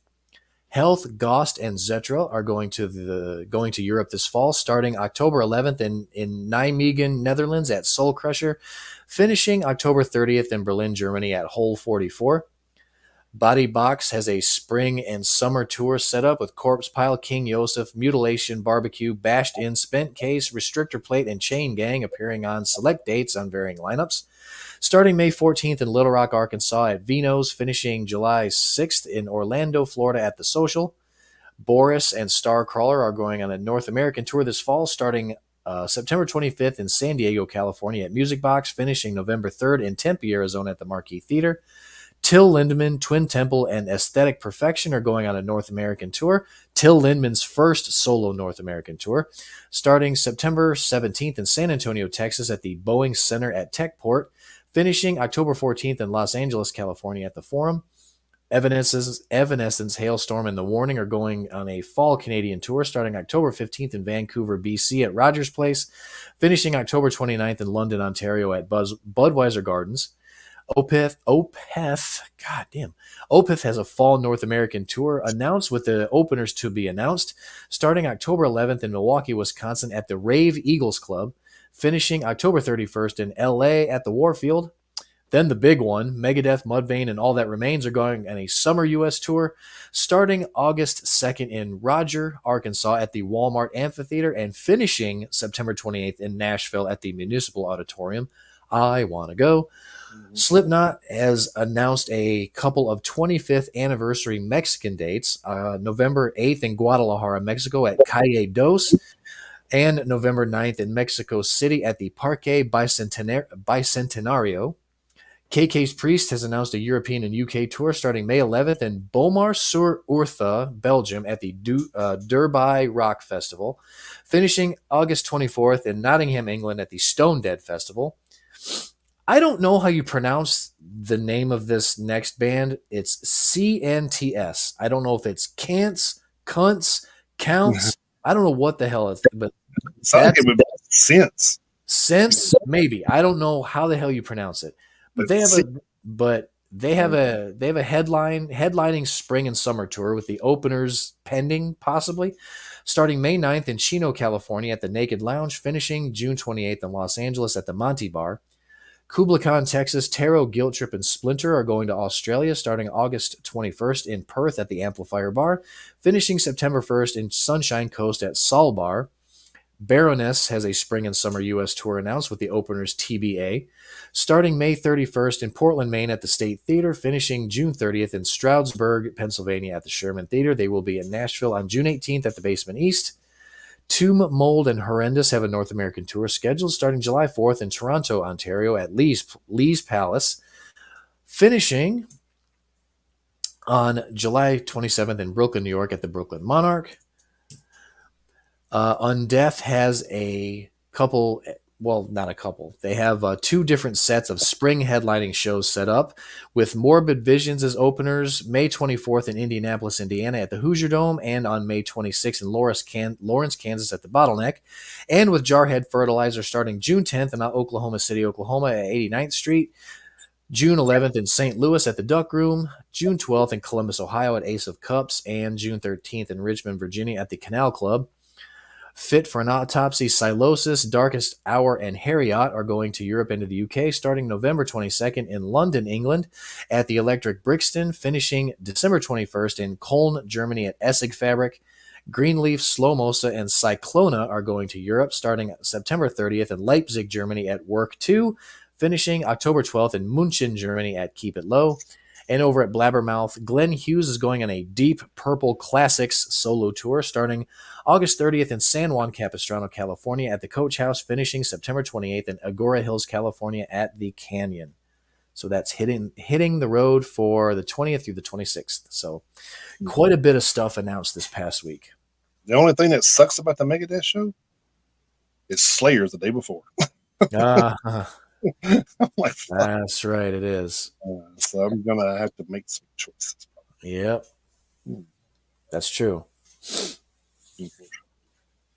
Health, Ghost, and Zetra are going to Europe this fall, starting October 11th in Nijmegen, Netherlands at Soul Crusher, finishing October 30th in Berlin, Germany at Hole 44. Body Box has a spring and summer tour set up with Corpse Pile, King Yosef, Mutilation, Barbecue, Bashed In, Spent Case, Restrictor Plate, and Chain Gang appearing on select dates on varying lineups. Starting May 14th in Little Rock, Arkansas at Vino's, finishing July 6th in Orlando, Florida at The Social. Boris and Starcrawler are going on a North American tour this fall, starting September 25th in San Diego, California at Music Box, finishing November 3rd in Tempe, Arizona at the Marquee Theater. Till Lindemann, Twin Temple, and Aesthetic Perfection are going on a North American tour. Till Lindemann's first solo North American tour, starting September 17th in San Antonio, Texas at the Boeing Center at Techport, finishing October 14th in Los Angeles, California at the Forum. Evanescence, Hailstorm, and The Warning are going on a fall Canadian tour starting October 15th in Vancouver, BC at Rogers Place, finishing October 29th in London, Ontario at Budweiser Gardens. Opeth has a fall North American tour announced with the openers to be announced, starting October 11th in Milwaukee, Wisconsin at the Rave Eagles Club, finishing October 31st in LA at the Warfield. Then the big one, Megadeth, Mudvayne, and All That Remains are going on a summer U.S. tour, starting August 2nd in Roger, Arkansas at the Walmart Amphitheater, and finishing September 28th in Nashville at the Municipal Auditorium. I want to go. Slipknot has announced a couple of 25th anniversary Mexican dates, November 8th in Guadalajara, Mexico at Calle Dos, and November 9th in Mexico City at the Parque Bicentenario. KK's Priest has announced a European and UK tour starting May 11th in Beaumar-sur-Ourthe, Belgium at the Derby Rock Festival, finishing August 24th in Nottingham, England at the Stone Dead Festival. I don't know how you pronounce the name of this next band. It's CNTS. I don't know if it's Cants, Cunts, Counts. I don't know what the hell it's, but it sounds like it would make sense. Maybe. I don't know how the hell you pronounce it. But They have a headlining spring and summer tour with the openers pending, possibly, starting May 9th in Chino, California at the Naked Lounge, finishing June 28th in Los Angeles at the Monty Bar. Kubla Khan, Texas, Tarot, Guilt Trip, and Splinter are going to Australia starting August 21st in Perth at the Amplifier Bar, finishing September 1st in Sunshine Coast at Sol Bar. Baroness has a spring and summer U.S. tour announced with the openers TBA, starting May 31st in Portland, Maine at the State Theater, finishing June 30th in Stroudsburg, Pennsylvania at the Sherman Theater. They will be in Nashville on June 18th at the Basement East. Tomb, Mold, and Horrendous have a North American tour scheduled starting July 4th in Toronto, Ontario at Lee's Palace, finishing on July 27th in Brooklyn, New York at the Brooklyn Monarch. Undeath has a couple, well, not a couple. They have 2 different sets of spring headlining shows set up with Morbid Visions as openers May 24th in Indianapolis, Indiana at the Hoosier Dome, and on May 26th in Lawrence, Kansas at the Bottleneck, and with Jarhead Fertilizer starting June 10th in Oklahoma City, Oklahoma at 89th Street, June 11th in St. Louis at the Duck Room, June 12th in Columbus, Ohio at Ace of Cups, and June 13th in Richmond, Virginia at the Canal Club. Fit for an Autopsy, Silosis, Darkest Hour, and Harriot are going to Europe and to the UK starting November 22nd in London, England at the Electric Brixton, finishing December 21st in Cologne, Germany at Essig Fabric. Greenleaf, Slomosa, and Cyclona are going to Europe starting September 30th in Leipzig, Germany at Work 2, finishing October 12th in Munchen, Germany at Keep It Low. And over at Blabbermouth, Glenn Hughes is going on a Deep Purple Classics solo tour starting August 30th in San Juan Capistrano, California at the Coach House, finishing September 28th in Agora Hills, California at the Canyon. So that's hitting the road for the 20th through the 26th. So quite a bit of stuff announced this past week. The only thing that sucks about the Megadeth show is Slayer's the day before. I'm like, that's right, it is. So I'm gonna have to make some choices. Yep, that's true.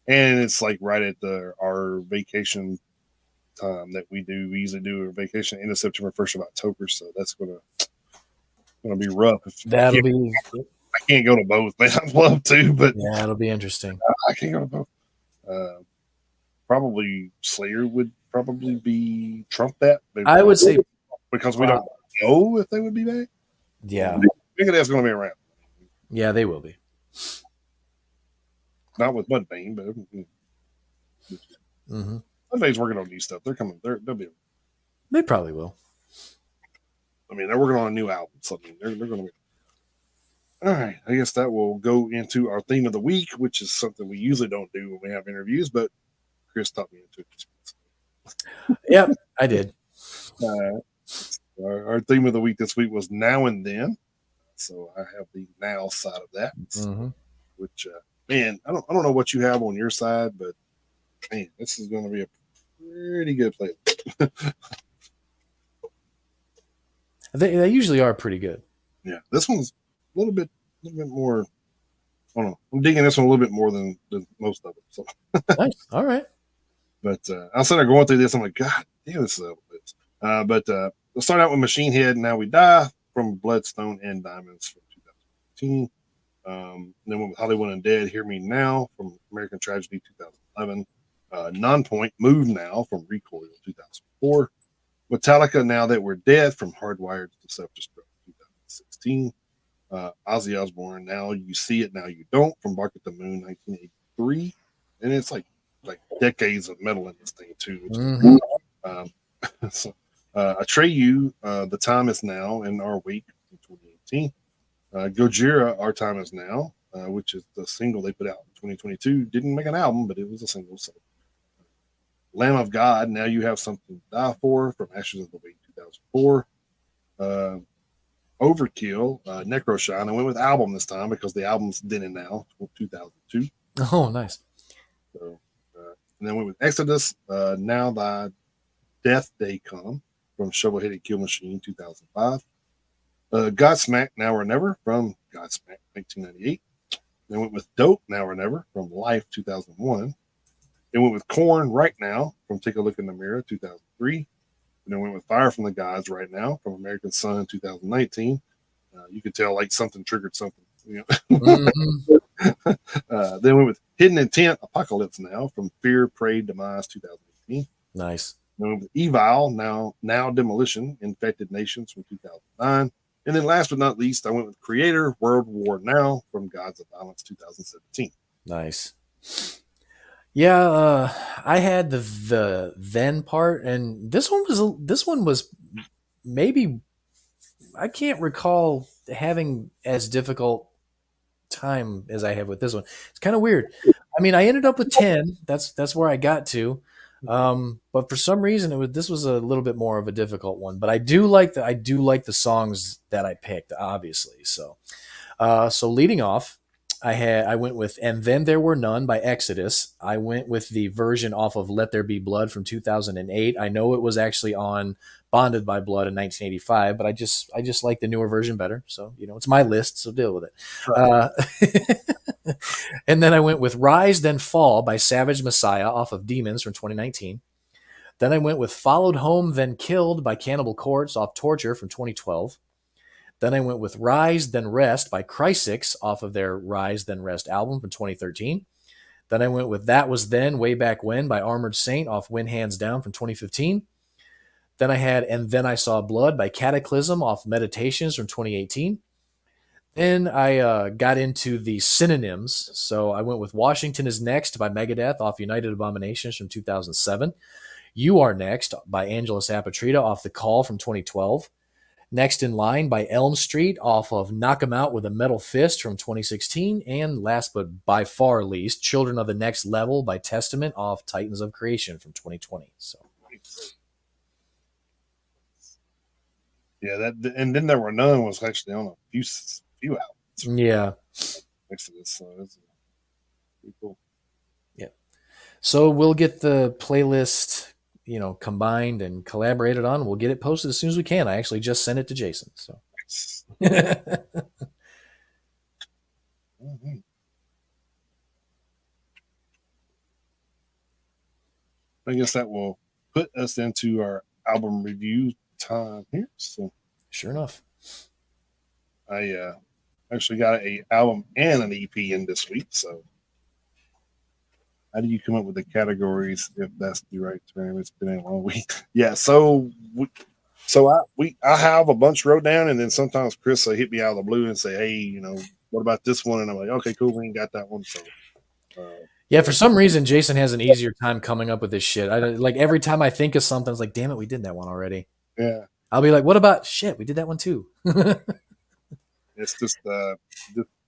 And it's like right at our vacation time that we do. We usually do a vacation end of September, 1st of October. So that's gonna be rough. That'll be. I can't go to both. Man, I'd love to, but yeah, it'll be interesting. I can't go to both. Probably Slayer would probably be trump that. I would say because we don't know if they would be back. Yeah, Megadeth's going to be around. Yeah, they will be. Not with Mudvayne, but Mudvayne's working on new stuff. They're coming. They'll be. They probably will. I mean, they're working on a new album. So they're going to be. All right, I guess that will go into our theme of the week, which is something we usually don't do when we have interviews, but Chris taught me into it. Yep, I did. Our theme of the week this week was Now and Then. So I have the now side of that, which, man, I don't know what you have on your side, but man, this is going to be a pretty good playlist. They usually are pretty good. Yeah, this one's a little bit more. I don't know. I'm digging this one a little bit more than most of them. So. Nice. All right. But I was sitting there going through this. I'm like, God damn, this is a bit. But let's start out with Machine Head. Now We Die from Bloodstone and Diamonds from 2015. Then went with Hollywood Undead, Hear Me Now from American Tragedy 2011. Nonpoint, Move Now from Recoil 2004. Metallica, Now That We're Dead from Hardwired to Self-Destruct 2016. Ozzy Osbourne, Now You See It, Now You Don't from Bark at the Moon 1983. And it's like decades of metal in this thing too. So, Atreyu, The Time Is Now in Our Wake in 2018. Gojira, Our Time Is Now, which is the single they put out in 2022. Didn't make an album, but it was a single. So, Lamb of God, Now You Have Something to Die For from Ashes of the Wake 2004. Overkill, Necroshine. I went with album this time because the album's Then and Now, 2002. Oh, nice. So, and then went with Exodus, Now Thy Death Day Come from Shovel-Headed Kill Machine 2005. Godsmack, Now or Never from Godsmack 1998. Then went with Dope, Now or Never from Life 2001. Then went with Korn, Right Now from Take a Look in the Mirror 2003. Went with Fire from the Gods right now from American Sun 2019. You could tell like something triggered something. Then went with Hidden Intent Apocalypse Now from Fear, Prey, Demise 2018. Nice. Then went with Evil Now Demolition Infected Nations from 2009. And then last but not least, I went with Creator World War Now from Gods of Violence 2017. Nice. Yeah, I had the then part, and this one was maybe, I can't recall having as difficult time as I have with this one. It's kind of weird. I mean, I ended up with 10. That's where I got to. But for some reason this was a little bit more of a difficult one. But I do like the songs that I picked, obviously. So leading off, I went with And Then There Were None by Exodus. I went with the version off of Let There Be Blood from 2008. I know it was actually on Bonded by Blood in 1985, but I just like the newer version better. So, it's my list, so deal with it. Right. And then I went with Rise Then Fall by Savage Messiah off of Demons from 2019. Then I went with Followed Home Then Killed by Cannibal Corpse off Torture from 2012. Then I went with Rise Then Rest by Chrysix off of their Rise Then Rest album from 2013. Then I went with That Was Then Way Back When by Armored Saint off Win Hands Down from 2015. Then I had And Then I Saw Blood by Cataclysm off Meditations from 2018. Then I got into the synonyms. So I went with Washington Is Next by Megadeth off United Abominations from 2007. You Are Next by Angelus Apatrida off The Call from 2012. Next in Line by Elm Street off of Knock 'Em Out with a Metal Fist from 2016. And last but by far least, Children of the Next Level by Testament off Titans of Creation from 2020. So, yeah, And Then There Were None was actually on a few albums. Yeah. Next to this, so that's pretty cool. Yeah. So we'll get the playlist, combined and collaborated on. We'll get it posted as soon as we can. I actually just sent it to Jason. So. Mm-hmm. I guess that will put us into our album review time here. So, sure enough, I actually got a album and an EP in this week. So, how do you come up with the categories if that's the right term? It's been a long week. Yeah. So I have a bunch wrote down, and then sometimes Chris will hit me out of the blue and say, "Hey, what about this one?" And I'm like, "Okay, cool, we ain't got that one." So. Yeah, for some reason, Jason has an easier time coming up with this shit. Like every time I think of something, it's like, damn it, we did that one already. Yeah. I'll be like, what about shit? We did that one too. It's just the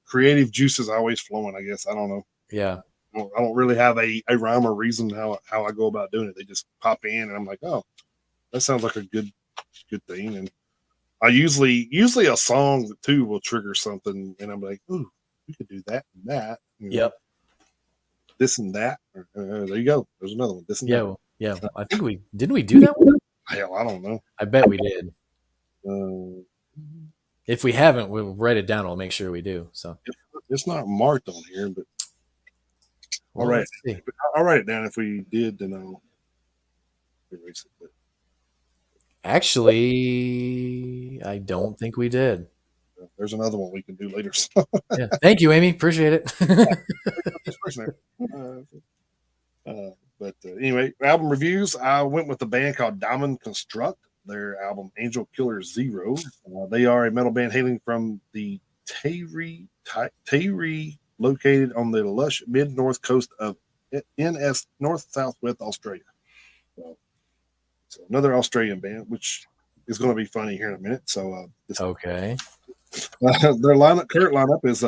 creative juices always flowing, I guess. I don't know. Yeah. I don't really have a rhyme or reason how I go about doing it. They just pop in, and I'm like, oh, that sounds like a good thing. And I usually a song too will trigger something, and I'm like, ooh, we could do that and that. Yep. This and that. There you go. There's another one. This and that. Yeah. I think didn't we do that one? Hell, I don't know. I bet we did. If we haven't, we'll write it down. We'll make sure we do. So it's not marked on here, but all right. I'll write it down. If we did, then I'll erase it. But actually, I don't think we did. There's another one we can do later. Yeah. Thank you, Amy. Appreciate it. But anyway, album reviews. I went with the band called Diamond Construct. Their album Angel Killer Zero. They are a metal band hailing from the Tayri, located on the lush mid-north coast of NS North Southwest Australia. So another Australian band, which is going to be funny here in a minute. So okay. Their current lineup is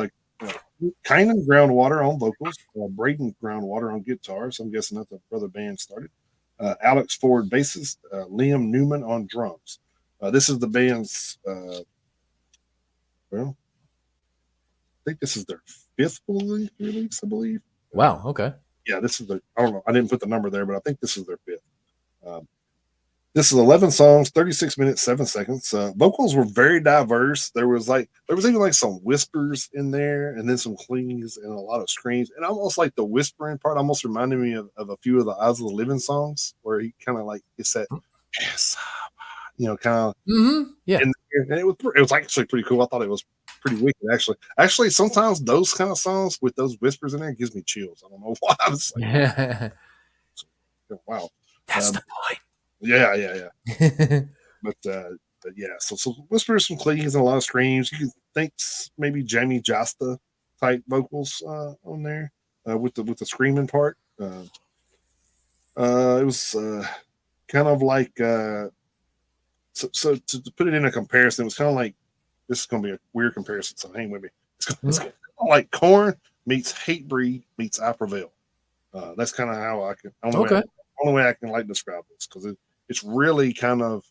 Kynan Groundwater on vocals, Braden Groundwater on guitar. So I'm guessing that's a brother band started. Alex Ford bassist, Liam Newman on drums. This is the band's, I think this is their fifth full release, I believe. Wow. Okay. Yeah, this is I don't know. I didn't put the number there, but I think this is their fifth. This is 11 songs, 36 minutes, 7 seconds. Vocals were very diverse. There was even some whispers in there, and then some clings and a lot of screams. And almost like the whispering part almost reminded me of a few of the Eyes of the Living songs, where he kind of like it's that yes, kind of. Yeah. And it was actually pretty cool. I thought it was pretty wicked, actually. Actually, sometimes those kind of songs with those whispers in there gives me chills. I don't know why. I was like, wow. That's the point. Yeah. But yeah, so whispers, some cleans, and a lot of screams. You can think maybe Jamie Jasta type vocals on there with the screaming part. It was kind of like so to put it in a comparison, it was kind of like, this is going to be a weird comparison, so hang with me. It's kind of like Korn meets Hatebreed meets I Prevail. That's kind of how I can only way I can like describe this, because it's really kind of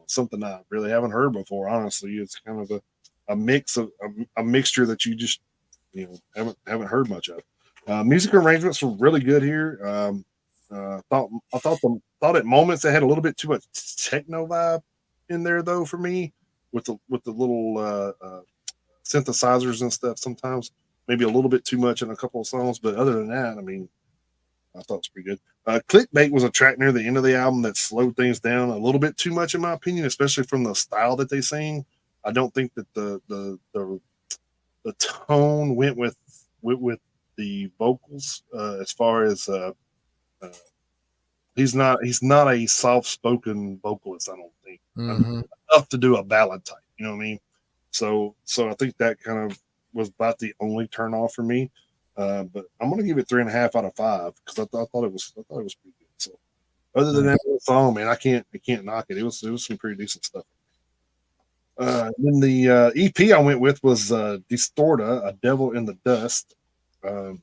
something I really haven't heard before. Honestly, it's kind of a mix of a mixture that you just haven't heard much of. Music arrangements were really good here. Thought at moments they had a little bit too much techno vibe in there, though, for me, with the little synthesizers and stuff. Sometimes maybe a little bit too much in a couple of songs, but other than that, I mean, I thought it was pretty good. Clickbait was a track near the end of the album that slowed things down a little bit too much, in my opinion, especially from the style that they sing. I don't think that the tone went with the vocals, as far as he's not a soft spoken vocalist. I don't think enough to do a ballad type. You know what I mean? So I think that kind of was about the only turn off for me. But I'm gonna give it 3.5 out of 5, because I thought it was pretty good. So other than that song, man, I can't knock it. It was some pretty decent stuff. Then the EP I went with was Distorta, A Devil in the Dust. And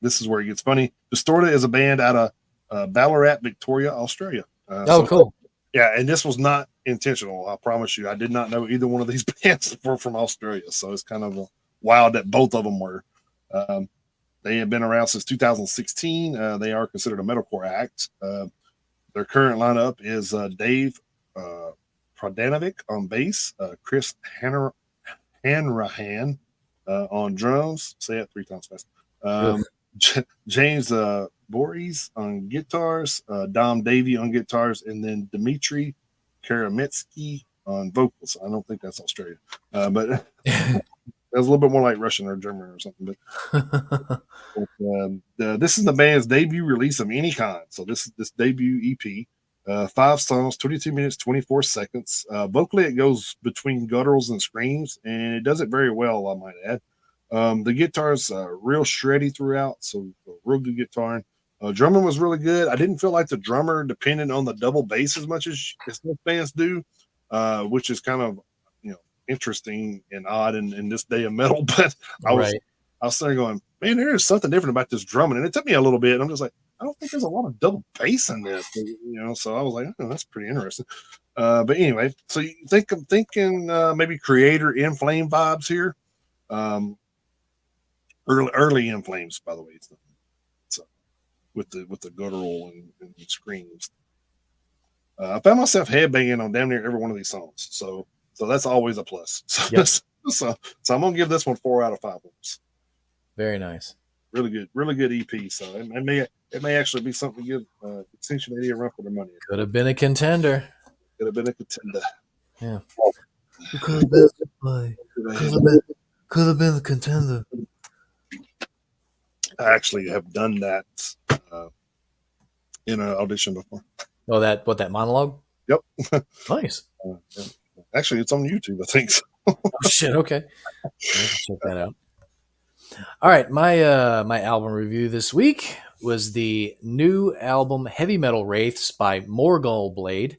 this is where it gets funny. Distorta is a band out of Ballarat, Victoria, Australia. Cool. Yeah, and this was not intentional. I promise you. I did not know either one of these bands were from Australia, so it's kind of wild that both of them were. They have been around since 2016. They are considered a metalcore act. Their current lineup is Dave Pradanovic on bass, Chris Hanrahan on drums. Say it 3 times fast. James Voorhees on guitars, Dom Davey on guitars, and then Dmitry Karametsky on vocals. I don't think that's Australia, but that's a little bit more like Russian or German or something. But this is the band's debut release of any kind. So this debut EP. 5 songs, 22 minutes, 24 seconds. Vocally, it goes between gutturals and screams, and it does it very well, I might add. The guitar's real shreddy throughout, so real good guitar. Drumming was really good. I didn't feel like the drummer depended on the double bass as much as most bands do, which is kind of interesting and odd in this day of metal. But I was there going, man, there is something different about this drumming, and it took me a little bit. And I'm just like, I don't think there's a lot of double bass in this, So I was like, oh, that's pretty interesting. But anyway, so you think I'm thinking maybe Creator In Flame vibes here. Early In Flames, by the way. So with the guttural and screams. I found myself headbanging on damn near every one of these songs. So that's always a plus. So I'm gonna give this one 4 out of 5 points. Very nice. Really good EP. So it may actually be something to give Extinction 80 a run for their money. Could have been a contender. Yeah. Could have been a contender. I actually have done that in an audition before. Oh, that monologue? Yep. Nice. Yeah. Actually, it's on YouTube, I think. So. Oh, shit. Okay. Check that out. All right, my album review this week was the new album Heavy Metal Wraiths by Morgul Blade.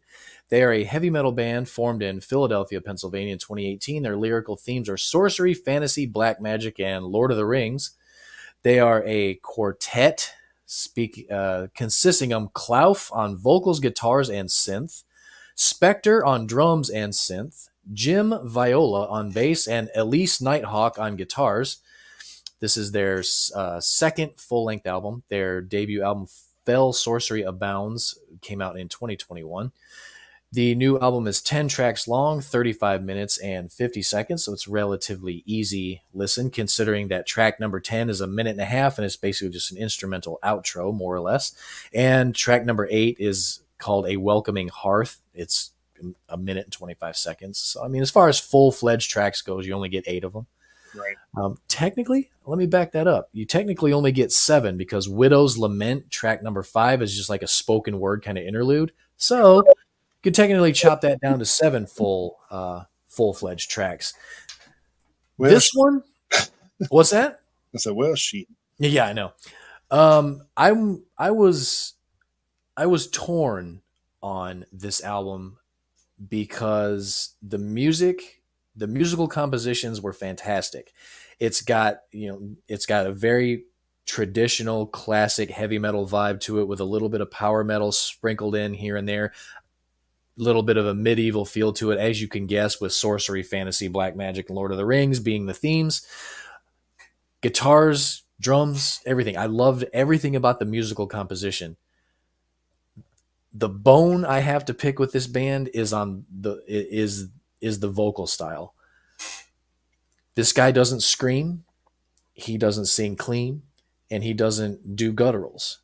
They are a heavy metal band formed in Philadelphia, Pennsylvania in 2018. Their lyrical themes are sorcery, fantasy, black magic, and Lord of the Rings. They are a quartet consisting of Klauf on vocals, guitars, and synth, Spectre on drums and synth, Jim Viola on bass, and Elise Nighthawk on guitars. This is their second full-length album. Their debut album, Fell Sorcery Abounds, came out in 2021. The new album is 10 tracks long, 35 minutes and 50 seconds, so it's relatively easy listen, considering that track number 10 is a minute and a half, and it's basically just an instrumental outro, more or less. And track number 8 is called A Welcoming Hearth. It's a minute and 25 seconds. So, I mean, as far as full-fledged tracks goes, you only get 8 of them. Right. Technically, let me back that up. You technically only get 7 because Widow's Lament, track number 5, is just like a spoken word kind of interlude. So you could technically chop that down to 7 full-fledged tracks. Well, This one, what's that? I said, well, shit. Yeah, I know. I was torn on this album because the musical compositions were fantastic. It's got a very traditional classic heavy metal vibe to it with a little bit of power metal sprinkled in here and there, a little bit of a medieval feel to it, as you can guess, with sorcery, fantasy, black magic, and Lord of the Rings being the themes. Guitars, drums, everything. I loved everything about the musical composition. The bone I have to pick with this band is the vocal style. This guy doesn't scream, he doesn't sing clean, and he doesn't do gutturals.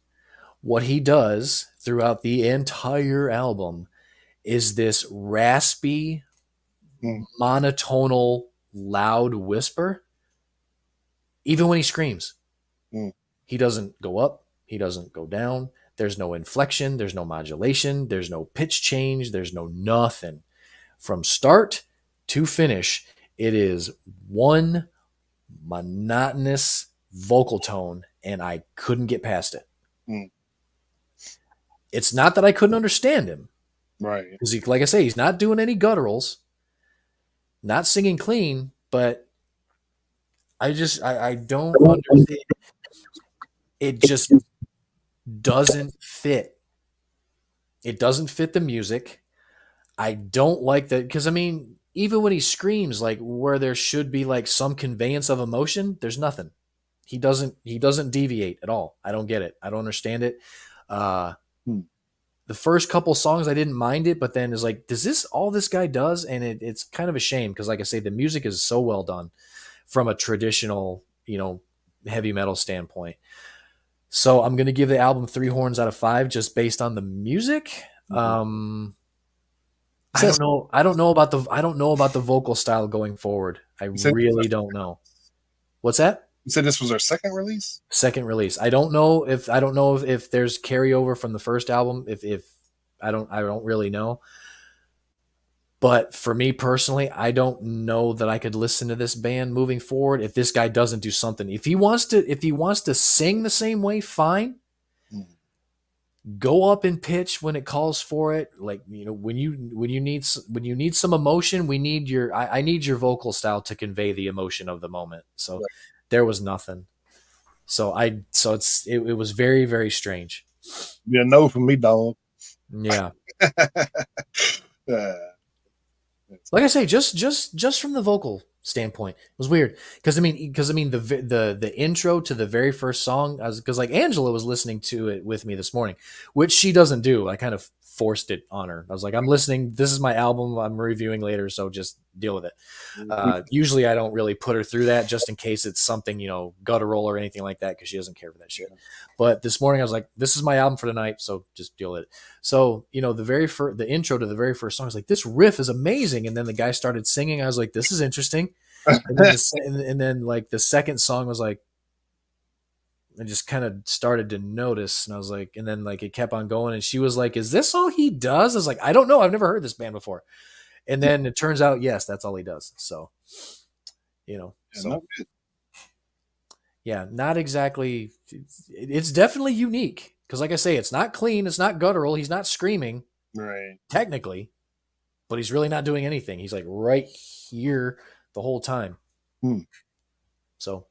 What he does throughout the entire album is this raspy, monotonal, loud whisper. Even when he screams, he doesn't go up, he doesn't go down. There's no inflection, there's no modulation, there's no pitch change, there's no nothing. From start to finish, it is one monotonous vocal tone, and I couldn't get past it. It's not that I couldn't understand him. Right. Because, like I say, he's not doing any gutturals, not singing clean, but I don't understand. It just doesn't fit. It doesn't fit the music. I don't like that because, I mean, even when he screams, like where there should be like some conveyance of emotion, there's nothing. He doesn't deviate at all. I don't get it. I don't understand it. The first couple songs I didn't mind it, but then it's like, does this all this guy does? And it's kind of a shame because, like I say, the music is so well done from a traditional, heavy metal standpoint. So I'm going to give the album 3 horns out of 5 just based on the music. I don't know. I don't know about the vocal style going forward. I really don't know. What's that? You said this was their second release? Second release. I don't know if there's carryover from the first album. If I don't really know. But for me personally, I don't know that I could listen to this band moving forward if this guy doesn't do something. If he wants to sing the same way, fine. Go up in pitch when it calls for it. Like, when you need some emotion, I need your vocal style to convey the emotion of the moment. So there was nothing. So it was very, very strange. Yeah, no from me, dog. Yeah. Like I say, just from the vocal standpoint, it was weird because I mean the intro to the very first song, because like Angela was listening to it with me this morning, which she doesn't do. I kind of forced it on her. I was like, I'm listening. This is my album. I'm reviewing later, so just deal with it. Usually, I don't really put her through that just in case it's something guttural or anything like that because she doesn't care for that shit. But this morning, I was like, this is my album for tonight, so just deal with it. So the intro to the very first song, I was like, this riff is amazing, and then the guy started singing. I was like, this is interesting. And then like the second song was like, I just kind of started to notice, and I was like, and then like it kept on going, and she was like, "Is this all he does?" I was like, "I don't know. I've never heard this band before." And then it turns out, yes, that's all he does. So, not exactly. It's definitely unique because, like I say, it's not clean, it's not guttural, he's not screaming, right? Technically, but he's really not doing anything. He's like right here the whole time. So.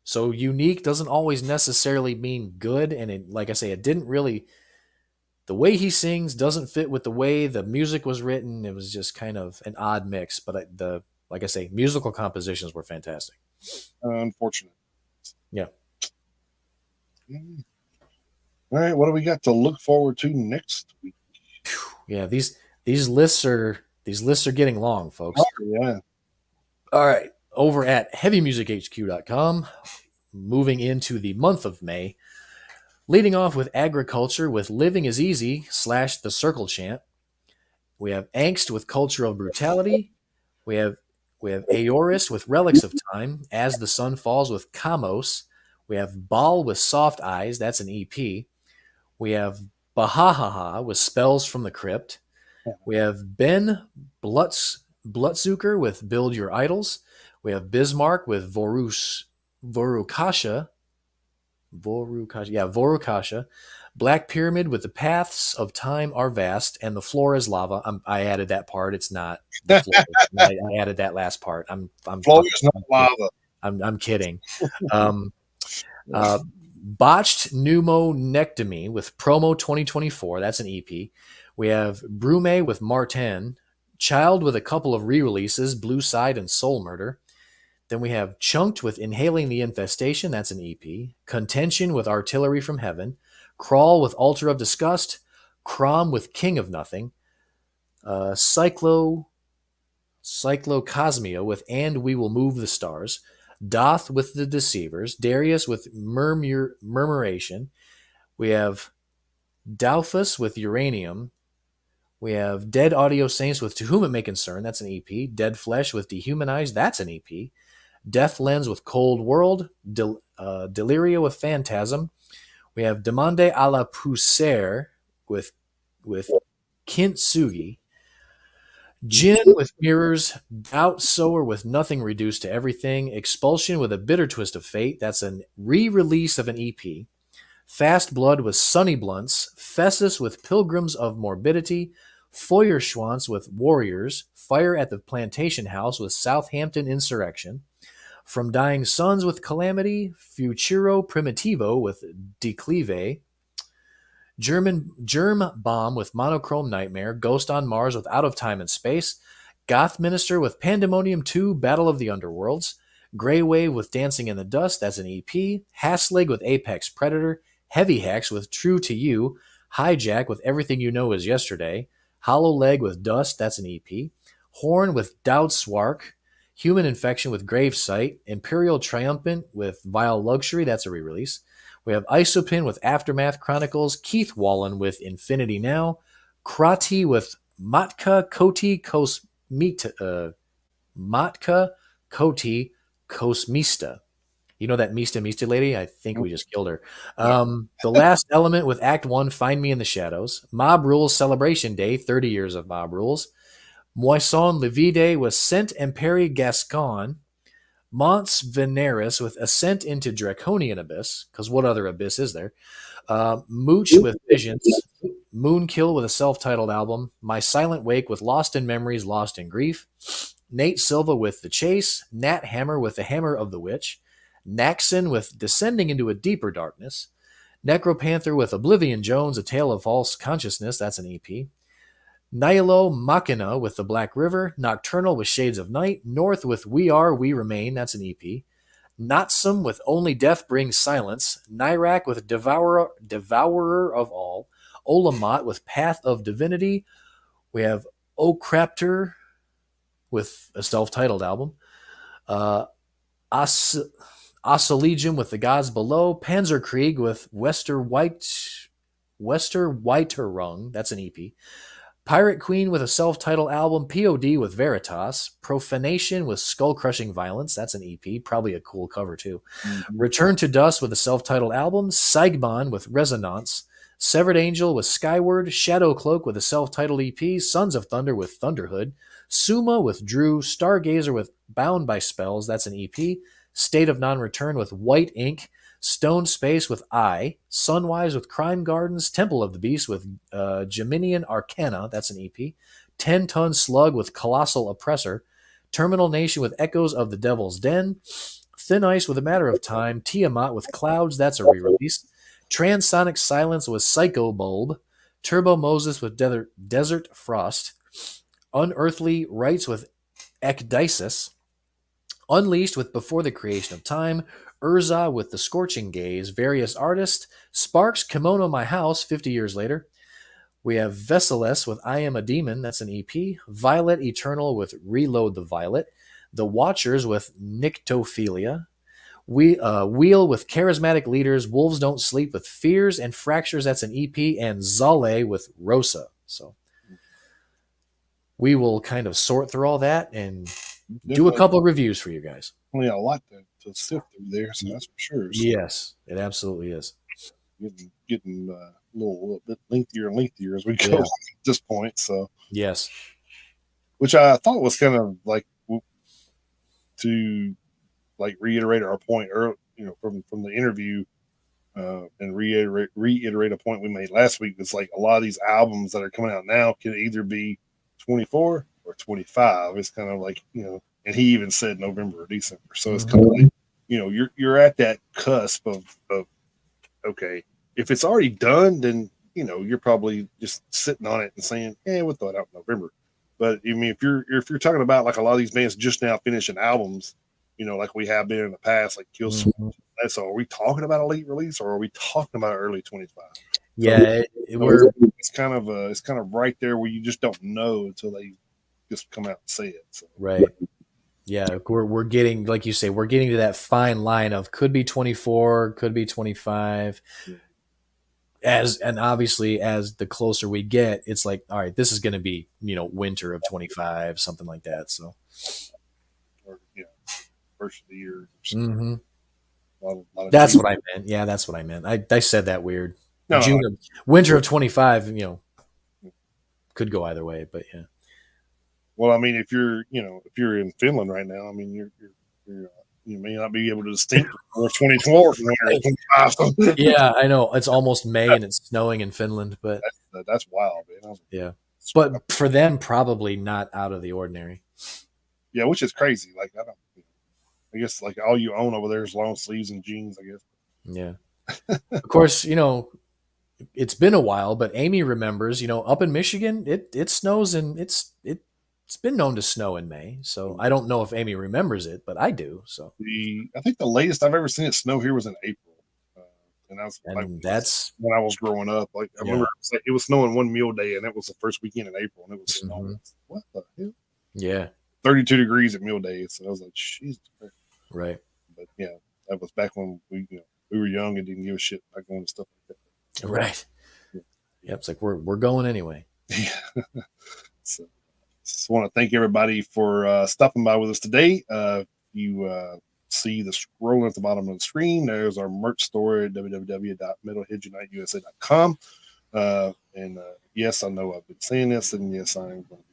So unique doesn't always necessarily mean good. And like I say, it didn't really, the way he sings doesn't fit with the way the music was written. It was just kind of an odd mix, but like I say, musical compositions were fantastic. Unfortunate. Yeah. All right. What do we got to look forward to next week? Yeah. These lists are getting long, folks. Oh, yeah. All right. Over at heavymusichq.com, moving into the month of May, Leading off with Agriculture with Living is Easy / The Circle Chant. We have Angst with Cultural Brutality. We have Aorist with Relics of Time, As the Sun Falls with Kamos. We have Baal with Soft Eyes, that's an EP. We have Bahahaha with Spells from the Crypt. We have Ben Blutzucker with Build Your Idols. We have Bismarck with Vorukasha. Vorukasha. Black Pyramid with The Paths of Time Are Vast and the Floor is Lava. I added that part. It's not the floor. I added that last part. Floor is not lava. I'm kidding. Botched Pneumonectomy with Promo 2024. That's an EP. We have Brume with Martin. Child with a couple of re-releases, Blue Side and Soul Murder. Then we have Chunked with Inhaling the Infestation. That's an EP. Contention with Artillery from Heaven. Crawl with Altar of Disgust. Crom with King of Nothing. Cyclocosmia with And We Will Move the Stars. Doth with The Deceivers. Darius with Murmuration. We have Doufus with Uranium. We have Dead Audio Saints with To Whom It May Concern. That's an EP. Dead Flesh with Dehumanized. That's an EP. Death Lens with Cold World. Deliria with Phantasm. We have Demande a la Poussière with Kintsugi. Jin with Mirrors. Doubt Sower with Nothing Reduced to Everything. Expulsion with A Bitter Twist of Fate. That's a re-release of an EP. Fast Blood with Sunny Blunts. Fessus with Pilgrims of Morbidity. Feuerschwanz with Warriors. Fire at the Plantation House with Southampton Insurrection. From Dying Suns with Calamity. Futuro Primitivo with Declive. Germ Bomb with Monochrome Nightmare. Ghost on Mars with Out of Time and Space. Goth Minister with Pandemonium 2 Battle of the Underworlds. Grey Wave with Dancing in the Dust. That's an EP. Haslig with Apex Predator. Heavy Hex with True to You. Hijack with Everything You Know Is Yesterday. Hollow Leg with Dust. That's an EP. Horn with Dowd Swark. Human Infection with Gravesight. Imperial Triumphant with Vile Luxury. That's a re-release. We have Isopin with Aftermath Chronicles. Keith Wallen with Infinity Now. Krati with Matka Koti Kosmista. You know that Mista lady? I think we just killed her. The Last Element with Act 1, Find Me in the Shadows. Mob Rules Celebration Day, 30 years of Mob Rules. Moisson Livide with Saint Emperi Gascon. Mons Veneris with Ascent into Draconian Abyss, because what other abyss is there? Mooch with Visions. Moonkill with a self-titled album. My Silent Wake with Lost in Memories, Lost in Grief. Nate Silva with The Chase. Nat Hammer with The Hammer of the Witch. Naxon with Descending into a Deeper Darkness. Necropanther with Oblivion Jones, A Tale of False Consciousness, that's an EP. Nihilo Machina with The Black River. Nocturnal with Shades of Night. North with We Are, We Remain, that's an EP. Notsum with Only Death Brings Silence. Nyrak with Devourer of All. Olamat with Path of Divinity. We have Okraptor with a self-titled album. Oscillegium with The Gods Below. Panzerkrieg with Westerweiterung, that's an EP. Pirate Queen with a self-titled album. POD with Veritas. Profanation with Skull-Crushing Violence. That's an EP. Probably a cool cover, too. Mm-hmm. Return to Dust with a self-titled album. Saigban with Resonance. Severed Angel with Skyward. Shadow Cloak with a self-titled EP. Sons of Thunder with Thunderhood. Suma with Drew. Stargazer with Bound by Spells. That's an EP. State of Non-Return with White Ink. Stone Space with I, Sunwise with Crime Gardens, Temple of the Beast with Geminian Arcana, that's an EP, 10-Ton Slug with Colossal Oppressor, Terminal Nation with Echoes of the Devil's Den, Thin Ice with A Matter of Time, Tiamat with Clouds, that's a re-release, Transonic Silence with Psycho Bulb, Turbo Moses with Desert Frost, Unearthly Rites with Ekdysis, Unleashed with Before the Creation of Time, Urza with The Scorching Gaze, various artists, Sparks, Kimono My House, 50 years later. We have Vesseles with I Am a Demon, that's an EP. Violet Eternal with Reload the Violet. The Watchers with Nyctophilia. Wheel with charismatic leaders. Wolves Don't Sleep with Fears and Fractures. That's an EP. And Zale with Rosa. So we will kind of sort through all that and do a couple of reviews for you guys. Only a lot to sift through there, so that's for sure. So yes, it absolutely is. Getting a little bit lengthier and lengthier as we go at this point. So yes, which I thought was kind of like to like reiterate our point earlier, from the interview, and reiterate a point we made last week. It's like a lot of these albums that are coming out now can either be 24 or 25. It's kind of like, and he even said November or December. So it's kind of like, you're at that cusp of okay, if it's already done, then you're probably just sitting on it and saying, we'll throw it out in November. But I mean, if you're talking about like a lot of these bands just now finishing albums, like we have been in the past, like Kill Switch. So are we talking about a late release or are we talking about early 25? Yeah, so it's kind of right there where you just don't know until they just come out and say it. So. Right. Yeah, we're getting, like you say, we're getting to that fine line of could be 24, could be 25. And obviously as the closer we get, it's like, all right, this is going to be, winter of 25, something like that. So, or first of the year. Mm-hmm. That's what I meant. Yeah, that's what I meant. I said that weird. No, winter of 25, could go either way, but yeah. Well, I mean, if you're in Finland right now, I mean, you may not be able to distinguish 2024 from 2025. Yeah, I know. It's almost May and it's snowing in Finland, but that's wild, man. Yeah, but for them, probably not out of the ordinary. Yeah, which is crazy. Like I guess like all you own over there is long sleeves and jeans, I guess. Yeah. Of course, it's been a while, but Amy remembers, up in Michigan, it snows and it's been known to snow in May. So I don't know if Amy remembers it, but I do. So I think the latest I've ever seen it snow here was in April. That's when I was growing up. Like I remember it was snowing one mule day and it was the first weekend in April and it was snowing. What the hell? Yeah. 32 degrees at mule days. So I was like, Jesus. Right. But yeah, that was back when we were young and didn't give a shit about going to stuff like that. Right. Yeah, it's like we're going anyway. Yeah. So just want to thank everybody for stopping by with us today. You see the scroll at the bottom of the screen. There's our merch store at www.metalheadsuniteusa.com. And yes, I know I've been saying this, and yes, I am going to be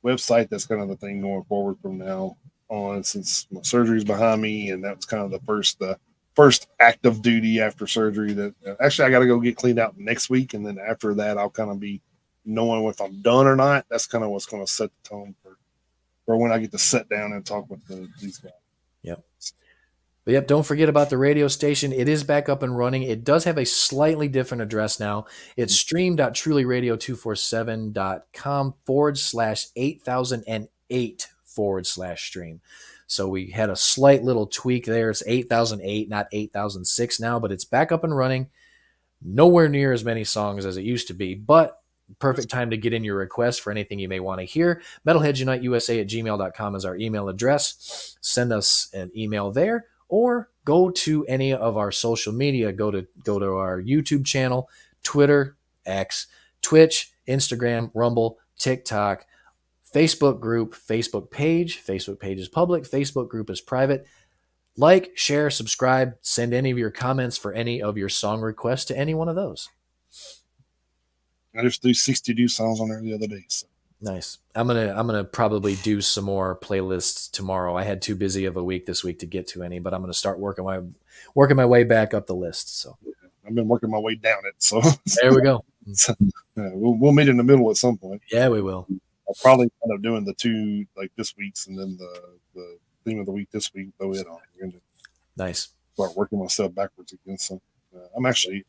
website. That's kind of the thing going forward from now on, since my surgery is behind me, and that was kind of the first active duty after surgery. That actually I got to go get cleaned out next week, and then after that I'll kind of be knowing if I'm done or not. That's kind of what's going to set the tone for when I get to sit down and talk with these guys. Yep. But yep, don't forget about the radio station. It is back up and running. It does have a slightly different address now. It's stream.trulyradio247.com/8008/stream. So we had a slight little tweak there. It's 8008, not 8006 now, but it's back up and running. Nowhere near as many songs as it used to be, but perfect time to get in your requests for anything you may want to hear. metalheadsuniteusa@gmail.com is our email address. Send us an email there, or go to any of our social media. Go to our YouTube channel, Twitter, X, Twitch, Instagram, Rumble, TikTok, Facebook group, Facebook page. Facebook page is public. Facebook group is private. Like, share, subscribe, send any of your comments for any of your song requests to any one of those. I just threw 62 songs on there the other day. So. Nice. I'm gonna probably do some more playlists tomorrow. I had too busy of a week this week to get to any, but I'm gonna start working my way back up the list. So I've been working my way down it. So there we go. So, we'll meet in the middle at some point. Yeah, we will. I'll probably end up doing the two like this week's and then the theme of the week this week. Throw it on. Nice. Start working myself backwards again. So I'm actually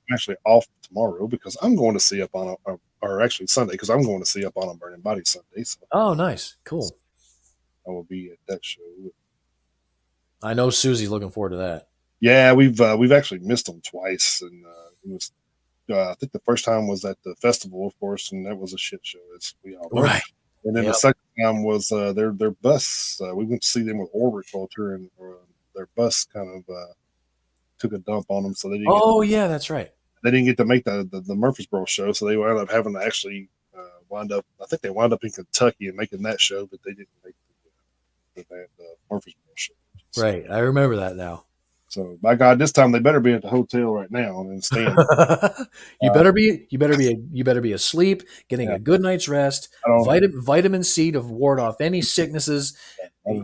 off tomorrow because I'm going to see Up on or actually Sunday because I'm going to see Up on a Burning Body Sunday. So oh, nice, cool. I will be at that show. I know Susie's looking forward to that. Yeah, we've actually missed them twice, and it was I think the first time was at the festival, of course, and that was a shit show. As we all know. Right. And then the second time was their bus. We went to see them with Orbit Culture, and their bus kind of took a dump on them, so they didn't. Yeah, that's right. They didn't get to make the Murfreesboro show, so they wound up having to actually wind up. I think they wound up in Kentucky and making that show, but they didn't make the Murfreesboro show. Right, I remember that now. So, by God, this time they better be at the hotel right now and staying. You better be asleep, getting a good night's rest, vitamin C to ward off any sicknesses,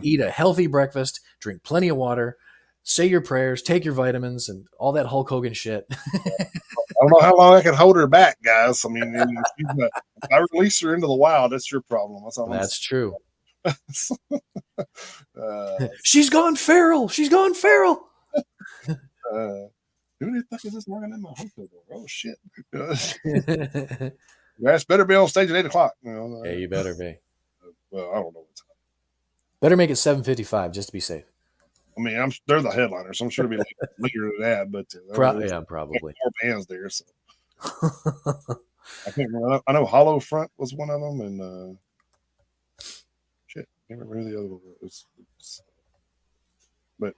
eat a healthy breakfast, drink plenty of water, say your prayers, take your vitamins, and all that Hulk Hogan shit. I don't know how long I can hold her back, guys. I mean, if I release her into the wild, that's your problem. That's true. uh, She's gone feral. She's gone feral. Who do you think is this working in my hotel door? Oh shit! Guys, better be on stage at 8:00. Yeah, you better be. Well, I don't know what time. Better make it 7:55 just to be safe. I mean, they're the headliners, so I'm sure it'll be later than that. But probably more bands there. So I can't remember. I know Hollow Front was one of them, and shit, I can't remember who the other one was. But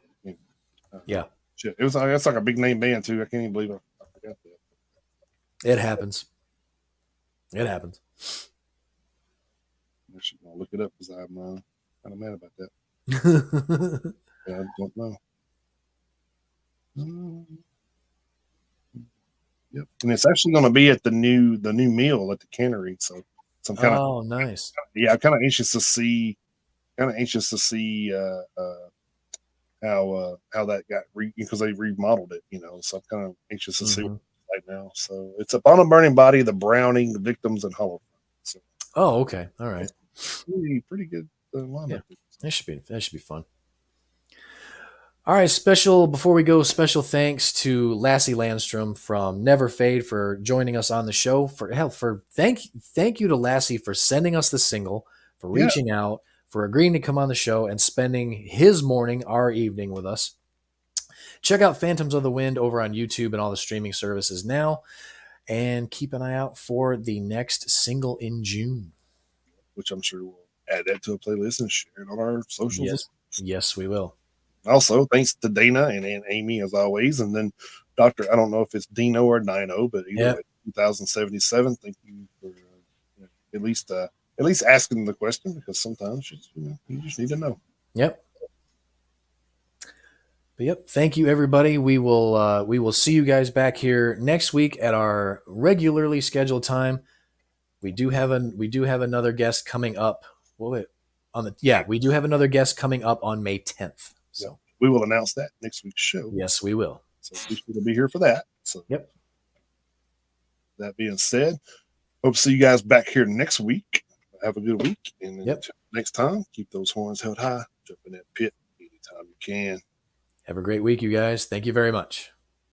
yeah. Shit, it's like a big name band too. I can't even believe I forgot that. It happens. It happens. I should look it up because I'm kind of mad about that. Yeah, I don't know. Yep, and it's actually going to be at the new meal at the cannery. So some kind of nice. Yeah, I'm kind of anxious to see. How that got because they remodeled it, so I'm kind of anxious to see right now. So it's Upon a Burning Body, The Browning, The Victims, and Hollow. So, okay, all right, pretty good lineup. Yeah, that should be fun. All right, before we go, special thanks to Lassie Landstrom from Neverfade for joining us on the show. Thank you to Lassie for sending us the single, for reaching out, for agreeing to come on the show and spending his morning, our evening with us. Check out Phantoms of the Wind over on YouTube and all the streaming services now, and keep an eye out for the next single in June. Which I'm sure we'll add that to a playlist and share it on our socials. Yes, we will. Also, thanks to Dana and Aunt Amy as always, and then Dr. I don't know if it's Dino or Dino, but either way, 2077. Thank you for at least asking the question, because sometimes you just need to know. Yep. But yep. Thank you, everybody. We will see you guys back here next week at our regularly scheduled time. We do have another guest coming up. We do have another guest coming up on May 10th. So we will announce that next week's show. Yes, we will. So be sure to be here for that. So yep. That being said, hope to see you guys back here next week. Have a good week, and next time, keep those horns held high. Jump in that pit anytime you can. Have a great week, you guys. Thank you very much.